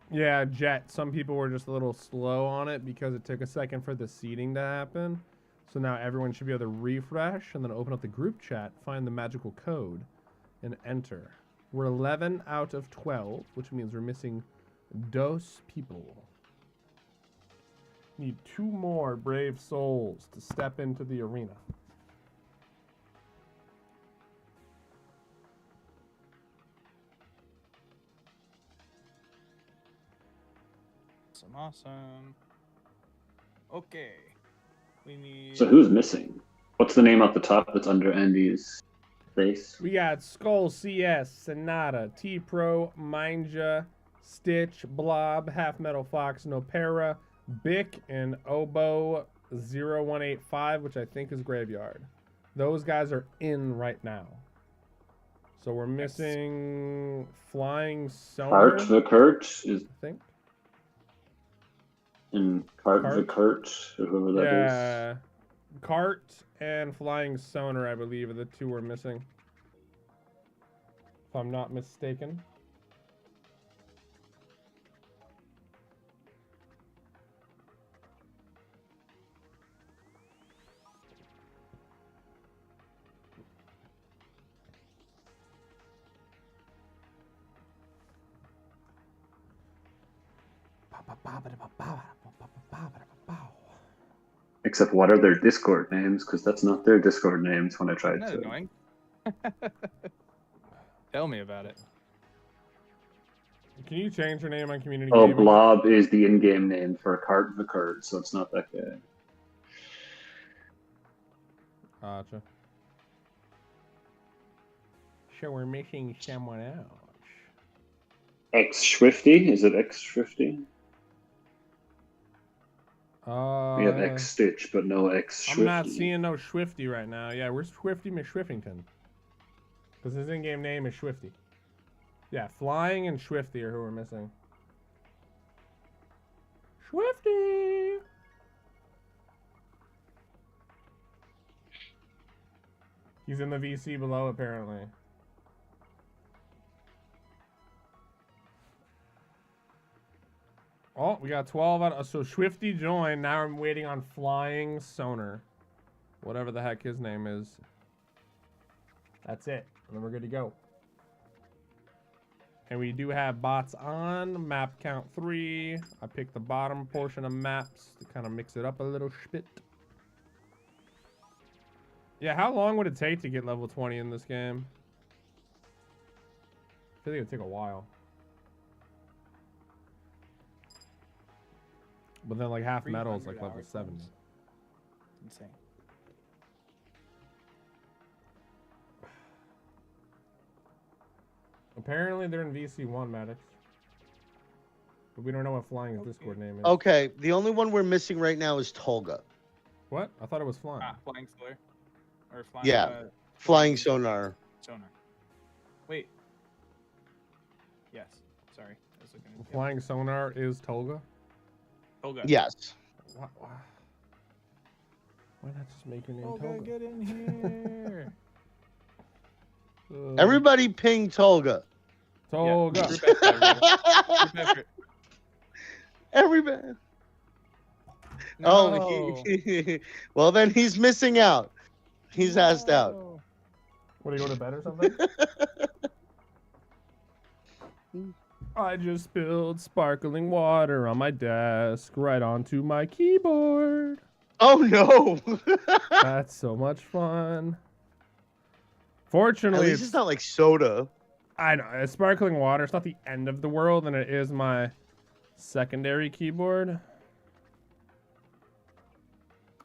Yeah, Jet. Some people were just a little slow on it because it took a second for the seeding to happen. So now everyone should be able to refresh and then open up the group chat, find the magical code, and enter. We're 11 out of 12, which means we're missing dos people. Need 2 more brave souls to step into the arena. Awesome. Okay. We need. So who's missing? What's the name at the top that's under Andy's face? We got Skull CS, Sonata, T-Pro, Mindja, Stitch, Blob, Half Metal Fox, Nopera, Bic, and Oboe 0185, which I think is Graveyard. Those guys are in right now. So we're missing Flying Sonar. Kart the Kurt is. I think. In Kart the Kurt, or whoever that is. Yeah. Kart and Flying Sonar, I believe, are the 2 we're missing. If I'm not mistaken. Except what are their Discord names? Because that's not their Discord names when I tried Isn't that to. annoying? Tell me about it. Can you change your name on community? Oh, Gaming? Blob is the in-game name for Kart the Kurt, so it's not that guy. Gotcha. So we're missing someone else. X Swifty? Is it X Swifty? We have X Stitch, but no X Swifty. I'm not seeing no Swifty right now. Yeah, where's Swifty McSwiffington? Because his in-game name is Swifty. Yeah, Flying and Swifty are who we're missing. Swifty! He's in the VC below, apparently. Oh, we got 12 out. So Swifty joined. Now I'm waiting on Flying Sonar. Whatever the heck his name is. That's it. And then we're good to go. And we do have bots on. Map count 3. I picked the bottom portion of maps to kind of mix it up a little bit. Yeah, how long would it take to get level 20 in this game? I feel like it would take a while. But then like half metal is like level 70. Insane. Apparently they're in VC1, Maddox. But we don't know what Flying's Discord name is. Okay, the only one we're missing right now is Tolga. What? I thought it was Flying. Flying Solar. Or flying, Yeah, Flying Sonar. Sonar. Wait. Yes. Sorry. I was looking at Flying Sonar is Tolga? Tolga. Yes. Why not just make your name Tolga, Tolga? get in here. Everybody ping Tolga. Tolga. Group effort. Everybody. No. Oh, well then he's missing out. He's asked out. What, are you going to bed or something? I just spilled sparkling water on my desk right onto my keyboard. Oh no. That's so much fun. Fortunately, At least it's not like soda. I know, it's sparkling water. It's not the end of the world, and it is my secondary keyboard.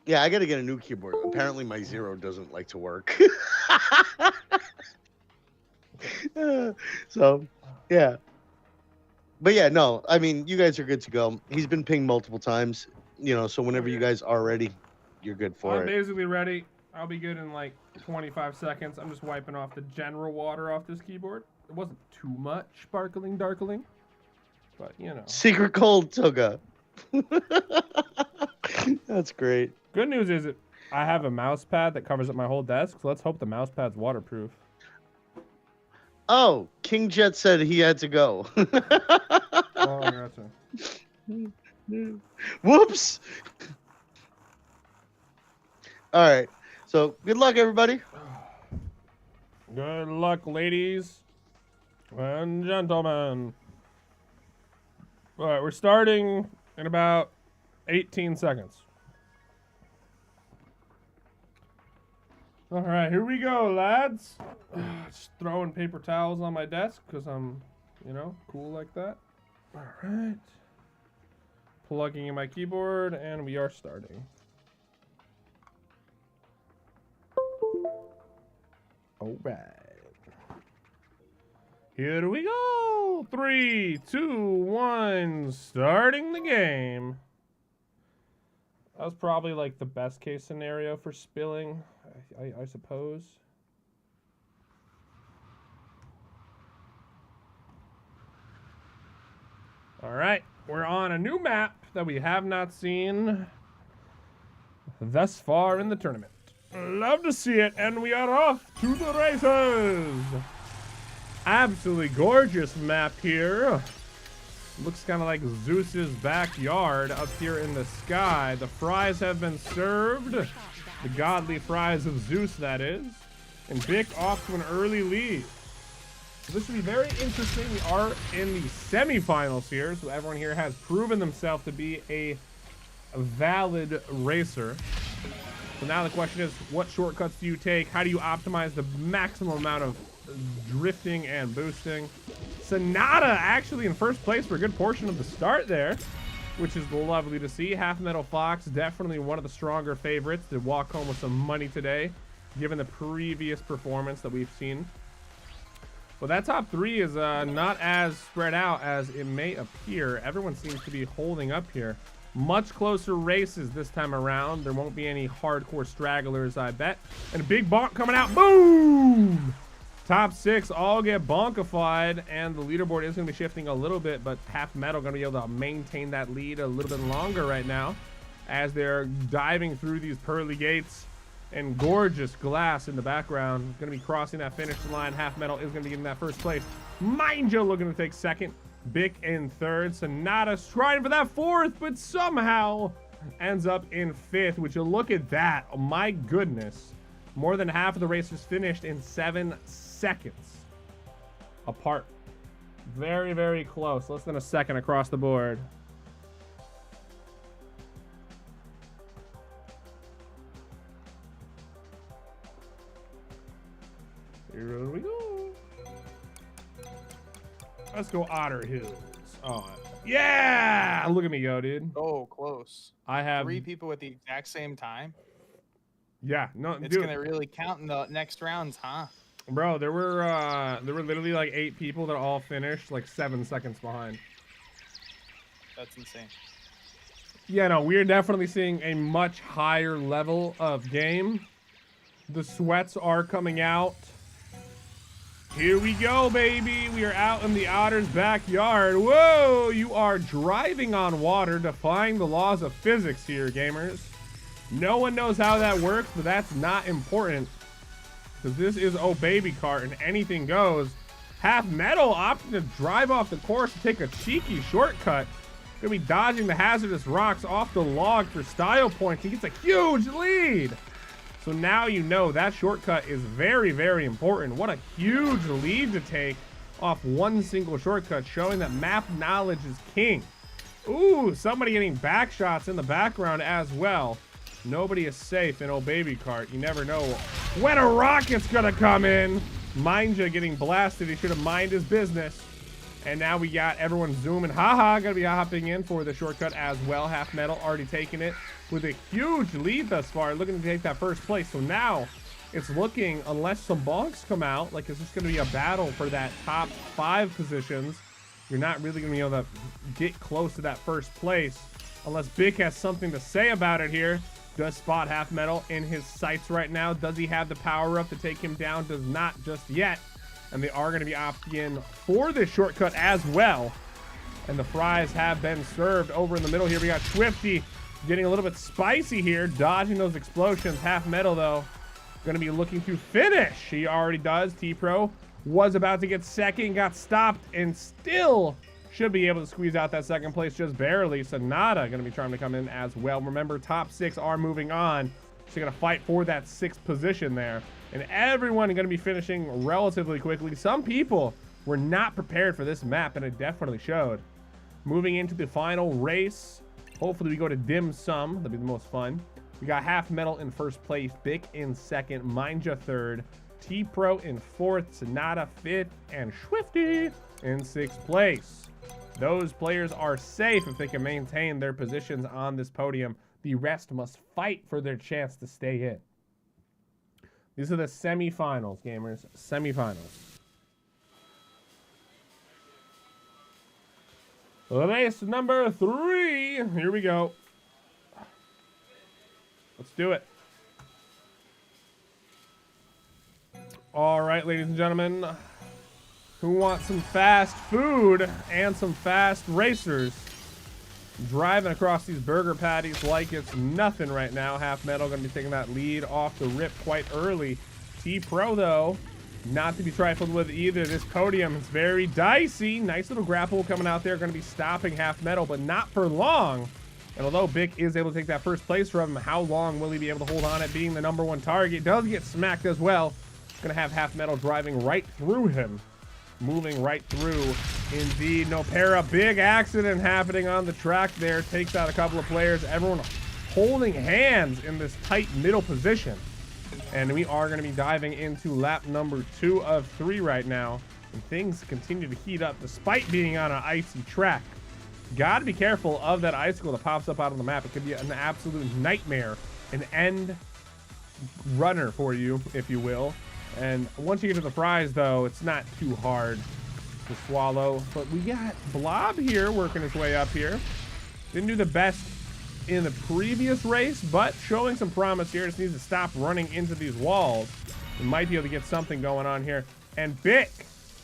Yeah, I gotta get a new keyboard. Apparently my Zero doesn't like to work. So, yeah. But yeah, no, I mean, you guys are good to go. He's been pinged multiple times, you know, so whenever you guys are ready, you're good for I'm it. basically ready. I'll be good in like 25 seconds. I'm just wiping off the general water off this keyboard. It wasn't too much sparkling darkling, but you know. Secret cold Toga. That's great. Good news is I have a mouse pad that covers up my whole desk, so let's hope the mouse pad's waterproof. Oh, King Jet said he had to go. Oh, gotcha. Whoops. All right. So good luck, everybody. Good luck, ladies and gentlemen. All right, we're starting in about 18 seconds. All right, here we go, lads. Just throwing paper towels on my desk because I'm, you know, cool like that. All right. Plugging in my keyboard, and we are starting. All right. Here we go. 3, 2, 1. Starting the game. That was probably like the best case scenario for spilling, I suppose. All right, we're on a new map that we have not seen thus far in the tournament. Love to see it, and we are off to the races. Absolutely gorgeous map here. Looks kind of like Zeus's backyard up here in the sky. The fries have been served. The godly fries of Zeus, that is. And Bick off to an early lead. So this should be very interesting. We are in the semifinals here, so everyone here has proven themselves to be a valid racer. So now the question is, what shortcuts do you take? How do you optimize the maximum amount of drifting and boosting? Sonata actually in first place for a good portion of the start there, which is lovely to see. Half Metal Fox, definitely one of the stronger favorites to walk home with some money today, given the previous performance that we've seen. Well, that top three is not as spread out as it may appear. Everyone seems to be holding up here. Much closer races this time around. There won't be any hardcore stragglers, I bet. And a big bonk coming out. Boom! Top 6 all get bonkified, and the leaderboard is going to be shifting a little bit, but Half Metal going to be able to maintain that lead a little bit longer right now as they're diving through these pearly gates. And gorgeous glass in the background. Going to be crossing that finish line. Half Metal is going to be getting that first place. Mind you, looking to take second. Bick in third. Sonata trying for that fourth, but somehow ends up in fifth. Would you look at that? Oh, my goodness. More than half of the racers finished in 7 seconds apart. Very, very close. Less than a second across the board. Here we go. Let's go Otter Hills. Oh, yeah! Look at me go, dude. Oh, close. I have 3 people at the exact same time. Yeah, no, It's dude. gonna really count in the next rounds, huh? Bro, there were literally like 8 people that all finished like 7 seconds behind. That's insane. Yeah, no, we're definitely seeing a much higher level of game. The sweats are coming out. Here we go, baby. We are out in the Otter's backyard. Whoa, you are driving on water, defying the laws of physics here, gamers. No one knows how that works, but that's not important. Because this is Oh Baby Kart and anything goes. Half Metal opting to drive off the course to take a cheeky shortcut. Gonna be dodging the hazardous rocks off the log for style points. He gets a huge lead. So now you know that shortcut is very, very important. What a huge lead to take off one single shortcut, showing that map knowledge is king. Ooh, somebody getting back shots in the background as well. Nobody is safe in Oh Baby Kart. You never know when a rocket's gonna come in. Mindja getting blasted. He should have minded his business. And now we got everyone zooming. Haha, gonna be hopping in for the shortcut as well. Half Metal already taking it with a huge lead thus far, looking to take that first place. So now it's looking, unless some bonks come out, like it's just gonna be a battle for that top 5 positions. You're not really gonna be able to get close to that first place unless Bick has something to say about it here. Does spot Half Metal in his sights right now. Does he have the power up to take him down? Does not just yet. And they are going to be opting in for this shortcut as well. And the fries have been served over in the middle here. We got Swifty getting a little bit spicy here, dodging those explosions. Half Metal, though, going to be looking to finish. He already does. T-Pro was about to get second, got stopped, and still should be able to squeeze out that second place just barely. Sonata going to be trying to come in as well. Remember, top 6 are moving on. So you're going to fight for that 6th position there. And everyone going to be finishing relatively quickly. Some people were not prepared for this map, and it definitely showed. Moving into the final race. Hopefully we go to Dim Sum. That'll be the most fun. We got Half Metal in first place. Bick in second. Mindja third. T-Pro in fourth. Sonata fifth. And Swifty in 6th place. Those players are safe if they can maintain their positions on this podium. The rest must fight for their chance to stay in. These are the semifinals, gamers. Semifinals. Race number 3. Here we go. Let's do it. All right, ladies and gentlemen. Who wants some fast food and some fast racers? Driving across these burger patties like it's nothing right now. Half Metal going to be taking that lead off the rip quite early. T-Pro, though, not to be trifled with either. This podium is very dicey. Nice little grapple coming out there. Going to be stopping Half Metal, but not for long. And although Bick is able to take that first place from him, how long will he be able to hold on at being the #1 target? Does get smacked as well. Going to have Half Metal driving right through him. Moving right through. Indeed, no para. Big accident happening on the track there. Takes out a couple of players. Everyone holding hands in this tight middle position. And we are going to be diving into lap number 2 of 3 right now. And things continue to heat up despite being on an icy track. Got to be careful of that icicle that pops up out on the map. It could be an absolute nightmare. An end runner for you, if you will. And once you get to the fries, though, it's not too hard to swallow. But we got Blob here working his way up here. Didn't do the best in the previous race, but showing some promise here. Just needs to stop running into these walls. We might be able to get something going on here. And Bick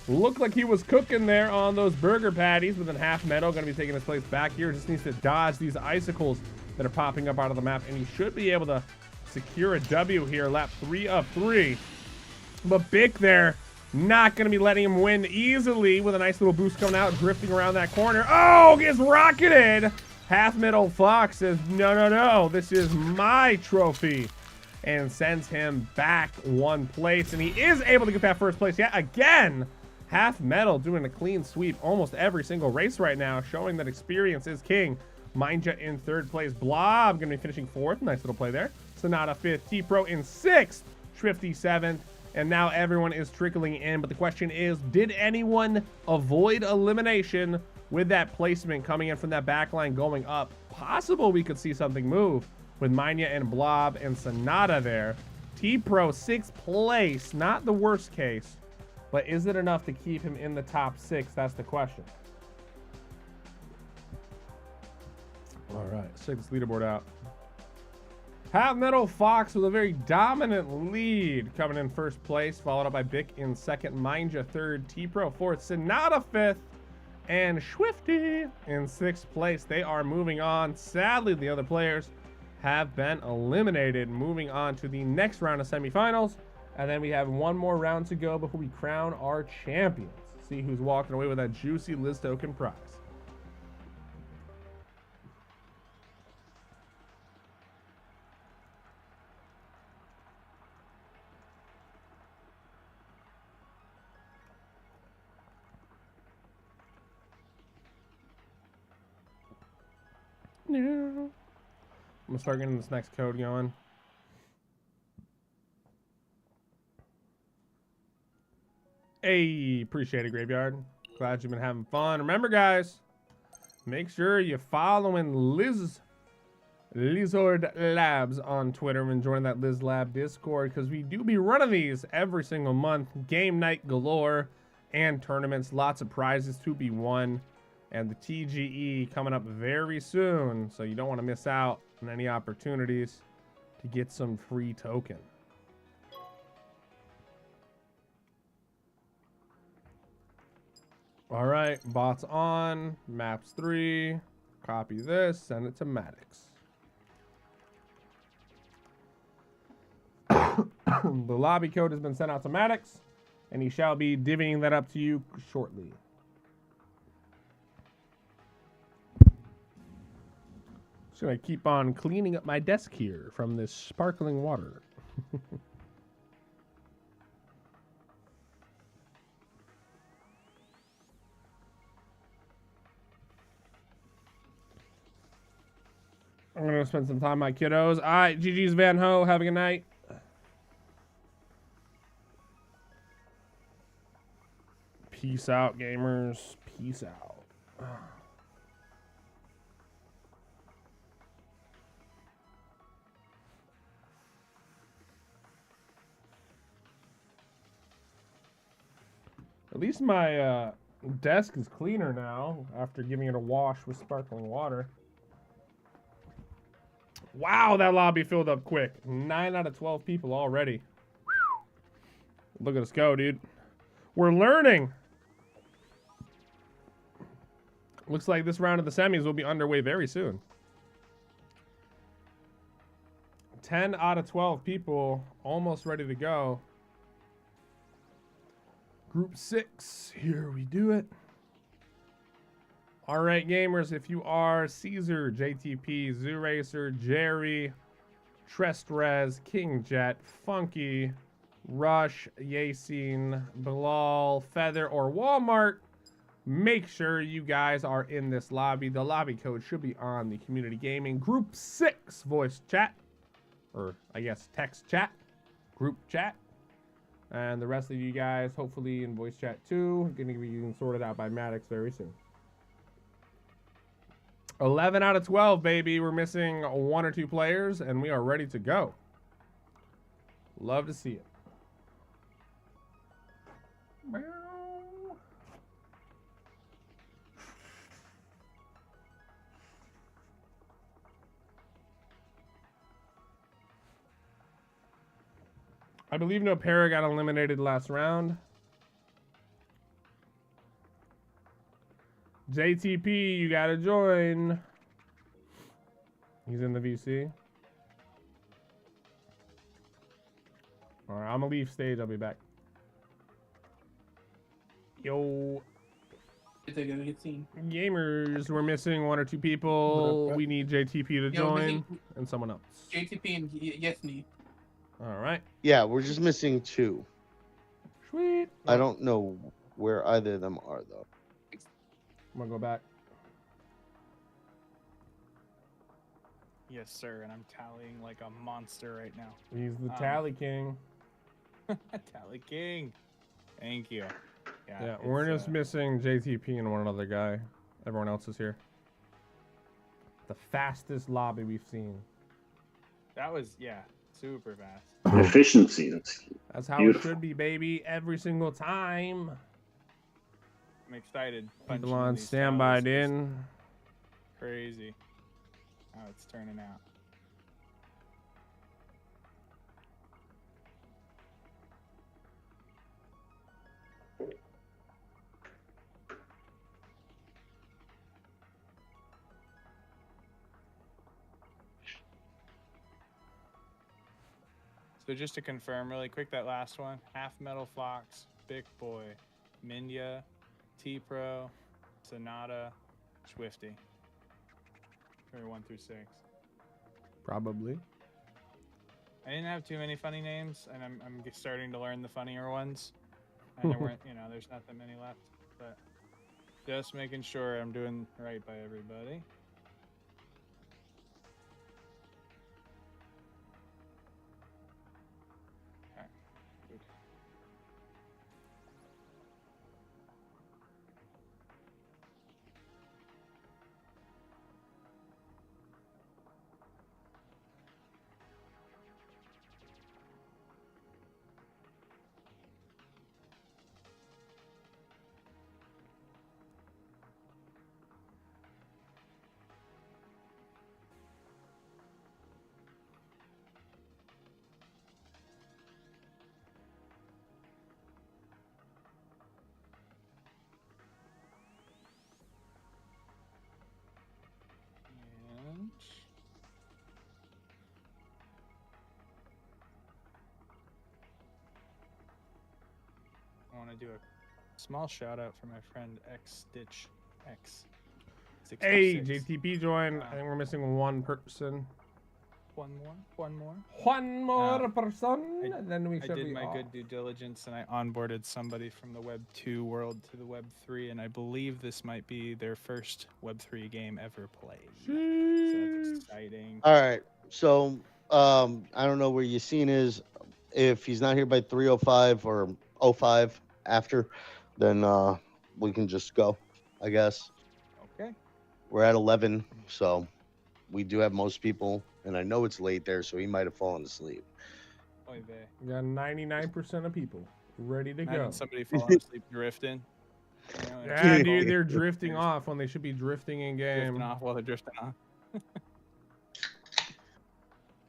looked like he was cooking there on those burger patties, but then Half Metal going to be taking his place back here. Just needs to dodge these icicles that are popping up out of the map, and he should be able to secure a W here. Lap 3 of 3. But Bick there, not going to be letting him win easily with a nice little boost coming out, drifting around that corner. Oh, gets rocketed. Half Metal Fox says, no, no, no, this is my trophy. And sends him back 1 place. And he is able to get that first place yet again. Half Metal doing a clean sweep almost every single race right now, showing that experience is king. Mindja in 3rd place. Blob going to be finishing 4th. Nice little play there. Sonata 5th. T-Pro in 6th. Swifty 7th. And now everyone is trickling in. But the question is, did anyone avoid elimination with that placement coming in from that back line going up? Possible we could see something move with Mindja and Blob and Sonata there. T-Pro 6th place. Not the worst case. But is it enough to keep him in the top 6? That's the question. All right, let's check this leaderboard out. Half Metal Fox with a very dominant lead, coming in first place, followed up by Bick in second, Mindja third, T-Pro fourth, Sonata fifth, and Swifty in sixth place. They are moving on. Sadly, the other players have been eliminated, moving on to the next round of semifinals. And then we have one more round to go before we crown our champions. See who's walking away with that juicy Liz token prize. I'm gonna start getting this next code going. Hey, appreciate it, Graveyard. Glad you've been having fun. Remember, guys, make sure you're following Lizard Labs on Twitter and join that Liz Lab Discord, because we do be running these every single month. Game night galore and tournaments. Lots of prizes to be won. And the TGE coming up very soon, so you don't want to miss out on any opportunities to get some free token. All right, bots on, maps 3, copy this, send it to Maddox. The lobby code has been sent out to Maddox, and he shall be divvying that up to you shortly. Gonna keep on cleaning up my desk here from this sparkling water. I'm gonna spend some time with my kiddos. All right, GG's Van Ho. Have a good night. Peace out, gamers. Peace out. At least my desk is cleaner now after giving it a wash with sparkling water. Wow, that lobby filled up quick. 9 out of 12 people already. Look at us go, dude. We're learning. Looks like this round of the semis will be underway very soon. 10 out of 12 people almost ready to go. Group 6, here we do it. All right, gamers, if you are Caesar, JTP, Zoo Racer, Jerry, Trestrez, King Jet, Funky, Rush, Yasin, Bilal, Feather, or Walmart, make sure you guys are in this lobby. The lobby code should be on the Community Gaming Group 6 voice chat, or I guess text chat, group chat. And the rest of you guys, hopefully in voice chat too, gonna be getting sorted out by Maddox very soon. 11 out of 12, baby. We're missing 1 or 2 players, and we are ready to go. Love to see it. I believe no para got eliminated last round. JTP, you gotta join. He's in the VC. All right, I'm gonna leave stage. I'll be back. Yo. Gamers, we're missing 1 or 2 people. We need JTP to join and someone else. JTP and Yesney. All right. Yeah, we're just missing 2. Sweet. I don't know where either of them are, though. I'm gonna go back. Yes, sir, and I'm tallying like a monster right now. He's the tally king. Tally king. Thank you. Yeah, we're just missing JTP and one other guy. Everyone else is here. The fastest lobby we've seen. That was, yeah, super fast. Efficiency. That's how beautiful. It should be, baby. Every single time. I'm excited. People on standby in. Crazy. how it's turning out. So just to confirm really quick, that last one, Half Metal Fox, Big Boy, Minya, T-Pro, Sonata, Swifty. For 1 through 6. Probably. I didn't have too many funny names, and I'm starting to learn the funnier ones. And there weren't, there's not that many left. But just making sure I'm doing right by everybody. I want to do a small shout out for my friend X Stitch X. Hey, JTP joined. I think we're missing one person. One more. One more person. Then we should I did be my off. good due diligence and I onboarded somebody from the Web 2 world to the Web 3, and I believe this might be their first Web 3 game ever played. So that's exciting. All right. So I don't know where Yassine is. If he's not here by 3:05 or 05 after, then we can just go, I guess. Okay. We're at 11, so we do have most people, and I know it's late there, so he might have fallen asleep. Oy vey. We got 99% of people ready to Imagine go. somebody falling asleep drifting. Yeah, dude, they're drifting off when they should be drifting in game. Drifting off while they're drifting off.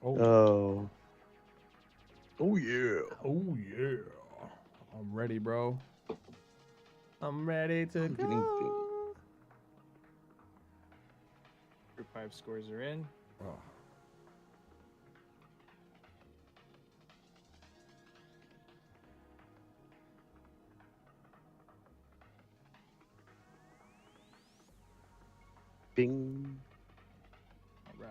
Oh. Oh yeah. Oh yeah. I'm ready, bro. I'm ready to go. Group 5 scores are in. Oh. Bing. All right.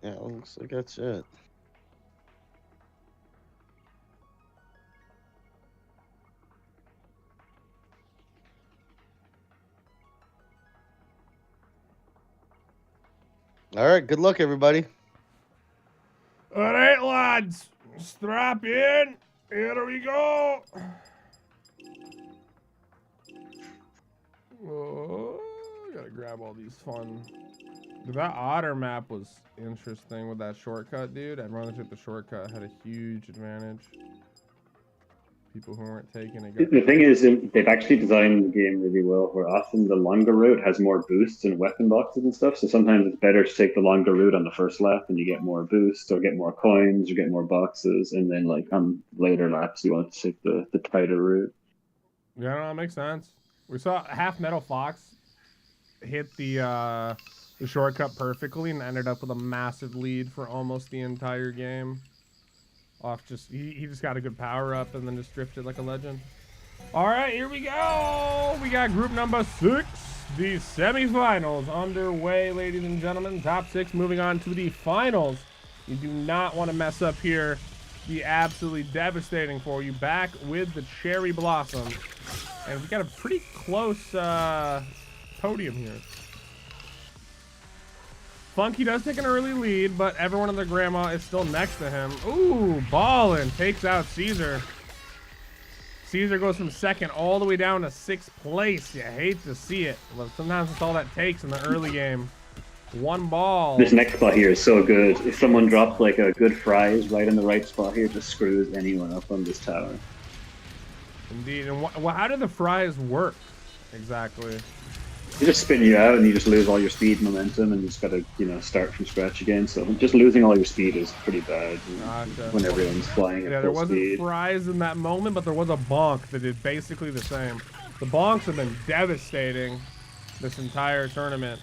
Yeah, it looks like that's it. All right, good luck, everybody. All right, lads. Strap in. Here we go. Oh, gotta grab all these fun. That otter map was interesting with that shortcut, dude. Everyone that took the shortcut had a huge advantage. People who weren't taking it. The thing is, they've actually designed the game really well, where often the longer route has more boosts and weapon boxes and stuff, so sometimes it's better to take the longer route on the first lap and you get more boosts or get more coins or get more boxes, and then like on later laps you want to take the tighter route. Yeah, no, that makes sense. We saw Half Metal Fox hit the shortcut perfectly and ended up with a massive lead for almost the entire game. He just got a good power up and then just drifted like a legend. All right, here we go. We got group number 6, the semifinals underway, ladies and gentlemen. Top 6 moving on to the finals. You do not want to mess up here. Be absolutely devastating for you. Back with the Cherry Blossom, and we got a pretty close podium here. Funky does take an early lead, but everyone and their grandma is still next to him. Ooh, ballin'. Takes out Caesar. Caesar goes from 2nd all the way down to 6th place. You hate to see it, but sometimes it's all that takes in the early game. One ball. This next spot here is so good. If someone drops like a good fries right in the right spot here, it just screws anyone up on this tower. Indeed. And how do the fries work exactly? They just spin you out and you just lose all your speed momentum and you just gotta, you know, start from scratch again. So just losing all your speed is pretty bad when everyone's flying at Yeah, there full wasn't speed. fries in that moment, but there was a bonk that did basically the same. The bonks have been devastating this entire tournament.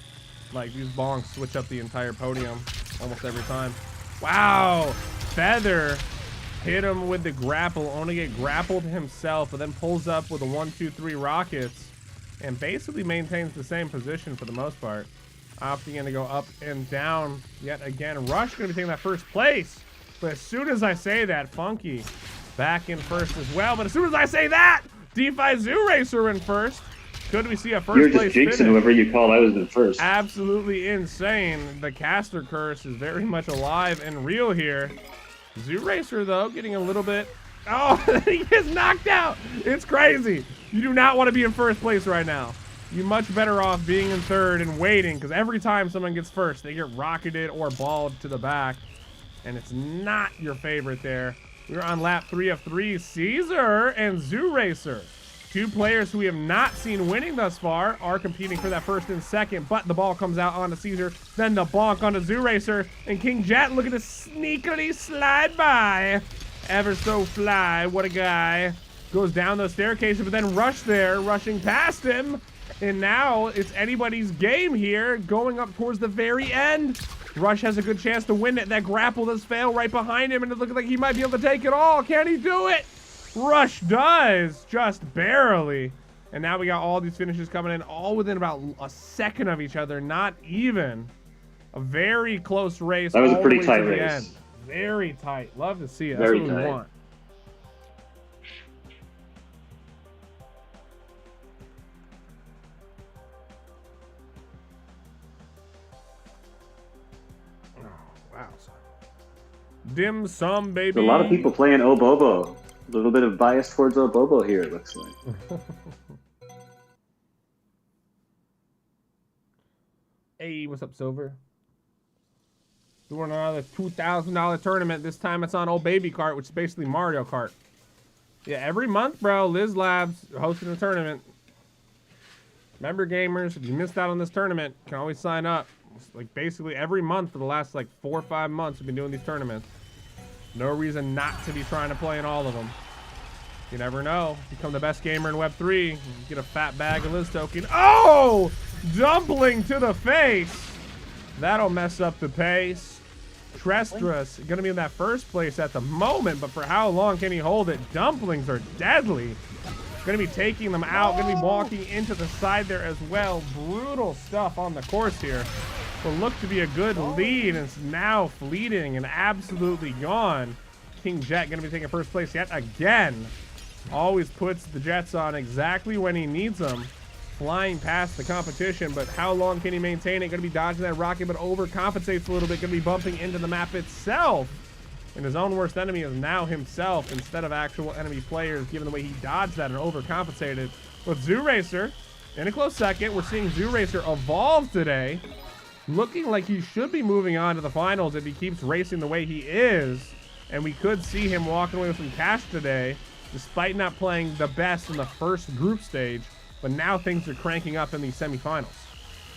Like, these bonks switch up the entire podium almost every time. Wow! Feather hit him with the grapple, only get grappled himself, but then pulls up with a 1, 2, 3 rockets and basically maintains the same position for the most part. Opting to go up and down yet again. Rush gonna be taking that first place. But as soon as I say that, Funky back in first as well. But as soon as I say that, DeFi Zoo Racer in first. Could we see a first place You're just jinxing finish? whoever you call out as the first. Absolutely insane. The caster curse is very much alive and real here. Zoo Racer, though, getting a little bit... Oh, he gets knocked out. It's crazy. You do not want to be in first place right now. You're much better off being in third and waiting, because every time someone gets first, they get rocketed or balled to the back, and it's not your favorite there. We're on lap 3 of 3. Caesar and Zoo Racer, two players who we have not seen winning thus far, are competing for that first and second, but the ball comes out onto Caesar, then the bonk onto Zoo Racer, and King Jet looking to sneakily slide by. Ever so fly, what a guy. Goes down those staircases, but then Rush there, rushing past him. And now it's anybody's game here, going up towards the very end. Rush has a good chance to win it. That grapple does fail right behind him, and it looks like he might be able to take it all. Can he do it? Rush does, just barely. And now we got all these finishes coming in, all within about a second of each other, not even. A very close race. That was a all pretty the way tight to the race. end. Very tight. Love to see it. Very That's what we tight. want. Oh, wow. Dim sum, baby. There's a lot of people playing Obobo. A little bit of bias towards Obobo here, it looks like. Hey, what's up, Silver? Doing another $2,000 tournament. This time it's on Old Baby Kart, which is basically Mario Kart. Yeah, every month, bro, Liz Labs hosting a tournament. Member gamers, if you missed out on this tournament, you can always sign up. It's like basically every month for the last like 4 or 5 months we've been doing these tournaments. No reason not to be trying to play in all of them. You never know. Become the best gamer in Web3. Get a fat bag of Liz token. Oh! Dumpling to the face. That'll mess up the pace. Trestra's going to be in that first place at the moment, but for how long can he hold it? Dumplings are deadly. Going to be taking them out. Going to be walking into the side there as well. Brutal stuff on the course here. Will look to be a good lead, and it's now fleeting and absolutely gone. King Jet going to be taking first place yet again. Always puts the Jets on exactly when he needs them. Flying past the competition, but how long can he maintain it? Going to be dodging that rocket, but overcompensates a little bit. Going to be bumping into the map itself. And his own worst enemy is now himself instead of actual enemy players, given the way he dodged that and overcompensated. With Zoo Racer in a close second, we're seeing Zoo Racer evolve today. Looking like he should be moving on to the finals if he keeps racing the way he is. And we could see him walking away with some cash today, despite not playing the best in the first group stage. But now things are cranking up in the semifinals.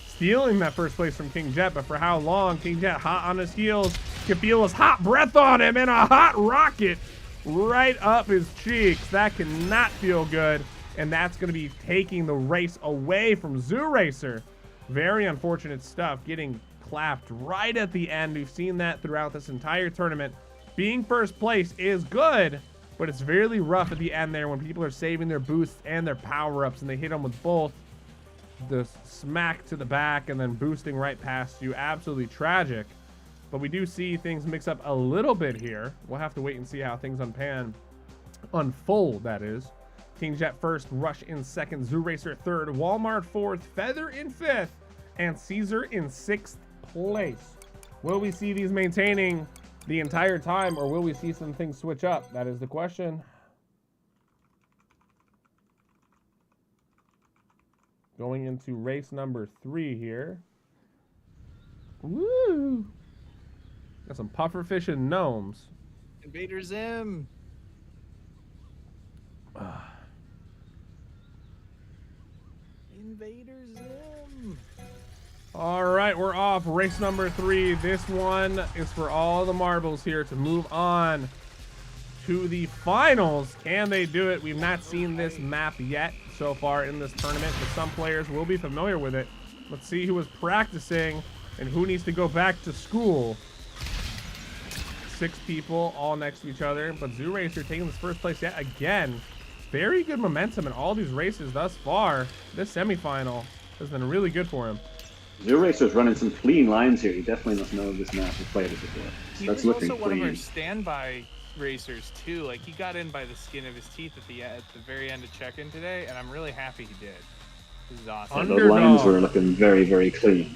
Stealing that first place from King Jet, but for how long? King Jet hot on his heels. Can feel his hot breath on him and a hot rocket right up his cheeks. That cannot feel good. And that's going to be taking the race away from Zoo Racer. Very unfortunate stuff. Getting clapped right at the end. We've seen that throughout this entire tournament. Being first place is good, but it's really rough at the end there when people are saving their boosts and their power-ups and they hit them with both. The smack to the back and then boosting right past you. Absolutely tragic. But we do see things mix up a little bit here. We'll have to wait and see how things unfold, that is. King Jet first, Rush in second, Zoo Racer third, Walmart fourth, Feather in fifth, and Caesar in sixth place. Will we see these maintaining the entire time, or will we see some things switch up? That is the question. Going into race number 3 here. Woo! Got some pufferfish and gnomes. Invader Zim. Invader Zim. All right, we're off. Race number 3. This one is for all the marbles here to move on to the finals. Can they do it? We've not seen this map yet so far in this tournament, but some players will be familiar with it. Let's see who was practicing and who needs to go back to school. 6 people all next to each other, but Zoo Racer taking this first place yet again. Very good momentum in all these races thus far. This semifinal has been really good for him. Zoo Racer's running some clean lines here. He definitely must know this map. He's played it before. So He that's was looking also clean. one of our standby racers too. Like he got in by the skin of his teeth at the very end of check-in today, and I'm really happy he did. This is awesome. Those lines were looking very, very clean.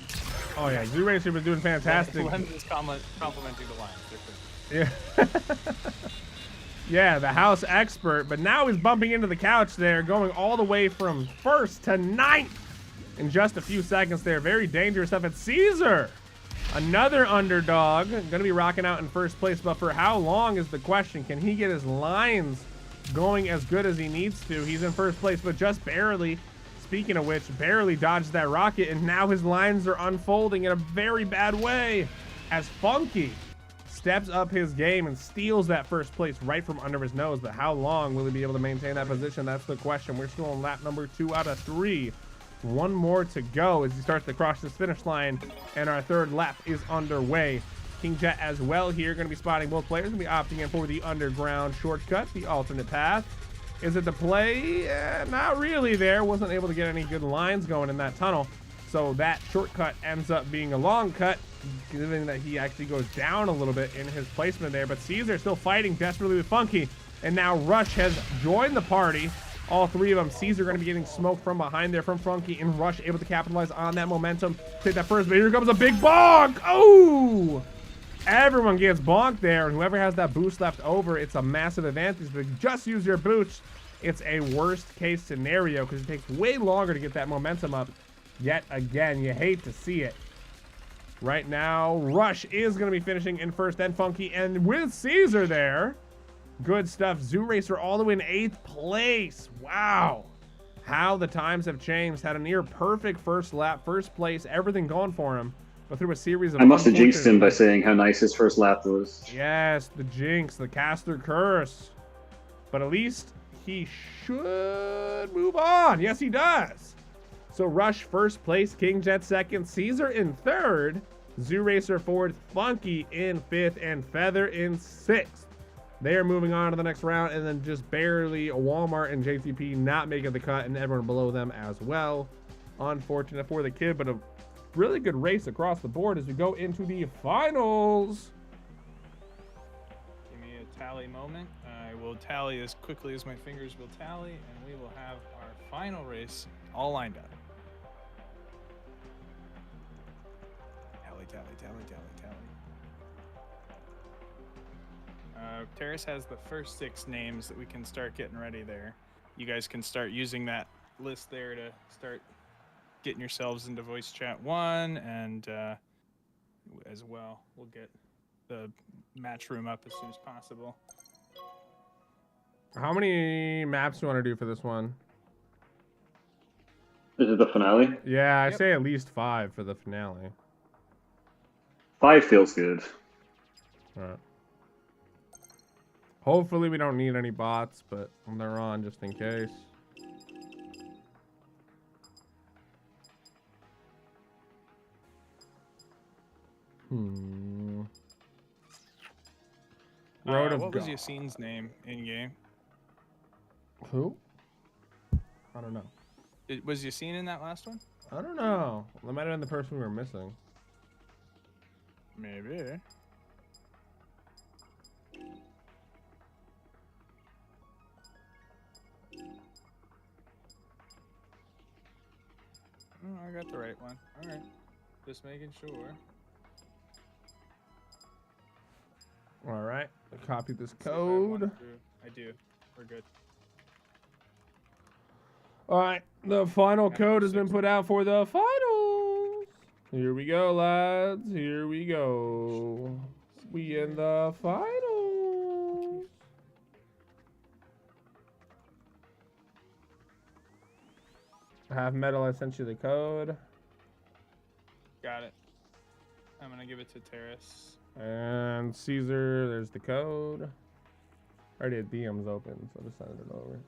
Oh yeah, Zoo Racer was doing fantastic. Lens is complimenting the lines. Yeah. Yeah, the house expert, but now he's bumping into the couch there, going all the way from 1st to 9th in just a few seconds there. Very dangerous stuff. It's Caesar, another underdog, gonna be rocking out in first place, but for how long is the question? Can he get his lines going as good as he needs to? He's in first place, but just barely. Speaking of which, barely dodged that rocket, and now his lines are unfolding in a very bad way as Funky steps up his game and steals that first place right from under his nose. But how long will he be able to maintain that position? That's the question. We're still on lap number 2 out of 3. One more to go as he starts to cross this finish line, and our 3rd lap is underway. King Jet as well here, going to be spotting both players, going to be opting in for the underground shortcut, the alternate path. Is it the play? Not really there. Wasn't able to get any good lines going in that tunnel. So that shortcut ends up being a long cut, given that he actually goes down a little bit in his placement there. But Caesar still fighting desperately with Funky. And now Rush has joined the party. All 3 of them. Caesar going to be getting smoked from behind there from Funky, and Rush able to capitalize on that momentum. Take that first, but here comes a big bonk. Oh! Everyone gets bonked there, and whoever has that boost left over, it's a massive advantage. But just use your boost. It's a worst case scenario because it takes way longer to get that momentum up. Yet again, you hate to see it. Right now, Rush is going to be finishing in first, then Funky, and with Caesar there. Good stuff. Zoo Racer all the way in 8th place. Wow. How the times have changed. Had a near perfect first lap, first place, everything going for him. But through a series of... I must have jinxed him by saying how nice his first lap was. Yes, the jinx, the caster curse. But at least he should move on. Yes, he does. So Rush first place, King Jet 2nd, Caesar in 3rd, Zoo Racer 4th, Funky in 5th, and Feather in 6th. They are moving on to the next round, and then just barely Walmart and JTP not making the cut, and everyone below them as well. Unfortunate for the kid, but a really good race across the board as we go into the finals. Give me a tally moment. I will tally as quickly as my fingers will tally, and we will have our final race all lined up. Tally. Terrace has the first 6 names that we can start getting ready there. You guys can start using that list there to start getting yourselves into voice chat 1, and as well, we'll get the match room up as soon as possible. How many maps do you want to do for this one? Is it the finale? Yeah, I say at least 5 for the finale. 5 feels good. All right. Hopefully we don't need any bots, but they're on just in case. What was Yassine's name in game? Who? I don't know. Was Yassine in that last one? I don't know. That might have been the person we were missing. Maybe. Oh, I got the right one. All right. Just making sure. All right. Copy this code. I do. We're good. All right. The final code has been put out for the finals. Here we go, lads. Here we go. We in the finals. Half Metal, I sent you the code. Got it. I'm gonna give it to Terrace. And Caesar, there's the code. I already had DMs open, so just send it over.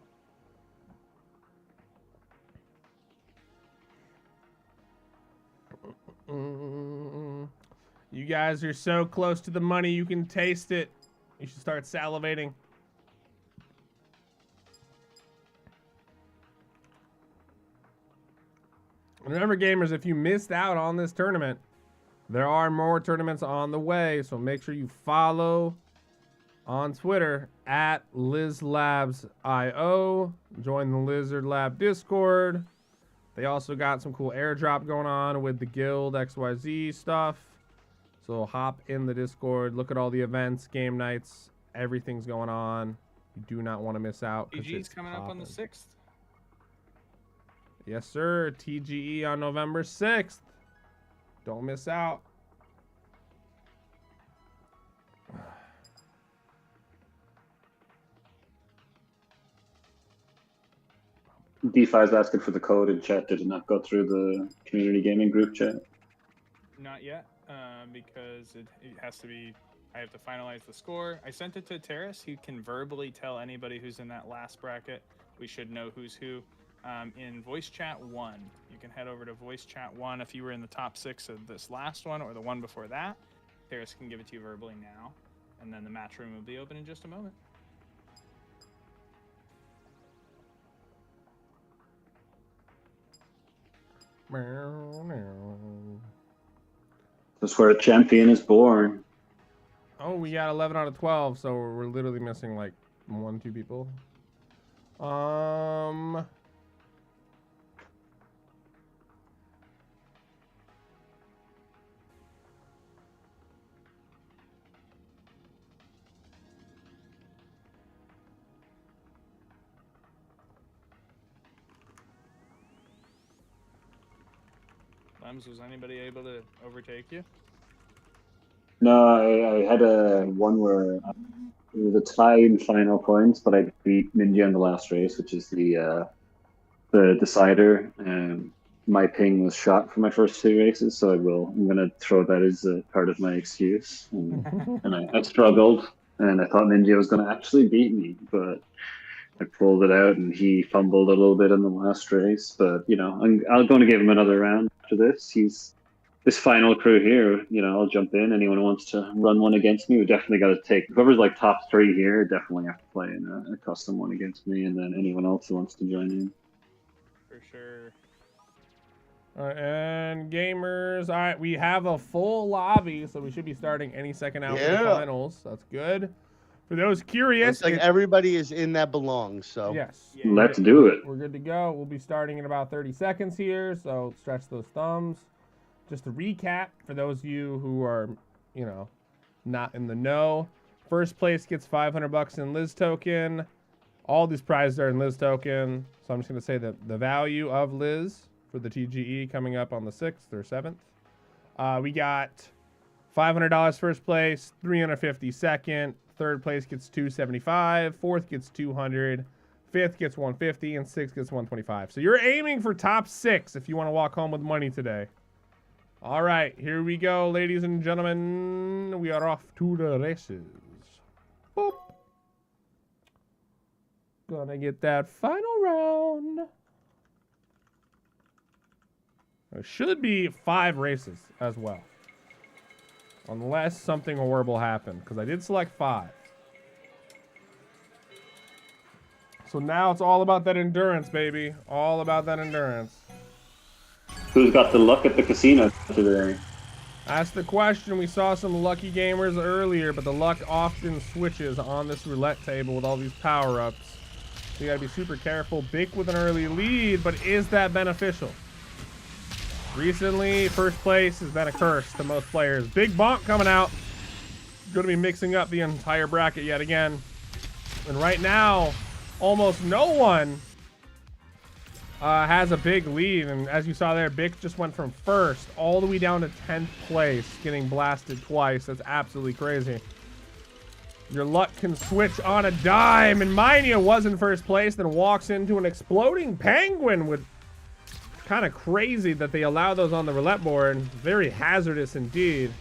You guys are so close to the money, you can taste it. You should start salivating. Remember, gamers, if you missed out on this tournament, there are more tournaments on the way, so make sure you follow on Twitter at LizLabsIO. Join the Lizard Lab Discord. They also got some cool airdrop going on with the Guild XYZ stuff. So hop in the Discord, look at all the events, game nights, everything's going on. You do not want to miss out. TG's coming up on the 6th. Yes, sir. TGE on November 6th. Don't miss out. DeFi's asking for the code in chat. Did it not go through the community gaming group chat? Not yet, because it has to be. I have to finalize the score. I sent it to Terrace. He can verbally tell anybody who's in that last bracket. We should know who's who. In voice chat 1, you can head over to voice chat 1 if you were in the top 6 of this last one or the one before that. Terrace can give it to you verbally now, and then the match room will be open in just a moment. That's where a champion is born. Oh, we got 11 out of 12, so we're literally missing like 1-2 people. Lems, was anybody able to overtake you? No, I had a one where it was a tie in final points, but I beat Ninja in the last race, which is the decider. My ping was shot for my first 2 races, so I'm gonna throw that as a part of my excuse. And I struggled, and I thought Ninja was gonna actually beat me, but I pulled it out, and he fumbled a little bit in the last race. But you know, I'm going to give him another round after this. He's this final crew here. You know, I'll jump in. Anyone who wants to run one against me, we definitely got to take whoever's like top 3 here. Definitely have to play in a custom one against me, and then anyone else who wants to join in. For sure. All right, and gamers, all right, we have a full lobby, so we should be starting any second now for the finals. That's good. For those curious, it's like everybody is in that belongs. So yes, let's do it. We're good to go. We'll be starting in about 30 seconds here, so stretch those thumbs. Just to recap for those of you who are, you know, not in the know, first place gets $500 in Liz token. All these prizes are in Liz token, so I'm just going to say that the value of Liz for the TGE coming up on the 6th or 7th. We got $500 first place, $350 second. Third place gets $275, fourth gets $200, fifth gets $150, and sixth gets $125. So you're aiming for top 6 if you want to walk home with money today. All right, here we go, ladies and gentlemen. We are off to the races. Boop. Gonna get that final round. There should be 5 races as well. Unless something horrible happened, because I did select 5. So now it's all about that endurance, baby. All about that endurance. Who's got the luck at the casino today? That's the question. We saw some lucky gamers earlier, but the luck often switches on this roulette table with all these power-ups. So you gotta be super careful. Bick with an early lead, but is that beneficial? Recently, first place has been a curse to most players. Big bonk coming out. Going to be mixing up the entire bracket yet again. And right now, almost no one has a big lead. And as you saw there, Bick just went from first all the way down to 10th place, getting blasted twice. That's absolutely crazy. Your luck can switch on a dime. And Minia was in first place, then walks into an exploding penguin with kind of crazy that they allow those on the roulette board. Very hazardous indeed.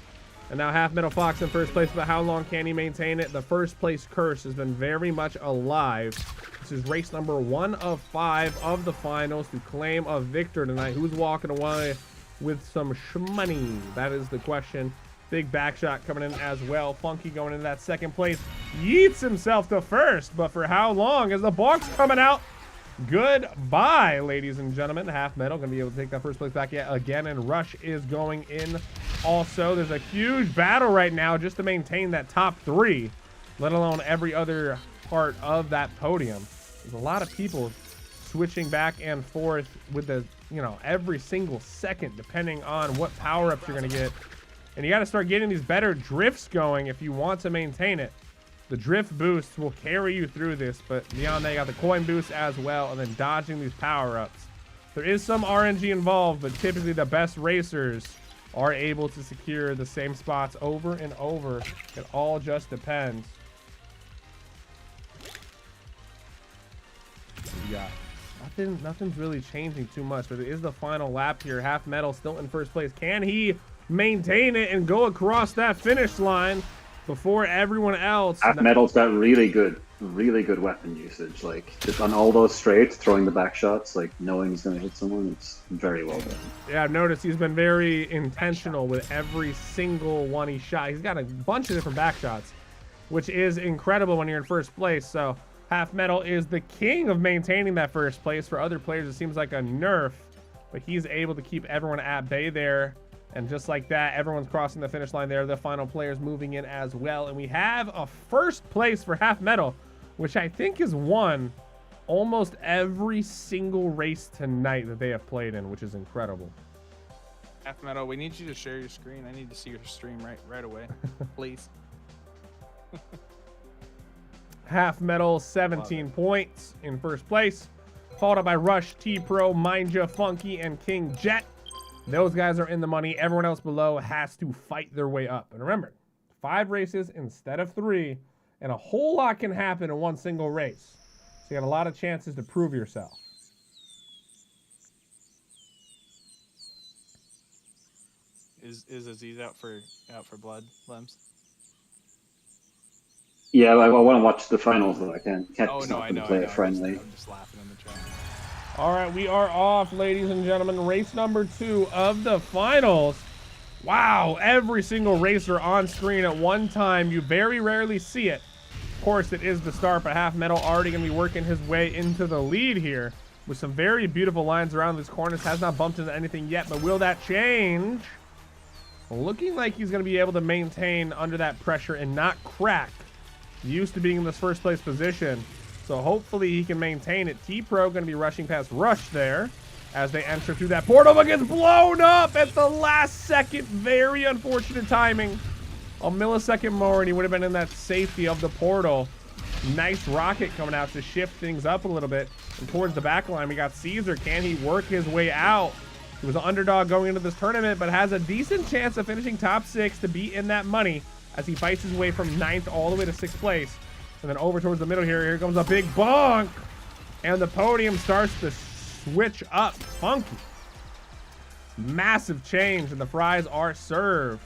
And now Half Metal Fox in first place, but how long can he maintain it? The first place curse has been very much alive. This is race number 1 of 5 of the finals to claim a victor tonight. Who's walking away with some shmoney? That is the question. Big back shot coming in as well. Funky going into that second place. Yeets himself to first, but for how long? As the box coming out. Goodbye, ladies and gentlemen. Half Metal going to be able to take that first place back yet again, and Rush is going in also. There's a huge battle right now just to maintain that top 3, let alone every other part of that podium. There's a lot of people switching back and forth with the, you know, every single second, depending on what power-ups you're going to get. And you got to start getting these better drifts going if you want to maintain it. The drift boosts will carry you through this, but beyond that, you got the coin boost as well, and then dodging these power-ups. There is some RNG involved, but typically the best racers are able to secure the same spots over and over. It all just depends. Yeah, nothing's really changing too much, but it is the final lap here. Half Metal still in first place. Can he maintain it and go across that finish line before everyone else? Half Metal's got really good weapon usage. Like, just on all those straights, throwing the back shots, like, knowing he's going to hit someone, it's very well done. Yeah, I've noticed he's been very intentional with every single one he shot. He's got a bunch of different back shots, which is incredible when you're in first place. So Half Metal is the king of maintaining that first place. For other players, it seems like a nerf, but he's able to keep everyone at bay there. And just like that, everyone's crossing the finish line there. The final players moving in as well. And we have a first place for Half Metal, which I think has won almost every single race tonight that they have played in, which is incredible. Half Metal, we need you to share your screen. I need to see your stream right away, please. Half Metal, 17 points in first place, followed up by Rush, T-Pro, Mindja, Funky, and King Jet. Those guys are in the money. Everyone else below has to fight their way up. And remember, 5 races instead of 3, and a whole lot can happen in one single race. So you got a lot of chances to prove yourself. Is Aziz out for blood, Lems? Yeah, I want to watch the finals though. I can't Oh no, I know. play I it friendly. I'm just laughing in the chat. All right, we are off, ladies and gentlemen. Race number 2 of the finals. Wow, every single racer on screen at one time. You very rarely see it. Of course, it is the start, but Half Metal already going to be working his way into the lead here with some very beautiful lines around these corners. Has not bumped into anything yet, but will that change? Looking like he's going to be able to maintain under that pressure and not crack. Used to being in this first place position. So hopefully he can maintain it. T-Pro going to be rushing past Rush there as they enter through that portal, but gets blown up at the last second. Very unfortunate timing. A millisecond more and he would have been in that safety of the portal. Nice rocket coming out to shift things up a little bit. And towards the back line, we got Caesar. Can he work his way out? He was an underdog going into this tournament, but has a decent chance of finishing top 6 to be in that money as he fights his way from 9th all the way to 6th place. And then over towards the middle here. Here comes a big bonk. And the podium starts to switch up. Funky. Massive change, and the fries are served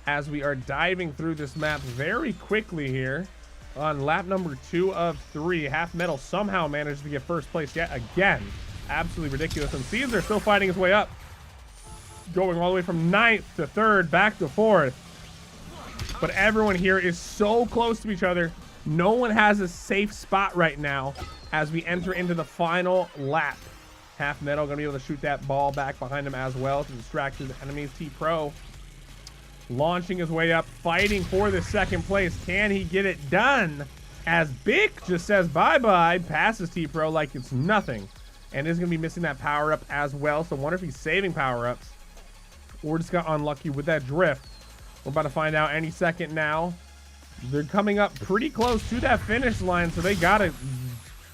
as we are diving through this map very quickly here on lap number 2 of 3. Half Metal somehow managed to get first place yet again. Absolutely ridiculous. And Caesar still fighting his way up, going all the way from 9th to 3rd, back to 4th. But everyone here is so close to each other. No one has a safe spot right now as we enter into the final lap. Half Metal going to be able to shoot that ball back behind him as well to distract his enemies. T-Pro launching his way up, fighting for the 2nd place. Can he get it done? As Bick just says bye-bye, passes T-Pro like it's nothing. And is going to be missing that power-up as well. So I wonder if he's saving power-ups or just got unlucky with that drift. We're about to find out any second now. They're coming up pretty close to that finish line, so they got to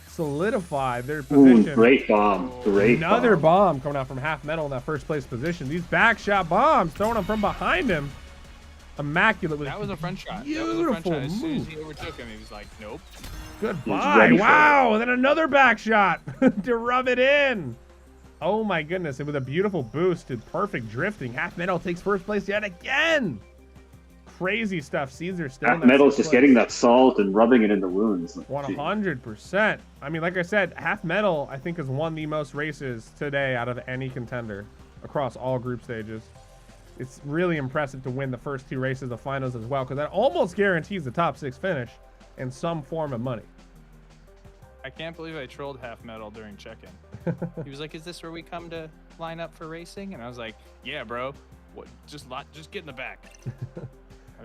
solidify their position. Ooh, great bomb. Another bomb coming out from Half Metal in that first place position. These back shot bombs throwing them from behind him. Immaculate. That was a front shot. Beautiful As soon as move. he overtook him, he was like, nope. Goodbye. Wow. And then another back shot to rub it in. Oh my goodness, and with a beautiful boost to perfect drifting, Half Metal takes first place yet again. Crazy stuff. Caesar still Half Metal's just getting that salt and rubbing it in the wounds. 100%. I mean, like I said, Half Metal, I think, has won the most races today out of any contender across all group stages. It's really impressive to win the first 2 races of finals as well, because that almost guarantees the top 6 finish and some form of money. I can't believe I trolled Half Metal during check-in. He was like, "Is this where we come to line up for racing?" And I was like, "Yeah, bro. What? Just get in the back."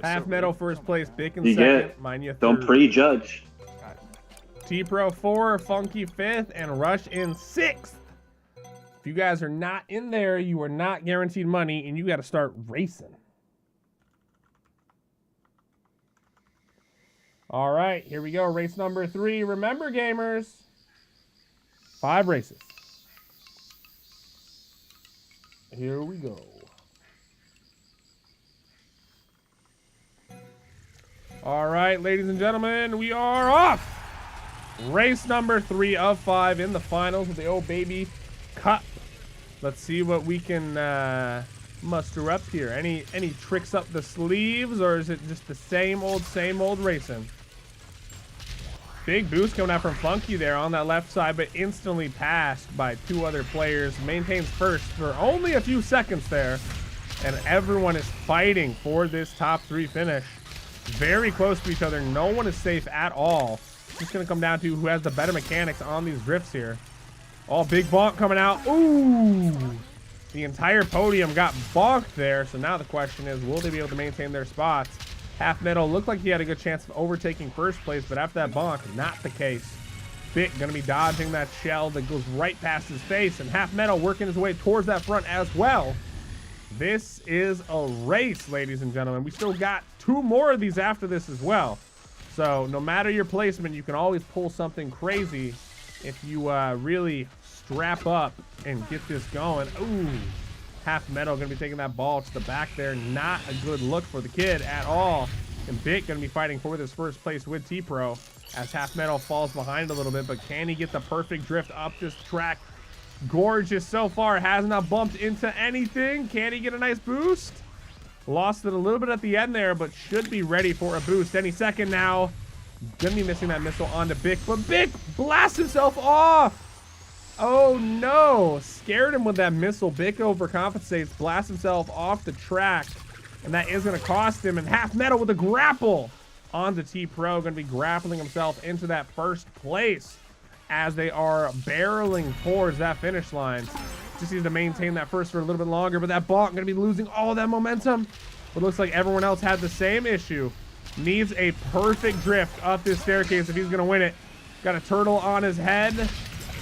Half Metal first place, Bick in second, Mania third. Don't prejudge. T-Pro 4, Funky 5th, and Rush in 6th. If you guys are not in there, you are not guaranteed money, and you got to start racing. All right, here we go. Race number 3. Remember, gamers, 5 races. Here we go. All right, ladies and gentlemen, we are off. Race number 3 of 5 in the finals of the Oh Baby Cup. Let's see what we can muster up here. Any tricks up the sleeves, or is it just the same old racing? Big boost coming out from Funky there on that left side, but instantly passed by 2 other players. Maintains first for only a few seconds there, and everyone is fighting for this top 3 finish. Very close to each other. No one is safe at all. It's just going to come down to who has the better mechanics on these drifts here. Oh, big bonk coming out. Ooh! The entire podium got bonked there. So now the question is, will they be able to maintain their spots? Half Metal looked like he had a good chance of overtaking first place, but after that bonk, not the case. Bick going to be dodging that shell that goes right past his face, and Half Metal working his way towards that front as well. This is a race, ladies and gentlemen. We still got 2 more of these after this as well. So no matter your placement, you can always pull something crazy if you really strap up and get this going. Ooh, Half Metal going to be taking that ball to the back there. Not a good look for the kid at all. And Bick going to be fighting for this first place with T-Pro as Half Metal falls behind a little bit. But can he get the perfect drift up this track? Gorgeous so far. Has not bumped into anything. Can he get a nice boost? Lost it a little bit at the end there, but should be ready for a boost any second now. Gonna be missing that missile onto Bick, but Bick blasts himself off. Oh no, scared him with that missile. Bick overcompensates, blasts himself off the track, and that is gonna cost him. And Half Metal with a grapple onto T-Pro, gonna be grappling himself into that first place as they are barreling towards that finish line. Just needs to maintain that first for a little bit longer, but that bonk gonna be losing all that momentum. It looks like everyone else had the same issue. Needs a perfect drift up this staircase if he's gonna win it. Got a turtle on his head.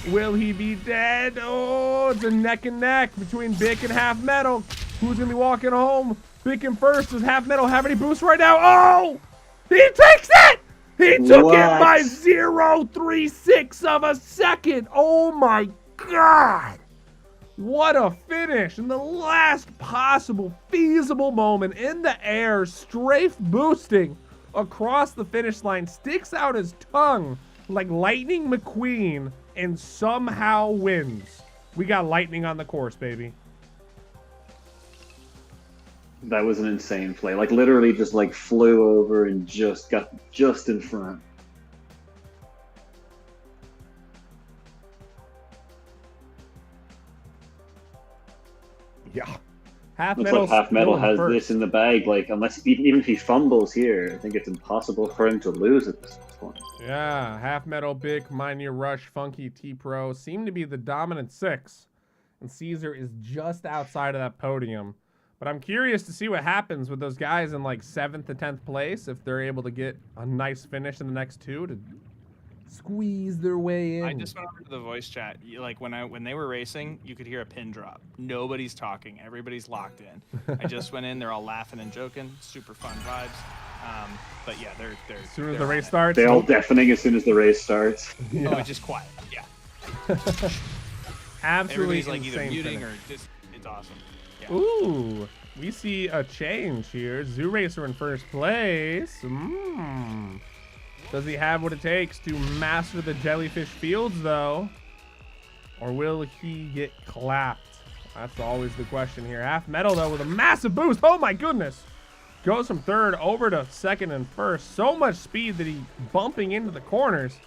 Will he be dead? Oh, it's a neck and neck between Bick and Half Metal. Who's gonna be walking home? Bick in first. Does Half Metal have any boost right now? Oh, he takes it! He took it by 0.36 of a second. Oh my God. What a finish in the last possible feasible moment in the air, strafe boosting across the finish line, sticks out his tongue like Lightning McQueen and somehow wins. We got lightning on the course, baby. That was an insane play. Like literally just like flew over and just got just in front. Yeah. Half Looks Metal, like Half Metal has first. this in the bag. Like unless even if he fumbles here, I think it's impossible for him to lose at this point. Yeah, Half Metal, Bick, Miner, Rush, Funky, T-Pro seem to be the dominant 6. And Caesar is just outside of that podium. But I'm curious to see what happens with those guys in like 7th to 10th place, if they're able to get a nice finish in the next 2 to squeeze their way in. I just went over to the voice chat. Like when they were racing, you could hear a pin drop. Nobody's talking. Everybody's locked in. I just went in. They're all laughing and joking. Super fun vibes. But yeah, they're as soon as the race starts, they all deafening as soon as the race starts. Yeah. Oh, it's just quiet. Yeah. Absolutely. Everybody's like either muting finish. or just. It's awesome. Yeah. Ooh, we see a change here. Zoo Racer in first place. Does he have what it takes to master the jellyfish fields, though? or will he get clapped? That's always the question here. Half Metal, though, with a massive boost. Oh, my goodness. Goes from third over to second and first. So much speed that he's bumping into the corners.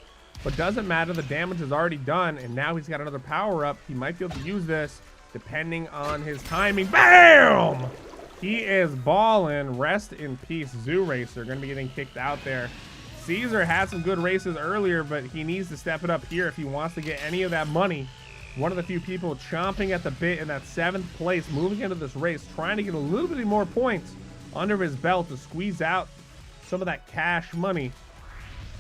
But doesn't matter. The damage is already done. And now he's got another power-up. He might be able to use this depending on his timing. Bam! He is balling. Rest in peace, Zoo Racer. Going to be getting kicked out there. Caesar had some good races earlier, but he needs to step it up here if he wants to get any of that money. One of the few people chomping at the bit in that 7th place, moving into this race, trying to get a little bit more points under his belt to squeeze out some of that cash money.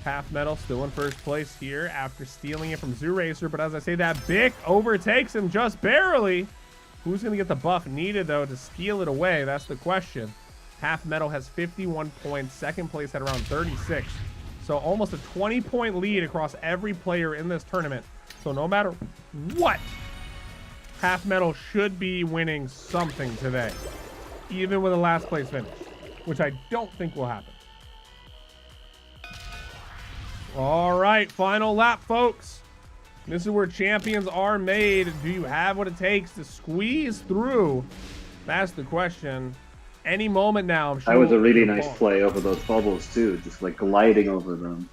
Half Metal still in first place here after stealing it from Zoo Racer, but as I say that, Bick overtakes him just barely. Who's going to get the buff needed, though, to steal it away? That's the question. Half Metal has 51 points. Second place had around 36. So almost a 20-point lead across every player in this tournament. So no matter what, Half Metal should be winning something today, even with a last place finish, which I don't think will happen. All right, final lap, folks. This is where champions are made. Do you have what it takes to squeeze through? That's the question. Any moment now, I'm sure. That was a really nice play over those bubbles too, just like gliding over them.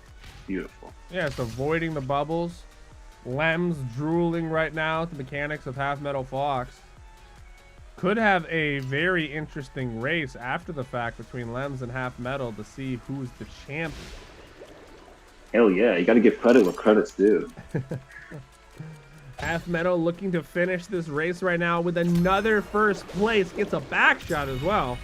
Beautiful. Yeah, it's avoiding the bubbles. Lem's drooling right now at the mechanics of Half Metal Fox. Could have a very interesting race after the fact between Lems and Half Metal to see who's the champion. Hell yeah, you got to give credit what credit's due. Half Metal looking to finish this race right now with another first place. Gets a back shot as well.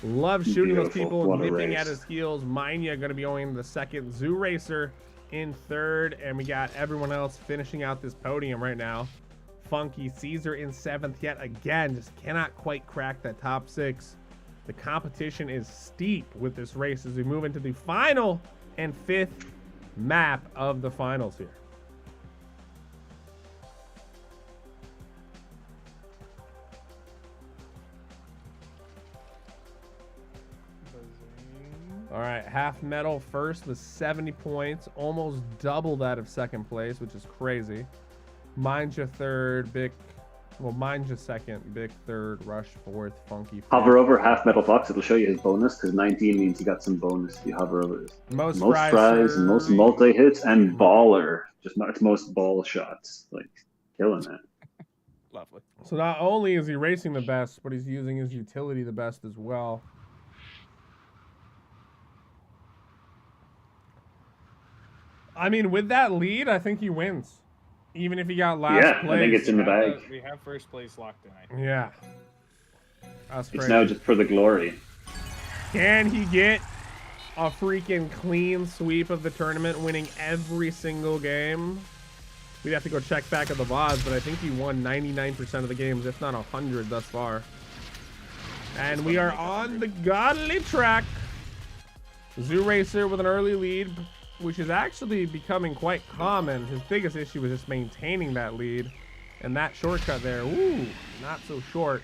Love shooting those people, nipping at his heels. Mania going to be going the second. Zoo Racer in third. And we got everyone else finishing out this podium right now. Funky Caesar in 7th yet again. Just cannot quite crack that top 6. The competition is steep with this race as we move into the final and 5th map of the finals here. All right, Half Metal first with 70 points, almost double that of second place, which is crazy. Mindja third, Bick. Well, Mindja second, Bick third, Rush fourth, Funky fifth. Hover over Half Metal Fox, it'll show you his bonus, because 19 means you got some bonus if you hover over it. Most fries, most multi-hits, and baller. Just it's most ball shots. Like, killing that. Lovely. So not only is he racing the best, but he's using his utility the best as well. I mean, with that lead, I think he wins. Even if he got last place. I think it's in the bag. We have first place locked in, I think. Yeah. That's crazy. It's now just for the glory. Can he get a freaking clean sweep of the tournament, winning every single game? We'd have to go check back at the VODs, but I think he won 99% of the games, if not 100 thus far. And we are on the godly track. Zoo Racer with an early lead, which is actually becoming quite common. His biggest issue was just maintaining that lead. And that shortcut there, ooh, not so short.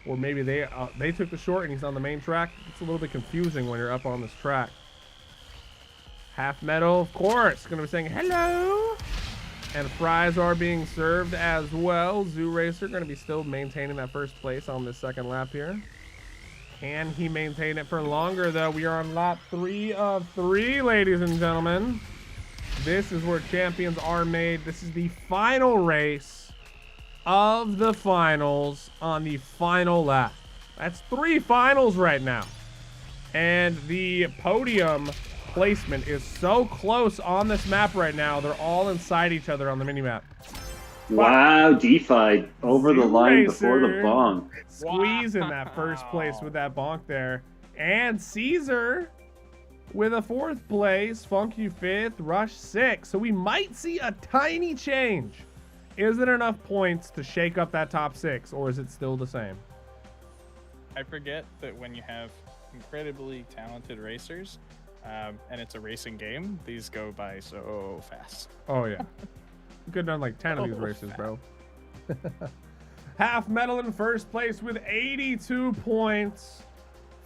Or maybe they took the short and he's on the main track. It's a little bit confusing when you're up on this track. Half Metal, of course, going to be saying hello. And fries are being served as well. Zoo Racer going to be still maintaining that first place on this second lap here. Can he maintain it for longer, though? We are on lap 3 of 3, ladies and gentlemen. This is where champions are made. This is the final race of the finals on the final lap. That's 3 finals right now. And the podium placement is so close on this map right now. They're all inside each other on the minimap. Wow, DeFi over the line before the bonk. Squeezing that first place with that bonk there. And Caesar with a 4th place, Funky 5th, Rush 6th. So we might see a tiny change. Is it enough points to shake up that top 6, or is it still the same? I forget that when you have incredibly talented racers, and it's a racing game, these go by so fast. Oh, yeah. You could have done like 10 of these races, bro. Half Metal in first place with 82 points.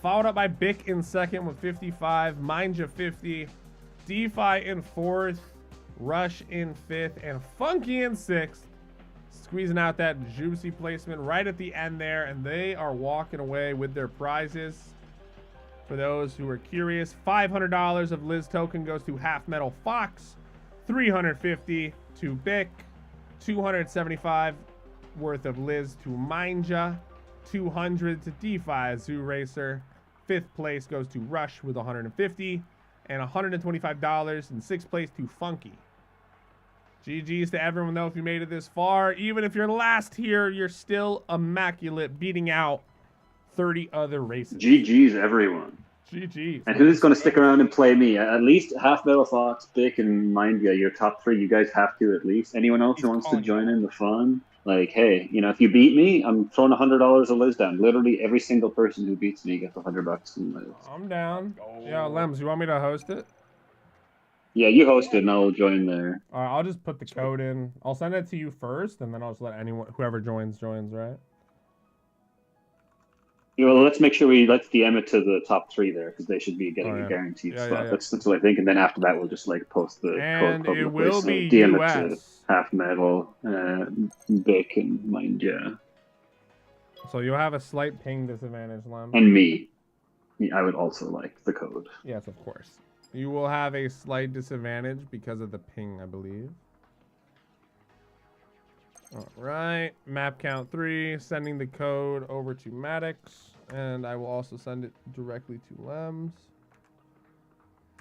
Followed up by Bick in second with 55. Mindja 50. DeFi in 4th. Rush in 5th. And Funky in 6th Squeezing out that juicy placement right at the end there, and they are walking away with their prizes. For those who are curious, $500 of Liz token goes to Half Metal Fox, $350 to Bick, $275 worth of Liz to Mindja, $200 to DeFi Zoo Racer. 5th place goes to Rush with $150, and $125 in 6th place to Funky. GG's to everyone, though, if you made it this far. Even if you're last here, you're still immaculate, beating out 30 other races. GG's, everyone. GG's. And who's going to stick around and play me? At least Half Metal Fox, Bick, and Mindya, your top 3. You guys have to at least. Anyone else who wants to join in the fun? Like, hey, you know, if you beat me, I'm throwing $100 of Liz down. Literally every single person who beats me gets $100 in Liz. I'm down. Yeah, Lems, you want me to host it? Yeah, you host it and I'll join there. All right, I'll just put the code in. I'll send it to you first, and then I'll just let whoever joins, right? Yeah, well, let's make sure let's DM it to the top 3 there, because they should be getting a guaranteed spot. Yeah. That's what I think. And then after that, we'll just like post the and code it publicly. will So be DM US. it to Half Metal, Bick, and Mindja. So you'll have a slight ping disadvantage, Lem. And me. I would also like the code. Yes, of course. You will have a slight disadvantage because of the ping, I believe. All right, map count 3, sending the code over to Maddox, and I will also send it directly to Lems.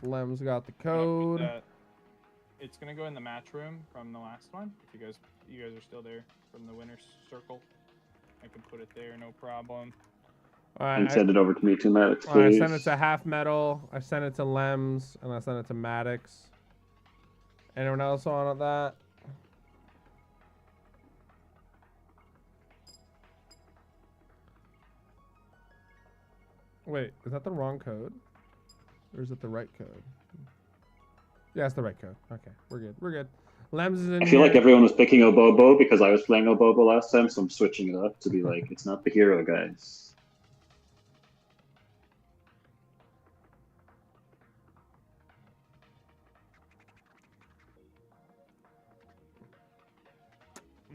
Lems got the code. It's gonna go in the match room from the last one. If you guys are still there from the winner's circle, I can put it there, no problem. All right, And send it over to me too, Maddox, please. I sent it to Half Metal, I sent it to Lems, and I sent it to Maddox. Anyone else on that? Wait, is that the wrong code? Or is it the right code? Yeah, it's the right code. Okay, we're good. We're good. Lems is in I feel here. like everyone was picking Obobo because I was playing Obobo last time, so I'm switching it up to be like, it's not the hero, guys.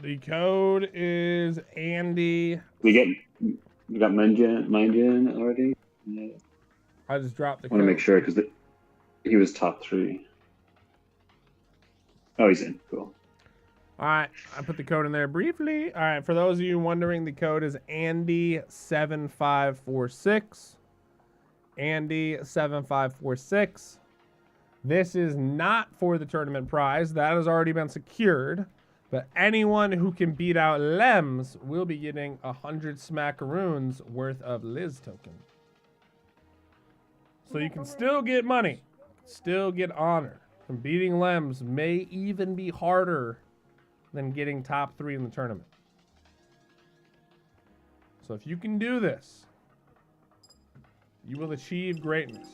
The code is Andy. We got Mindjan already? Yeah. I just dropped the I code. want to make sure because he was top 3. Oh, he's in. Cool. All right, I put the code in there briefly. All right, for those of you wondering, the code is Andy7546. Andy7546. This is not for the tournament prize. That has already been secured. But anyone who can beat out Lems will be getting 100 smackaroons worth of Liz token. So you can still get money, still get honor. And beating Lems may even be harder than getting top 3 in the tournament. So if you can do this, you will achieve greatness.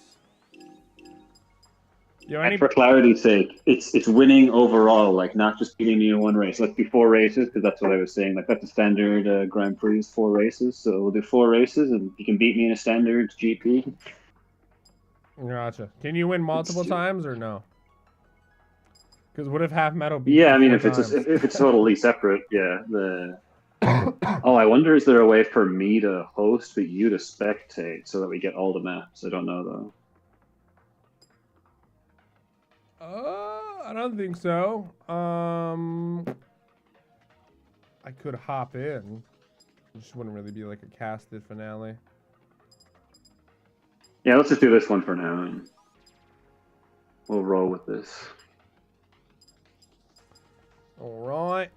And for clarity's sake, it's winning overall, like not just beating me in one race. Let's do 4 races, because that's what I was saying. Like that's a standard Grand Prix, 4 races. So we'll do 4 races, and you can beat me in a standard GP. Gotcha. Can you win multiple times or no? Because what if Half Metal beats Yeah, I mean, you if 4 it's times? if it's totally separate, yeah. Oh, I wonder, is there a way for me to host but you to spectate so that we get all the maps? I don't know though. I don't think so. I could hop in. It just wouldn't really be like a casted finale. Yeah, let's just do this one for now, and we'll roll with this. All right.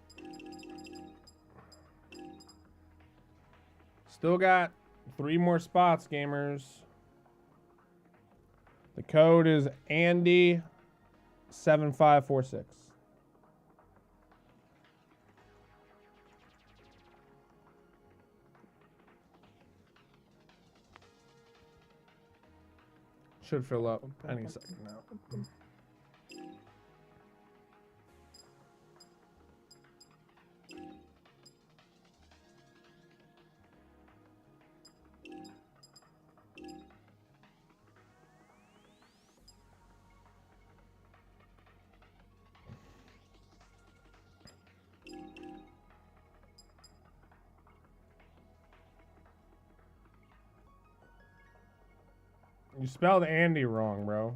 Still got 3 more spots, gamers. The code is Andy7546. Should fill up any second now. You spelled Andy wrong, bro.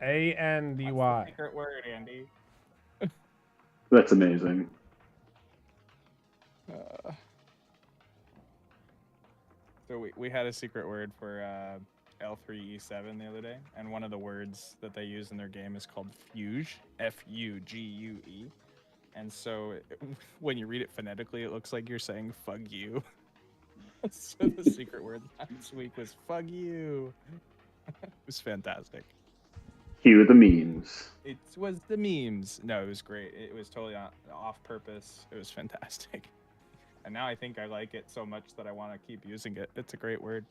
A-N-D-Y. Secret word, Andy. That's amazing. So we had a secret word for L3E7 the other day, and one of the words that they use in their game is called fugue, F-U-G-U-E. And so when you read it phonetically, it looks like you're saying "fug you." So the secret word last week was "fug you." It was fantastic. Cue the memes. It was the memes. No, it was great. It was totally off purpose. It was fantastic. And now I think I like it so much that I want to keep using it. It's a great word.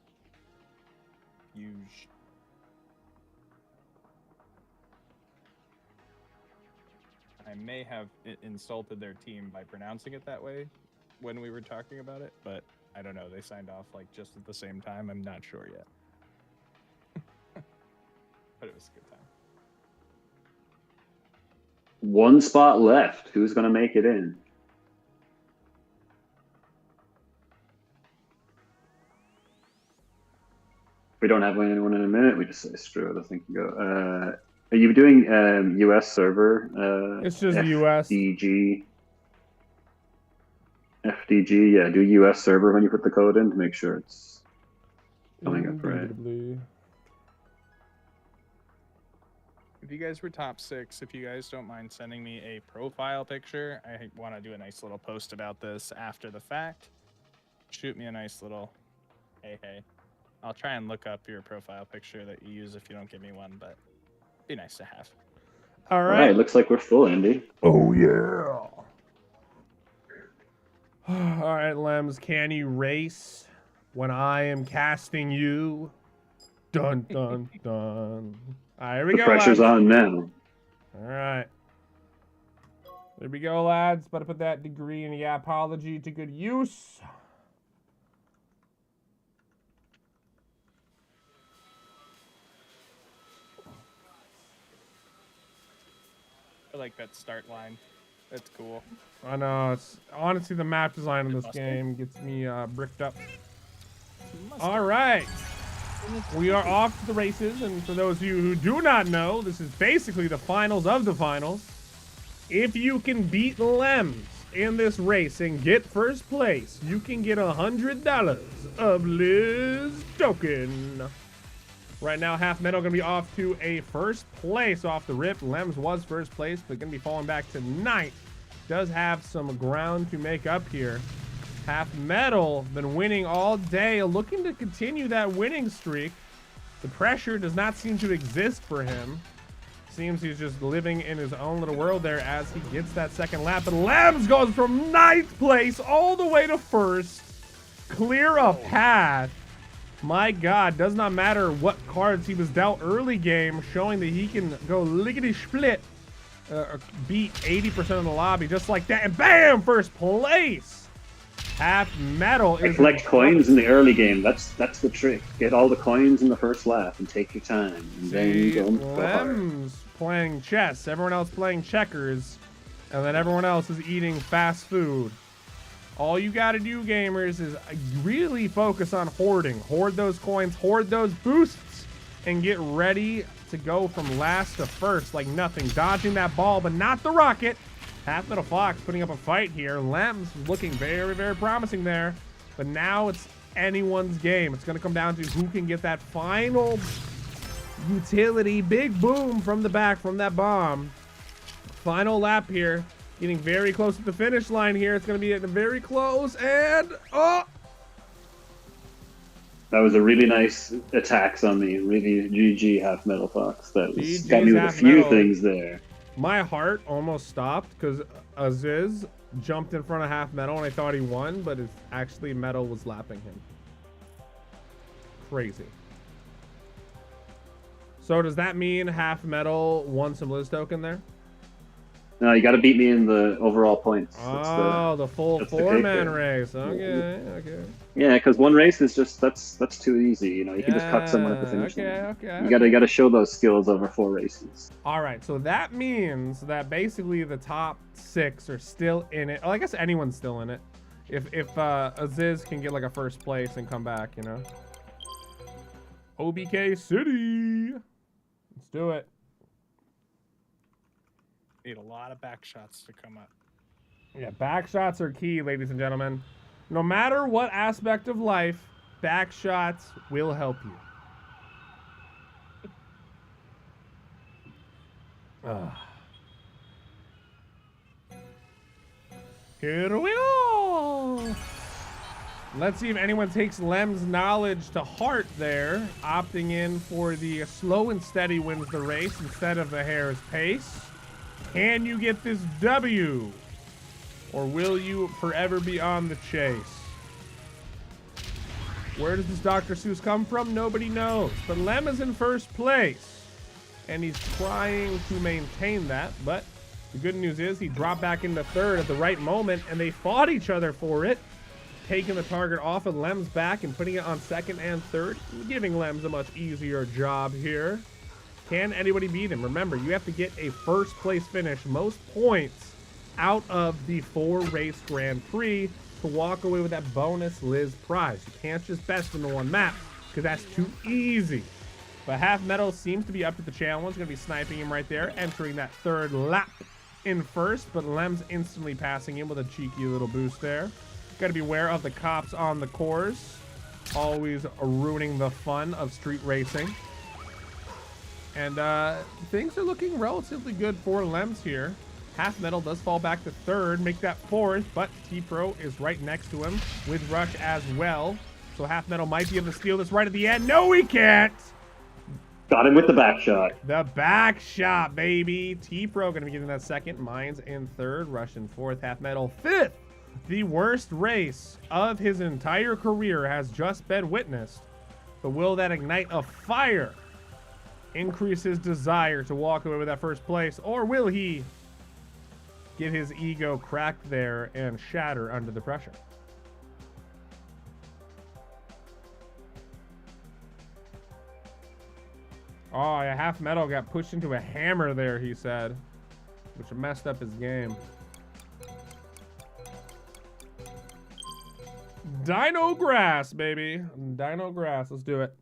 Fugue. I may have insulted their team by pronouncing it that way when we were talking about it, but I don't know. They signed off like just at the same time. I'm not sure yet. But it was a good time. One spot left. Who's going to make it in? If we don't have anyone in a minute, we just say screw it. I think we go. Are you doing US server? It's just US. FDG. FDG, yeah. Do US server when you put the code in to make sure it's coming up right. If you guys were top 6, if you guys don't mind sending me a profile picture, I want to do a nice little post about this after the fact. Shoot me a nice little hey. I'll try and look up your profile picture that you use if you don't give me one, but it'd be nice to have. All right. Looks like we're full, Andy. Oh, yeah. All right, Lems, can you race when I am casting you? Dun, dun, dun. All right, here we go, Pressure's lads. on now. All right. There we go, lads. About to put that degree in the apology to good use. I like that start line. That's cool. I know. It's honestly the map design in this game gets me bricked up. All right. We are off to the races, and for those of you who do not know, this is basically the finals of the finals. If you can beat Lems in this race and get first place, you can get $100 of Liz token. Right now, Half Metal gonna be off to a first place off the rip. Lems was first place, but gonna be falling back to ninth. Does have some ground to make up here. Half Metal been winning all day, looking to continue that winning streak. The pressure does not seem to exist for him. Seems he's just living in his own little world there as he gets that second lap. But Lems goes from ninth place all the way to first. Clear a path. My God, does not matter what cards he was dealt early game, showing that he can go lickety-split, beat 80% of the lobby just like that, and bam, first place. Half Metal is collect coins in the early game. That's the trick. Get all the coins in the first lap and take your time. And then go Lems playing chess, everyone else playing checkers, and then everyone else is eating fast food. All you gotta do, gamers, is really focus on hoarding. Hoard those coins, hoard those boosts, and get ready to go from last to first like nothing. Dodging that ball, but not the rocket. Half Metal Fox putting up a fight here. Lems looking very, very promising there. But now it's anyone's game. It's gonna come down to who can get that final utility. Big boom from the back from that bomb. Final lap here. Getting very close to the finish line here. It's going to be at the very close, and oh! That was a really nice attacks on me. Really GG Half Metal Fox. That was got me with a few things there. My heart almost stopped because Aziz jumped in front of Half Metal and I thought he won, but it's actually Metal was lapping him. Crazy. So does that mean Half Metal won some Liz token there? No, you got to beat me in the overall points. Oh, the full four-man race. Okay, okay. Yeah, because one race is just that's too easy. You know, you can just cut someone at the finish line. Okay. You gotta show those skills over 4 races. All right, so that means that basically the top 6 are still in it. Well, I guess anyone's still in it. If Aziz can get like a first place and come back, you know. OBK City. Let's do it. Need a lot of back shots to come up. Yeah, back shots are key, ladies and gentlemen. No matter what aspect of life, back shots will help you. Here we go. Let's see if anyone takes Lem's knowledge to heart there, opting in for the slow and steady wins the race instead of the hare's pace. Can you get this W? Or will you forever be on the chase? Where does this Dr. Seuss come from? Nobody knows. But Lem is in first place. And he's trying to maintain that. But the good news is he dropped back into third at the right moment. And they fought each other for it. Taking the target off of Lem's back and putting it on second and third. Giving Lems a much easier job here. Can anybody beat him? Remember, you have to get a first place finish. Most points out of the 4-race Grand Prix to walk away with that bonus Liz prize. You can't just best in the one map because that's too easy. But Half Metal seems to be up to the challenge. Going to be sniping him right there, entering that third lap in first, but Lem's instantly passing him with a cheeky little boost there. Got to be aware of the cops on the course. Always ruining the fun of street racing. And things are looking relatively good for Lems here. Half Metal does fall back to third, make that fourth, but T-Pro is right next to him with Rush as well. So Half Metal might be able to steal this right at the end. No, he can't! Got him with the back shot. The back shot, baby. T-Pro going to be getting that second. Mines in third, Rush in fourth, Half Metal fifth. The worst race of his entire career has just been witnessed. But will that ignite a fire? Increase his desire to walk away with that first place? Or will he get his ego cracked there and shatter under the pressure? Oh, yeah, Half Metal got pushed into a hammer there, he said, which messed up his game. Dino Grass, baby. Dino Grass, let's do it.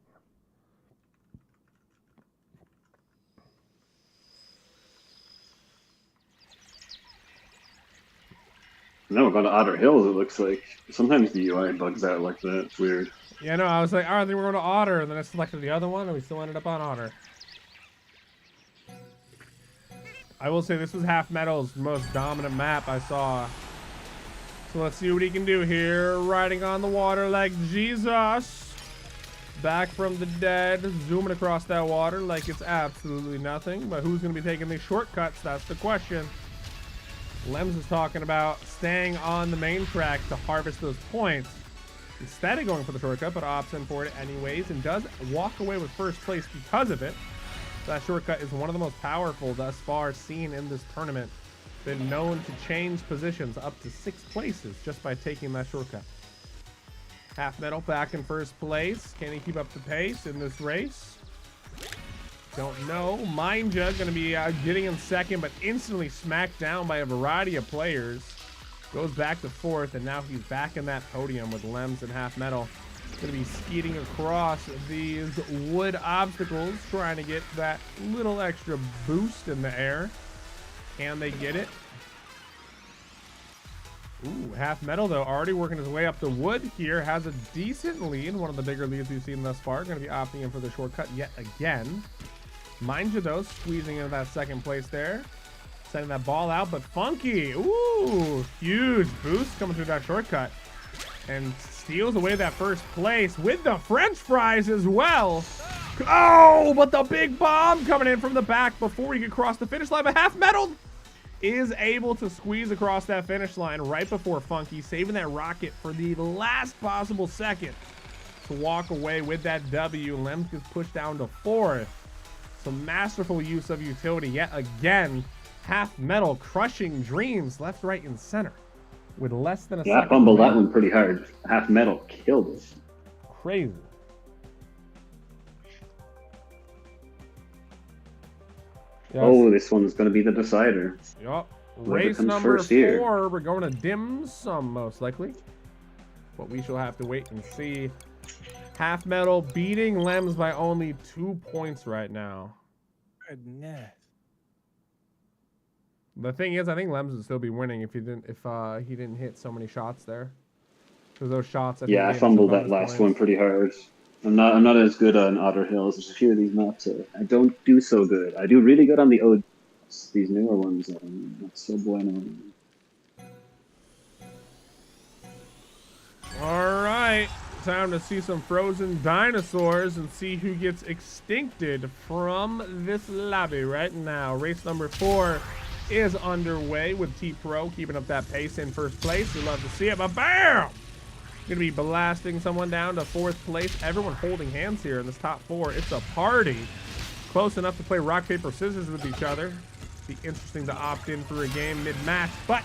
No, we're going to Otter Hills, it looks like. Sometimes the UI bugs out like that. It's weird. Yeah, no, I was like, all right, I think we're going to Otter, and then I selected the other one, and we still ended up on Otter. I will say this was Half Metal's most dominant map I saw. So let's see what he can do here. Riding on the water like Jesus. Back from the dead, zooming across that water like it's absolutely nothing. But who's going to be taking these shortcuts? That's the question. Lems is talking about staying on the main track to harvest those points instead of going for the shortcut, but opts in for it anyways and does walk away with first place because of it. That shortcut is one of the most powerful thus far seen in this tournament. Been known to change positions up to 6 places just by taking that shortcut. Half Metal back in first place. Can he keep up the pace in this race? Don't know. Mindja going to be getting in second, but instantly smacked down by a variety of players. Goes back to fourth, and now he's back in that podium with Lems and Half Metal. Going to be skiing across these wood obstacles, trying to get that little extra boost in the air. Can they get it? Ooh, Half Metal, though, already working his way up the wood here. Has a decent lead, one of the bigger leads we've seen thus far. Going to be opting in for the shortcut yet again. Mind you, though, squeezing into that second place there. Sending that ball out, but Funky. Ooh, huge boost coming through that shortcut. And steals away that first place with the French fries as well. Oh, but the big bomb coming in from the back before he could cross the finish line. But Half Metal is able to squeeze across that finish line right before Funky, saving that rocket for the last possible second to walk away with that W. Lems gets pushed down to fourth. Some masterful use of utility yet again. Half Metal crushing dreams left, right, and center with less than a second. Yeah, I fumbled that one pretty hard. Half Metal killed us. Crazy. Yes. Oh, this one's going to be the decider. Yup. Whoever Race comes number first here. 4, we're going to Dim Sum, most likely. but we shall have to wait and see. Half Metal beating Lems by only 2 points right now. Goodness. The thing is, I think Lems would still be winning if he didn't hit so many shots there. Because those shots, I think Yeah, I fumbled that last one pretty hard. I'm not as good on Otter Hills. There's a few of these maps I don't do so good. I do really good on the old, these newer ones. Not so bueno. All right, time to see some frozen dinosaurs and see who gets extincted from this lobby right now. Race number 4 is underway with T-Pro keeping up that pace in first place. We love to see it, but bam! Gonna be blasting someone down to 4th place. Everyone holding hands here in this top 4. It's a party. Close enough to play rock, paper, scissors with each other. Be interesting to opt in for a game mid-match, but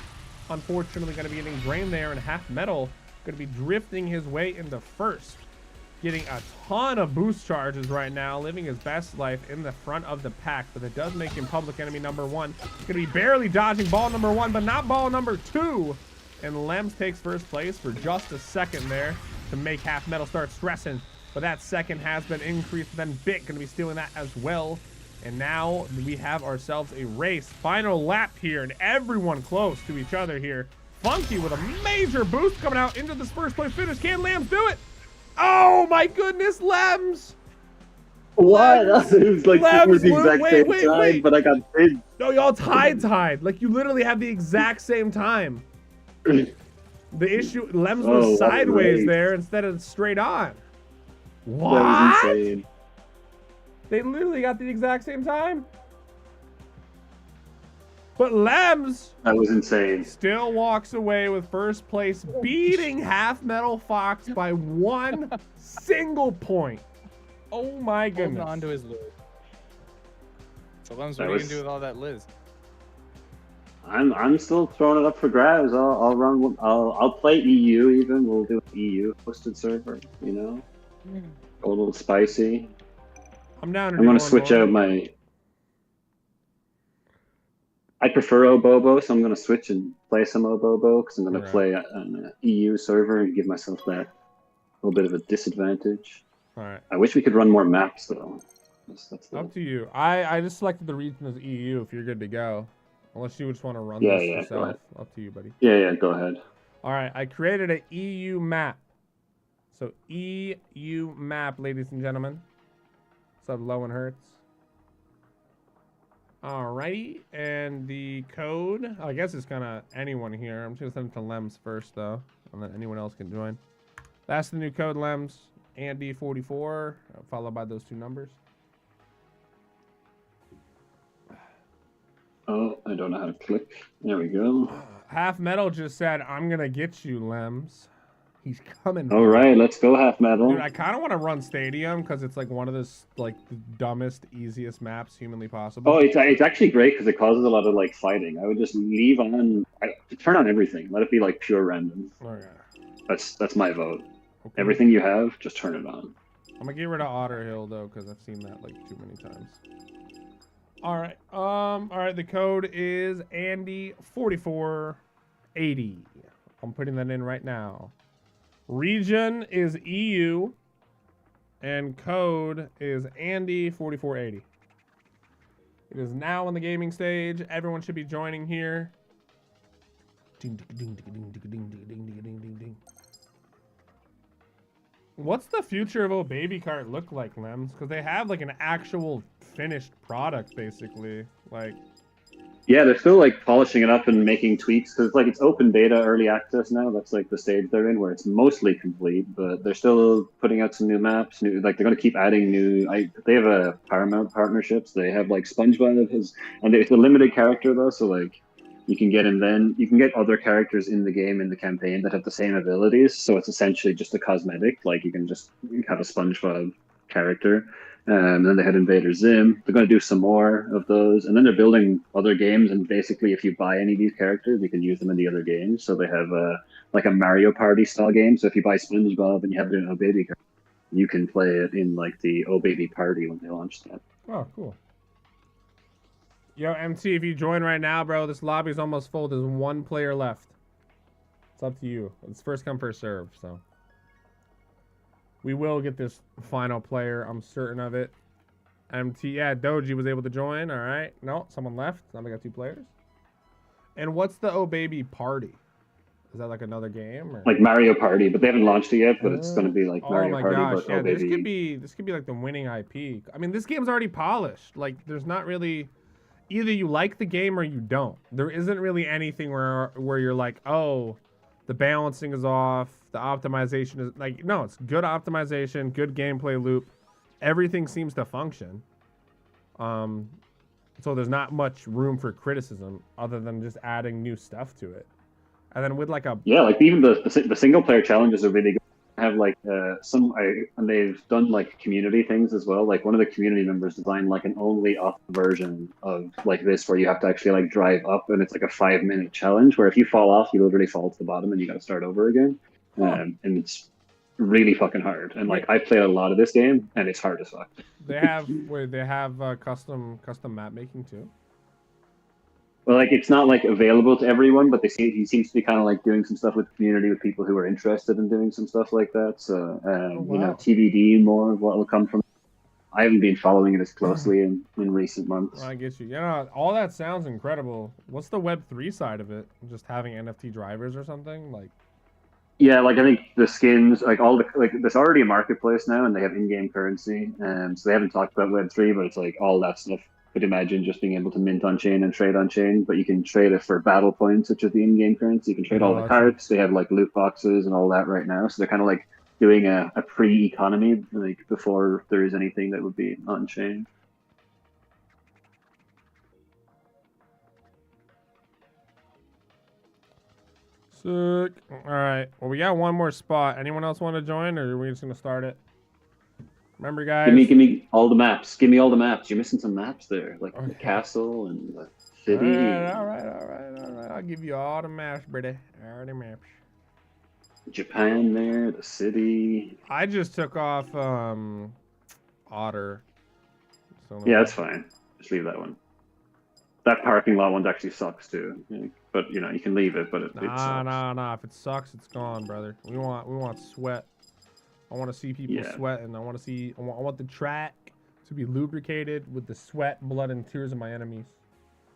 unfortunately gonna be getting drained there, and Half Metal gonna be drifting his way into first. Getting a ton of boost charges right now, living his best life in the front of the pack, but it does make him public enemy number 1. Gonna be barely dodging ball number 1, but not ball number 2. And Lems takes first place for just a second there to make Half Metal start stressing. But that second has been increased. Then Bit going to be stealing that as well. And now we have ourselves a race. Final lap here, and everyone close to each other here. Funky with a major boost coming out into this first place finish. Can Lems do it? Oh my goodness, Lems! What? It was like Lems, the exact same time, but I got bid. No, y'all tied. Like you literally have the exact same time. The issue, Lems was sideways there instead of straight on. What? That was insane. They literally got the exact same time. But Lems, that was insane, still walks away with first place, beating Half Metal Fox by 1 single point. Oh my goodness. Holding on to his Liz. So Lems, what are you gonna do with all that Liz? I'm still throwing it up for grabs. I'll run. I'll play EU even. We'll do an EU hosted server. You know, a little spicy. I'm down. I'm gonna switch out my. I prefer Obobo, so I'm gonna switch and play some Obobo because I'm gonna play an EU server and give myself that little bit of a disadvantage. All right. I wish we could run more maps though. That's up to you. I just selected the region as EU. If you're good to go. Unless you just want to run this yourself. Up to you, buddy. Yeah, go ahead. All right, I created an EU map. So EU map, ladies and gentlemen. What's up, Low and Hertz? All right, and the code, I guess it's kind of anyone here. I'm just going to send it to Lems first, though, and then anyone else can join. That's the new code, Lems. Andy44, followed by those 2 numbers. Oh, I don't know how to click. There we go. Half Metal just said, I'm going to get you, Lems. He's coming. All right, let's go, Half Metal. Dude, I kind of want to run Stadium because it's like one of the dumbest, easiest maps humanly possible. Oh, it's actually great because it causes a lot of like fighting. I would just leave on, turn on everything. Let it be like pure random. Okay. That's my vote. Okay. Everything you have, just turn it on. I'm gonna get rid of Otter Hill though because I've seen that like too many times. All right, the code is Andy4480. I'm putting that in right now. Region is EU, and code is Andy4480. It is now on the gaming stage. Everyone should be joining here. Ding, ding, ding, ding, ding, ding, ding, ding, ding, ding, ding. What's the future of Baby Kart look like, Lems? Because they have like an actual finished product, basically. Like, yeah, they're still like polishing it up and making tweaks because like it's open beta, early access now. That's like the stage they're in where it's mostly complete, but they're still putting out some new maps. Like they're going to keep adding new. They have a Paramount partnerships. They have like SpongeBob and it's a limited character though, so like. You can get you can get other characters in the game in the campaign that have the same abilities. So it's essentially just a cosmetic. Like you can just have a SpongeBob character. And then they had Invader Zim. They're going to do some more of those. And then they're building other games. And basically, if you buy any of these characters, you can use them in the other games. So they have like a Mario Party style game. So if you buy SpongeBob and you have it in a baby character, you can play it in like the Oh Baby Party when they launch that. Oh, cool. Yo, MT, if you join right now, bro, this lobby is almost full. There's 1 player left. It's up to you. It's first come, first serve, so. We will get this final player. I'm certain of it. Yeah, Doji was able to join. All right. No, someone left. Now we got 2 players. And what's the Oh Baby Party? Is that like another game? Or? Like Mario Party, but they haven't launched it yet, but it's going to be like Mario Party. Oh my gosh, but yeah, Oh this Baby. could be like the winning IP. I mean, this game's already polished. Like, there's not really, either you like the game or you don't. There isn't really anything where you're like, oh, the balancing is off, the optimization is like, no, it's good optimization, good gameplay loop. Everything seems to function. So there's not much room for criticism other than just adding new stuff to it. And then with like a even the single player challenges are really good. Have like and they've done like community things as well. Like one of the community members designed like an only up version of like this, where you have to actually like drive up, and it's like a 5-minute challenge where if you fall off, you literally fall to the bottom and you got to start over again. And it's really fucking hard. And like I played a lot of this game, and it's hard as fuck. They have custom map making too. Well, like it's not like available to everyone, but he seems to be kind of like doing some stuff with the community with people who are interested in doing some stuff like that. So you know, TBD more of what will come from. I haven't been following it as closely in recent months. I get you. You know, all that sounds incredible. What's the Web3 side of it? Just having NFT drivers or something like? Yeah, like I think the skins, like there's already a marketplace now, and they have in-game currency. So they haven't talked about Web3, but it's like all that stuff. Could imagine just being able to mint on chain and trade on chain, but you can trade it for battle points, which is the in-game currency. You can trade all the cards. They have like loot boxes and all that right now. So they're kind of like doing a pre-economy, like before there is anything that would be on chain. Sick. All right. Well, we got one more spot. Anyone else want to join, or are we just gonna start it? Remember, guys. Give me all the maps. Give me all the maps. You're missing some maps there, like the castle and the city. All right. I'll give you all the maps, Brady. All the maps. Japan there, the city. I just took off Otter. So yeah, that's fine. Just leave that one. That parking lot one actually sucks too. But you know, you can leave it, but it sucks. Nah. If it sucks, it's gone, brother. We want sweat. I want to see people sweating. I want the track to be lubricated with the sweat, blood, and tears of my enemies.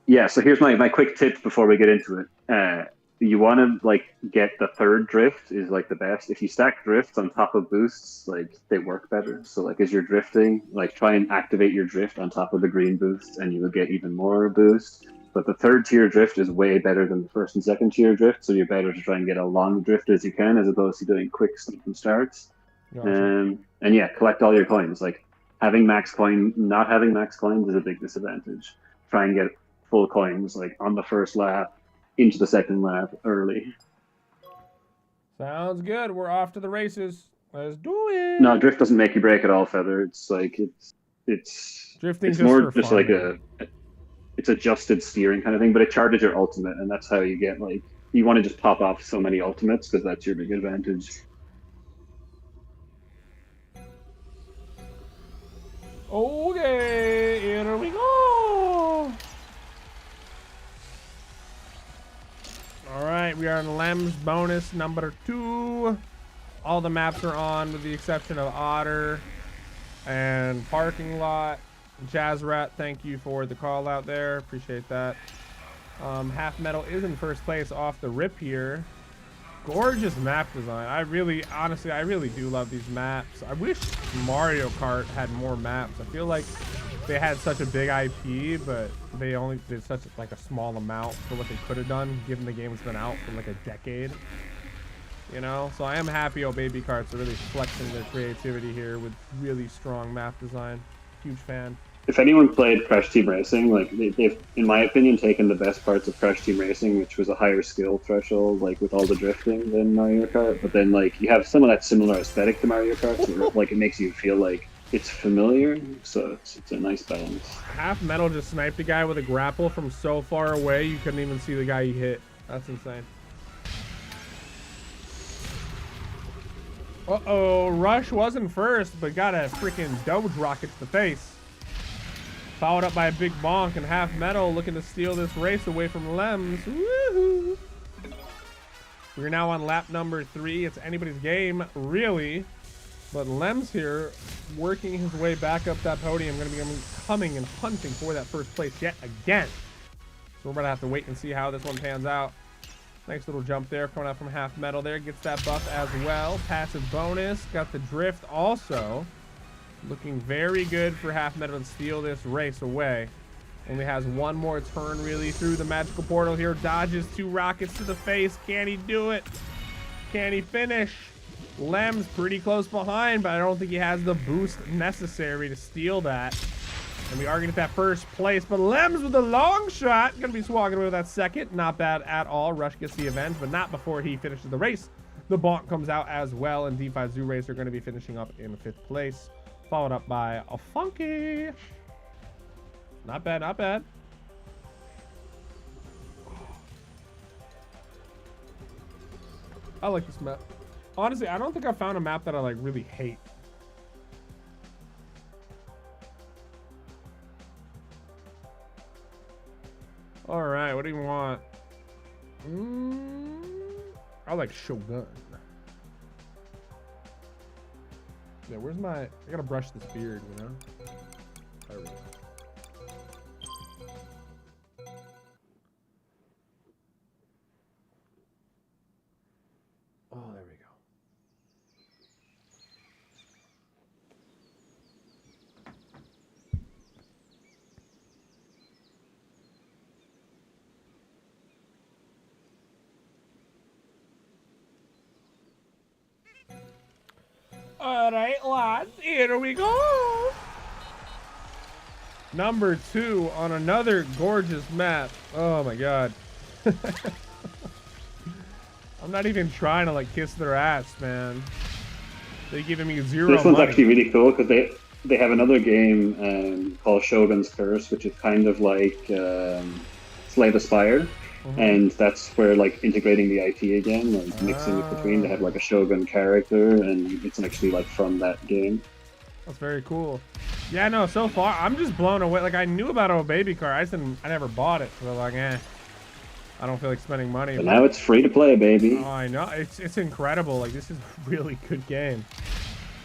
Yeah, so here's my quick tip before we get into it. You want to like get the third drift is like the best. If you stack drifts on top of boosts, like they work better. So like as you're drifting, like try and activate your drift on top of the green boost, and you will get even more boost. But the third tier drift is way better than the first and second tier drift. So you're better to try and get a long drift as you can, as opposed to doing quick stop and starts. Gotcha. And yeah, collect all your coins. Like not having max coins is a big disadvantage. Try and get full coins like on the first lap, into the second lap early. Sounds good. We're off to the races. Let's do it. No, drift doesn't make you break at all, Feather. It's like it's drifting. It's more just like it's adjusted steering kind of thing, but it charges your ultimate, and that's how you get like you want to just pop off so many ultimates because that's your big advantage. Okay, here we go. All right, we are in Lem's bonus number 2. All the maps are on with the exception of Otter and Parking Lot. Jazz Rat, thank you for the call out there. Appreciate that. Half Metal is in first place off the rip here. Gorgeous map design. I really do love these maps. I wish Mario Kart had more maps. I feel like they had such a big IP, but they only did such like a small amount for what they could have done, given the game's been out for like a decade. You know, so I am happy Oh Baby Karts are really flexing their creativity here with really strong map design. Huge fan. If anyone played Crash Team Racing, like they've, in my opinion, taken the best parts of Crash Team Racing, which was a higher skill threshold, like with all the drifting than Mario Kart. But then, like, you have some of that similar aesthetic to Mario Kart, so like it makes you feel like it's familiar. So it's a nice balance. Half Metal just sniped a guy with a grapple from so far away you couldn't even see the guy he hit. That's insane. Uh-oh, Rush wasn't first, but got a freaking Doge rocket to the face. Followed up by a big bonk, and Half Metal looking to steal this race away from Lems. Woohoo! We're now on lap number 3. It's anybody's game, really. But Lem's here, working his way back up that podium, going to be coming and hunting for that first place yet again. So we're going to have to wait and see how this one pans out. Nice little jump there, coming out from Half Metal there. Gets that buff as well. Passive bonus. Got the drift also. Looking very good for Half Metal to steal this race away. Only has one more turn really through the magical portal here. Dodges 2 rockets to the face. Can he do it? Can he finish? Lem's pretty close behind, but I don't think he has the boost necessary to steal that. And we are going to get that first place, but Lem's with a long shot. Going to be swagging away with that second. Not bad at all. Rush gets the avenge, but not before he finishes the race. The bonk comes out as well, and D5 Zoo Racer are going to be finishing up in 5th place. Followed up by a Funky. Not bad, not bad. I like this map. Honestly, I don't think I found a map that I like really hate. All right, what do you want? I like Shogun. Yeah, where's my... I gotta brush this beard, you know? There we go. Oh, there we go. All right, lads, here we go. Number 2 on another gorgeous map. Oh my god. I'm not even trying to like kiss their ass, man. They're giving me 0 This one's money. actually really cool because they have another game called Shogun's Curse, which is kind of like Slave Aspire. And that's where like integrating the IP again, like mixing it between. They have like a Shogun character, and it's actually like from that game. That's very cool. Yeah, no, so far I'm just blown away. Like I knew about Baby Car, I never bought it. So like, I don't feel like spending money. But now it's free to play, baby. Oh, I know, it's incredible. Like this is a really good game.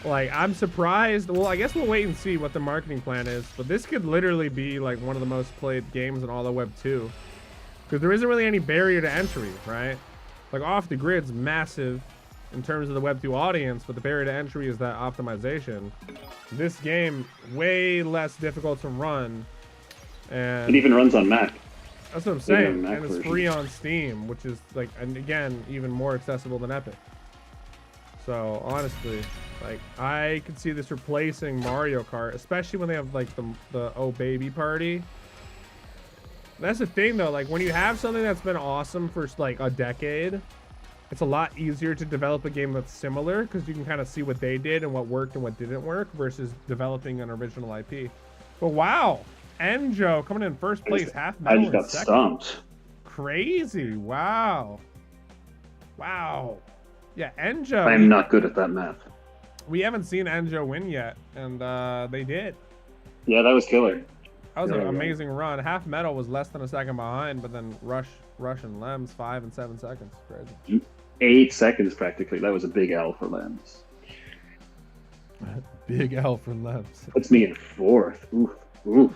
Like I'm surprised. Well, I guess we'll wait and see what the marketing plan is. But this could literally be like one of the most played games in all of Web 2. Because there isn't really any barrier to entry, right? Like Off the Grid's massive in terms of the Web 2 audience, but the barrier to entry is that optimization. This game, way less difficult to run. And it even runs on Mac. That's what I'm saying. Mac And it's version. free on Steam, which is like, and again, even more accessible than Epic. So honestly, like I could see this replacing Mario Kart, especially when they have like the Oh Baby Party. That's the thing though, like when you have something that's been awesome for like a decade, it's a lot easier to develop a game that's similar because you can kind of see what they did and what worked and what didn't work versus developing an original IP. But wow, Enjo coming in first place, Half I Metal just in got second. stomped. Crazy, wow. Wow. Yeah, Enjo. I'm not good at that map. We haven't seen Enjo win yet, and they did. Yeah, that was killer. That was Yeah, an right. amazing run. Half Metal was less than a second behind, but then Rush and Lems 5 and 7 seconds. Crazy. 8 seconds practically. That was a big L for Lens. Big L for Lems. Puts me in 4th. Oof. Oof.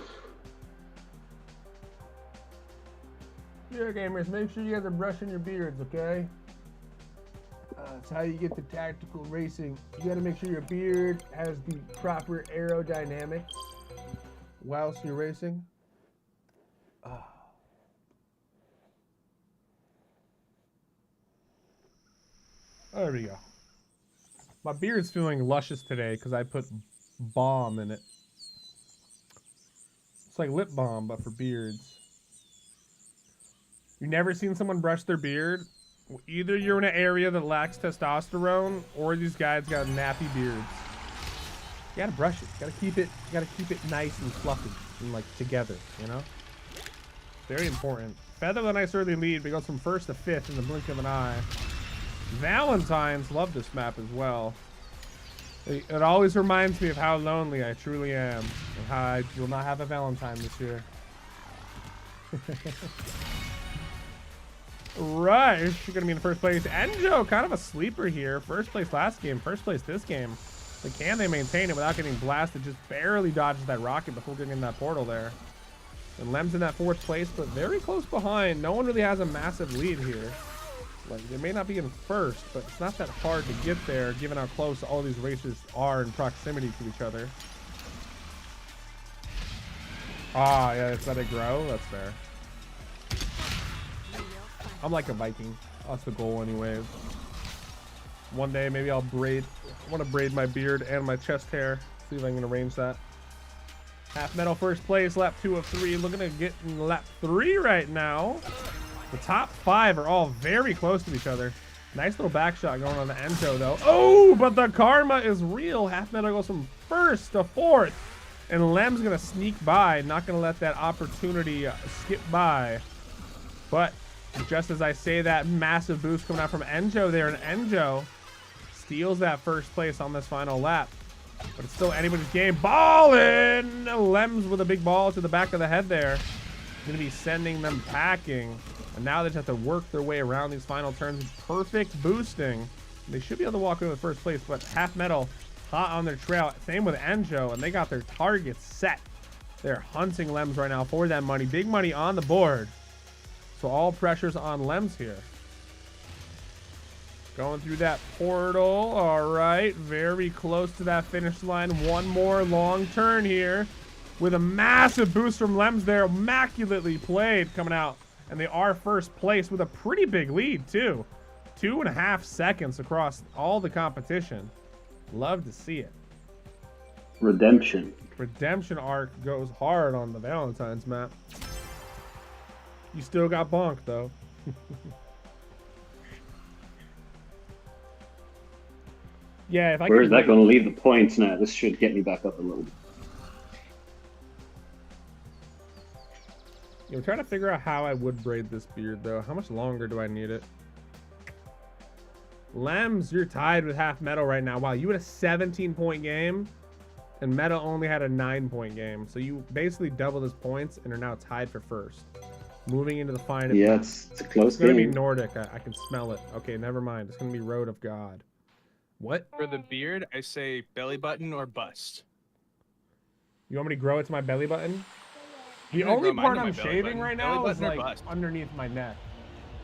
Yeah, gamers, make sure you guys are brushing your beards, okay? That's how you get the tactical racing. You gotta make sure your beard has the proper aerodynamics whilst you're racing. There we go. My beard's feeling luscious today because I put balm in it. It's like lip balm, but for beards. You never seen someone brush their beard? Either you're in an area that lacks testosterone, or these guys got nappy beards. You gotta brush it. You gotta keep it nice and fluffy and like together, you know? Very important. Feather the nice early lead, but goes from 1st to 5th in the blink of an eye. Valentine's love this map as well. It always reminds me of how lonely I truly am, and how I will not have a Valentine this year. Rush going to be in first place. Enjo, kind of a sleeper here. First place last game, first place this game. But can they maintain it without getting blasted? Just barely dodges that rocket before getting in that portal there. And Lem's in that 4th place, but very close behind. No one really has a massive lead here. Like, they may not be in first, but it's not that hard to get there, given how close all these races are in proximity to each other. Ah, yeah, let's let it grow. That's fair. I'm like a Viking. That's the goal anyways. One day, maybe I'll braid. I want to braid my beard and my chest hair. See if I can arrange that. Half Metal first place, lap 2 of 3. Looking to get in lap 3 right now. The top 5 are all very close to each other. Nice little back shot going on the Enjo though. Oh, but the karma is real. Half Metal goes from 1st to 4th. And Lem's going to sneak by. Not going to let that opportunity skip by. But just as I say that, massive boost coming out from Enjo there. And Enjo steals that first place on this final lap. But it's still anybody's game. Ball in! Lems with a big ball to the back of the head there. Going to be sending them packing. And now they just have to work their way around these final turns. Perfect boosting. They should be able to walk away with first place, but Half Metal hot on their trail. Same with Enjo, and they got their targets set. They're hunting Lems right now for that money. Big money on the board. So all pressure's on Lems here. Going through that portal. All right. Very close to that finish line. One more long turn here with a massive boost from Lems there. Immaculately played coming out. And they are first place with a pretty big lead, too. 2.5 seconds across all the competition. Love to see it. Redemption. Redemption arc goes hard on the Valentine's map. You still got bonk, though. Yeah, if I Where is that going to leave the points now? This should get me back up a little bit. I'm trying to figure out how I would braid this beard, though. How much longer do I need it? Lems, you're tied with Half Metal right now. Wow, you had a 17-point game, and Metal only had a 9-point game. So you basically doubled his points and are now tied for first. Moving into the final. Yeah, it's a close game. It's going to be Nordic. I can smell it. Okay, never mind. It's going to be Road of God. What? For the beard, I say belly button or bust. You want me to grow it to my belly button? The only part I'm shaving right now is like underneath my neck.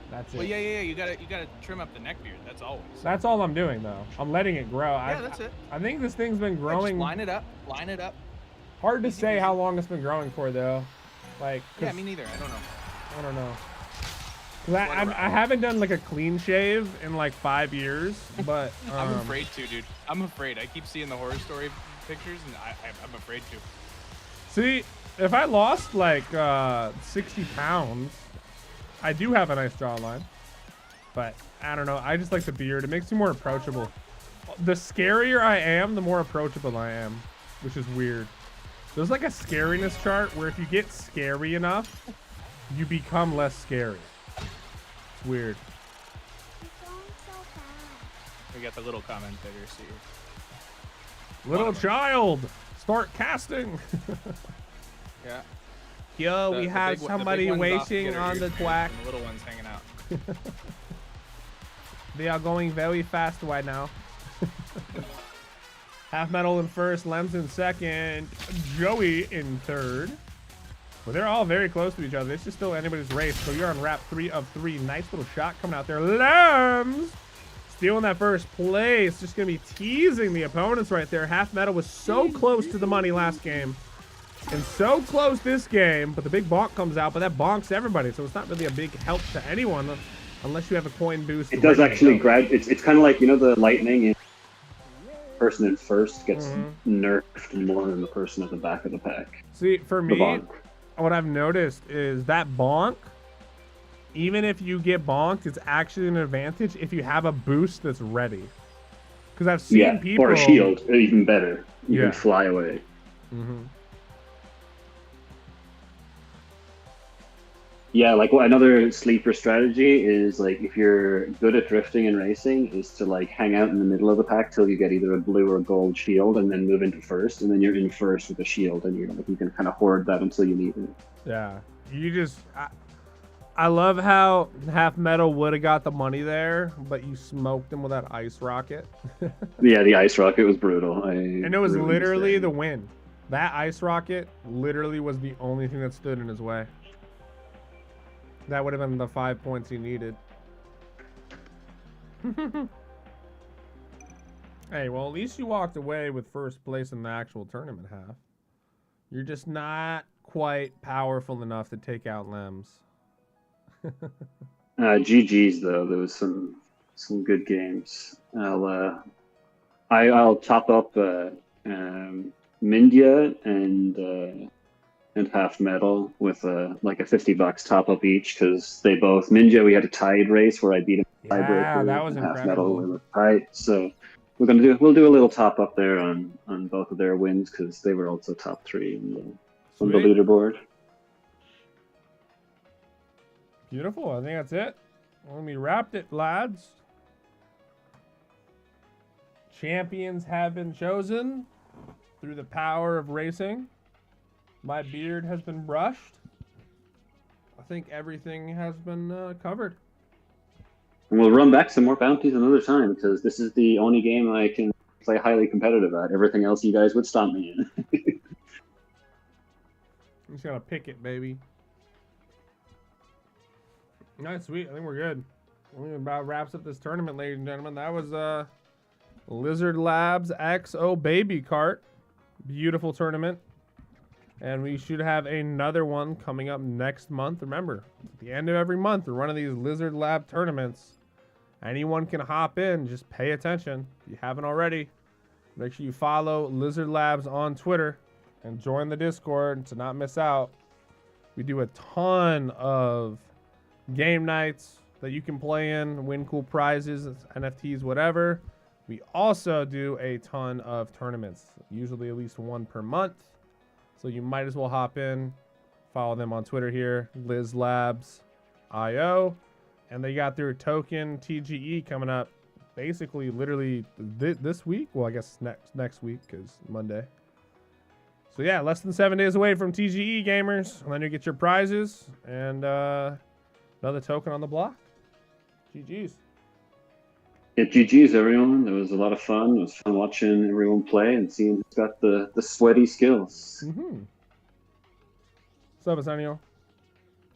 That's it. Well, yeah. You gotta trim up the neck beard. That's always. That's all I'm doing though. I'm letting it grow. Yeah, that's it. I think this thing's been growing. Just line it up. Line it up. Hard to say how long it's been growing for though. Like. Yeah, me neither. I don't know. I don't know. I haven't done like a clean shave in like 5 years, but I'm afraid to, dude. I'm afraid. I keep seeing the horror story pictures, and I'm afraid to. See, if I lost like 60 pounds, I do have a nice jawline. But I don't know. I just like the beard. It makes me more approachable. The scarier I am, the more approachable I am, which is weird. There's like a scariness chart where if you get scary enough, you become less scary. It's weird. We got the little commentator here. Little child, start casting. Yeah. Yo, we have somebody waiting on the twack. The little one's hanging out. They are going very fast right now. Half Metal in first, Lems in second, Joey in third. Well, they're all very close to each other. It's just still anybody's race. So you're on wrap 3 of 3. Nice little shot coming out there. Lems stealing that first place. Just going to be teasing the opponents right there. Half Metal was so close to the money last game. And so close this game. But the big bonk comes out. But that bonks everybody. So it's not really a big help to anyone unless you have a coin boost. It does actually grab. It's kind of like, you know, the lightning. Person in first gets nerfed more than the person at the back of the pack. See, for me, what I've noticed is that bonk, even if you get bonked, it's actually an advantage if you have a boost that's ready. Because I've seen people... or a shield, even better. You can fly away. Yeah, like another sleeper strategy is like if you're good at drifting and racing is to like hang out in the middle of the pack till you get either a blue or a gold shield and then move into first, and then you're in first with a shield and you can kind of hoard that until you need it. Yeah, you just I love how Half Metal would have got the money there, but you smoked him with that ice rocket. Yeah, the ice rocket was brutal. And it was literally the win. That ice rocket literally was the only thing that stood in his way. That would have been the 5 points he needed. Hey, well, at least you walked away with first place in the actual tournament half. You're just not quite powerful enough to take out Lems. GG's though. There was some good games. I'll top up Mindya and Half Metal with like a $50 top up each, because they both Mindya, we had a tied race where I beat him. Yeah, that was Half incredible. Metal was tight, so we'll do a little top up there on both of their wins, because they were also top 3 on the leaderboard. Beautiful. I think that's it. Well, we wrapped it, lads. Champions have been chosen through the power of racing. My beard has been brushed. I think everything has been covered. And we'll run back some more bounties another time, because this is the only game I can play highly competitive at. Everything else you guys would stop me in. I'm just gonna pick it, baby. Nice, sweet. I think we're good. I think about wraps up this tournament, ladies and gentlemen. That was Lizard Labs XO Baby Kart. Beautiful tournament. And we should have another one coming up next month. Remember, at the end of every month, we're running these Lizard Lab tournaments. Anyone can hop in. Just pay attention. If you haven't already, make sure you follow Lizard Labs on Twitter and join the Discord to not miss out. We do a ton of game nights that you can play in, win cool prizes, NFTs, whatever. We also do a ton of tournaments, usually at least one per month. So you might as well hop in, follow them on Twitter here, Liz Labs IO. And they got their token TGE coming up basically literally this week. Well, I guess next week is Monday. So yeah, less than 7 days away from TGE, gamers. And then you get your prizes and another token on the block. GG's. Yeah, GG's, everyone. It was a lot of fun. It was fun watching everyone play and seeing who's got the sweaty skills. What's up, Arsenio?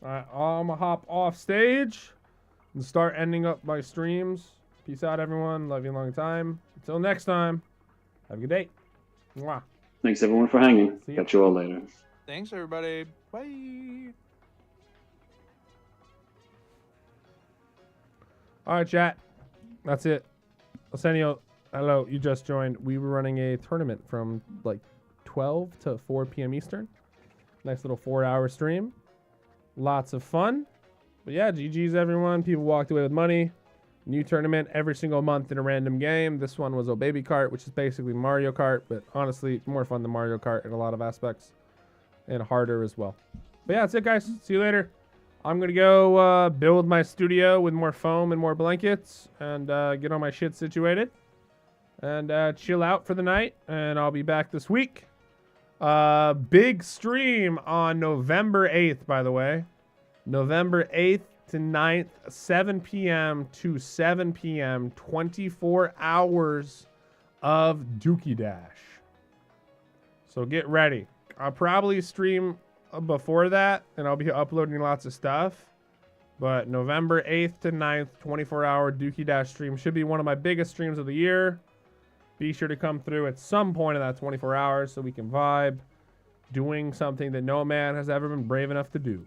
All right, I'm going to hop off stage and start ending up my streams. Peace out, everyone. Love you a long time. Until next time, have a good day. Mwah. Thanks, everyone, for hanging. See ya. Catch you all later. Thanks, everybody. Bye. All right, chat. That's it. Arsenio, hello. You just joined. We were running a tournament from like 12 to 4 p.m. Eastern. Nice little 4-hour stream. Lots of fun. But yeah, GG's, everyone. People walked away with money. New tournament every single month in a random game. This one was Baby Kart, which is basically Mario Kart, but honestly, more fun than Mario Kart in a lot of aspects. And harder as well. But yeah, that's it, guys. See you later. I'm going to go build my studio with more foam and more blankets and get all my shit situated and chill out for the night. And I'll be back this week. Big stream on November 8th, by the way. November 8th to 9th, 7 p.m. to 7 p.m. 24 hours of Dookie Dash. So get ready. I'll probably stream before that, and I'll be uploading lots of stuff. But November 8th to 9th, 24-hour Dookie Dash stream should be one of my biggest streams of the year. Be sure to come through at some point in that 24 hours so we can vibe, doing something that no man has ever been brave enough to do.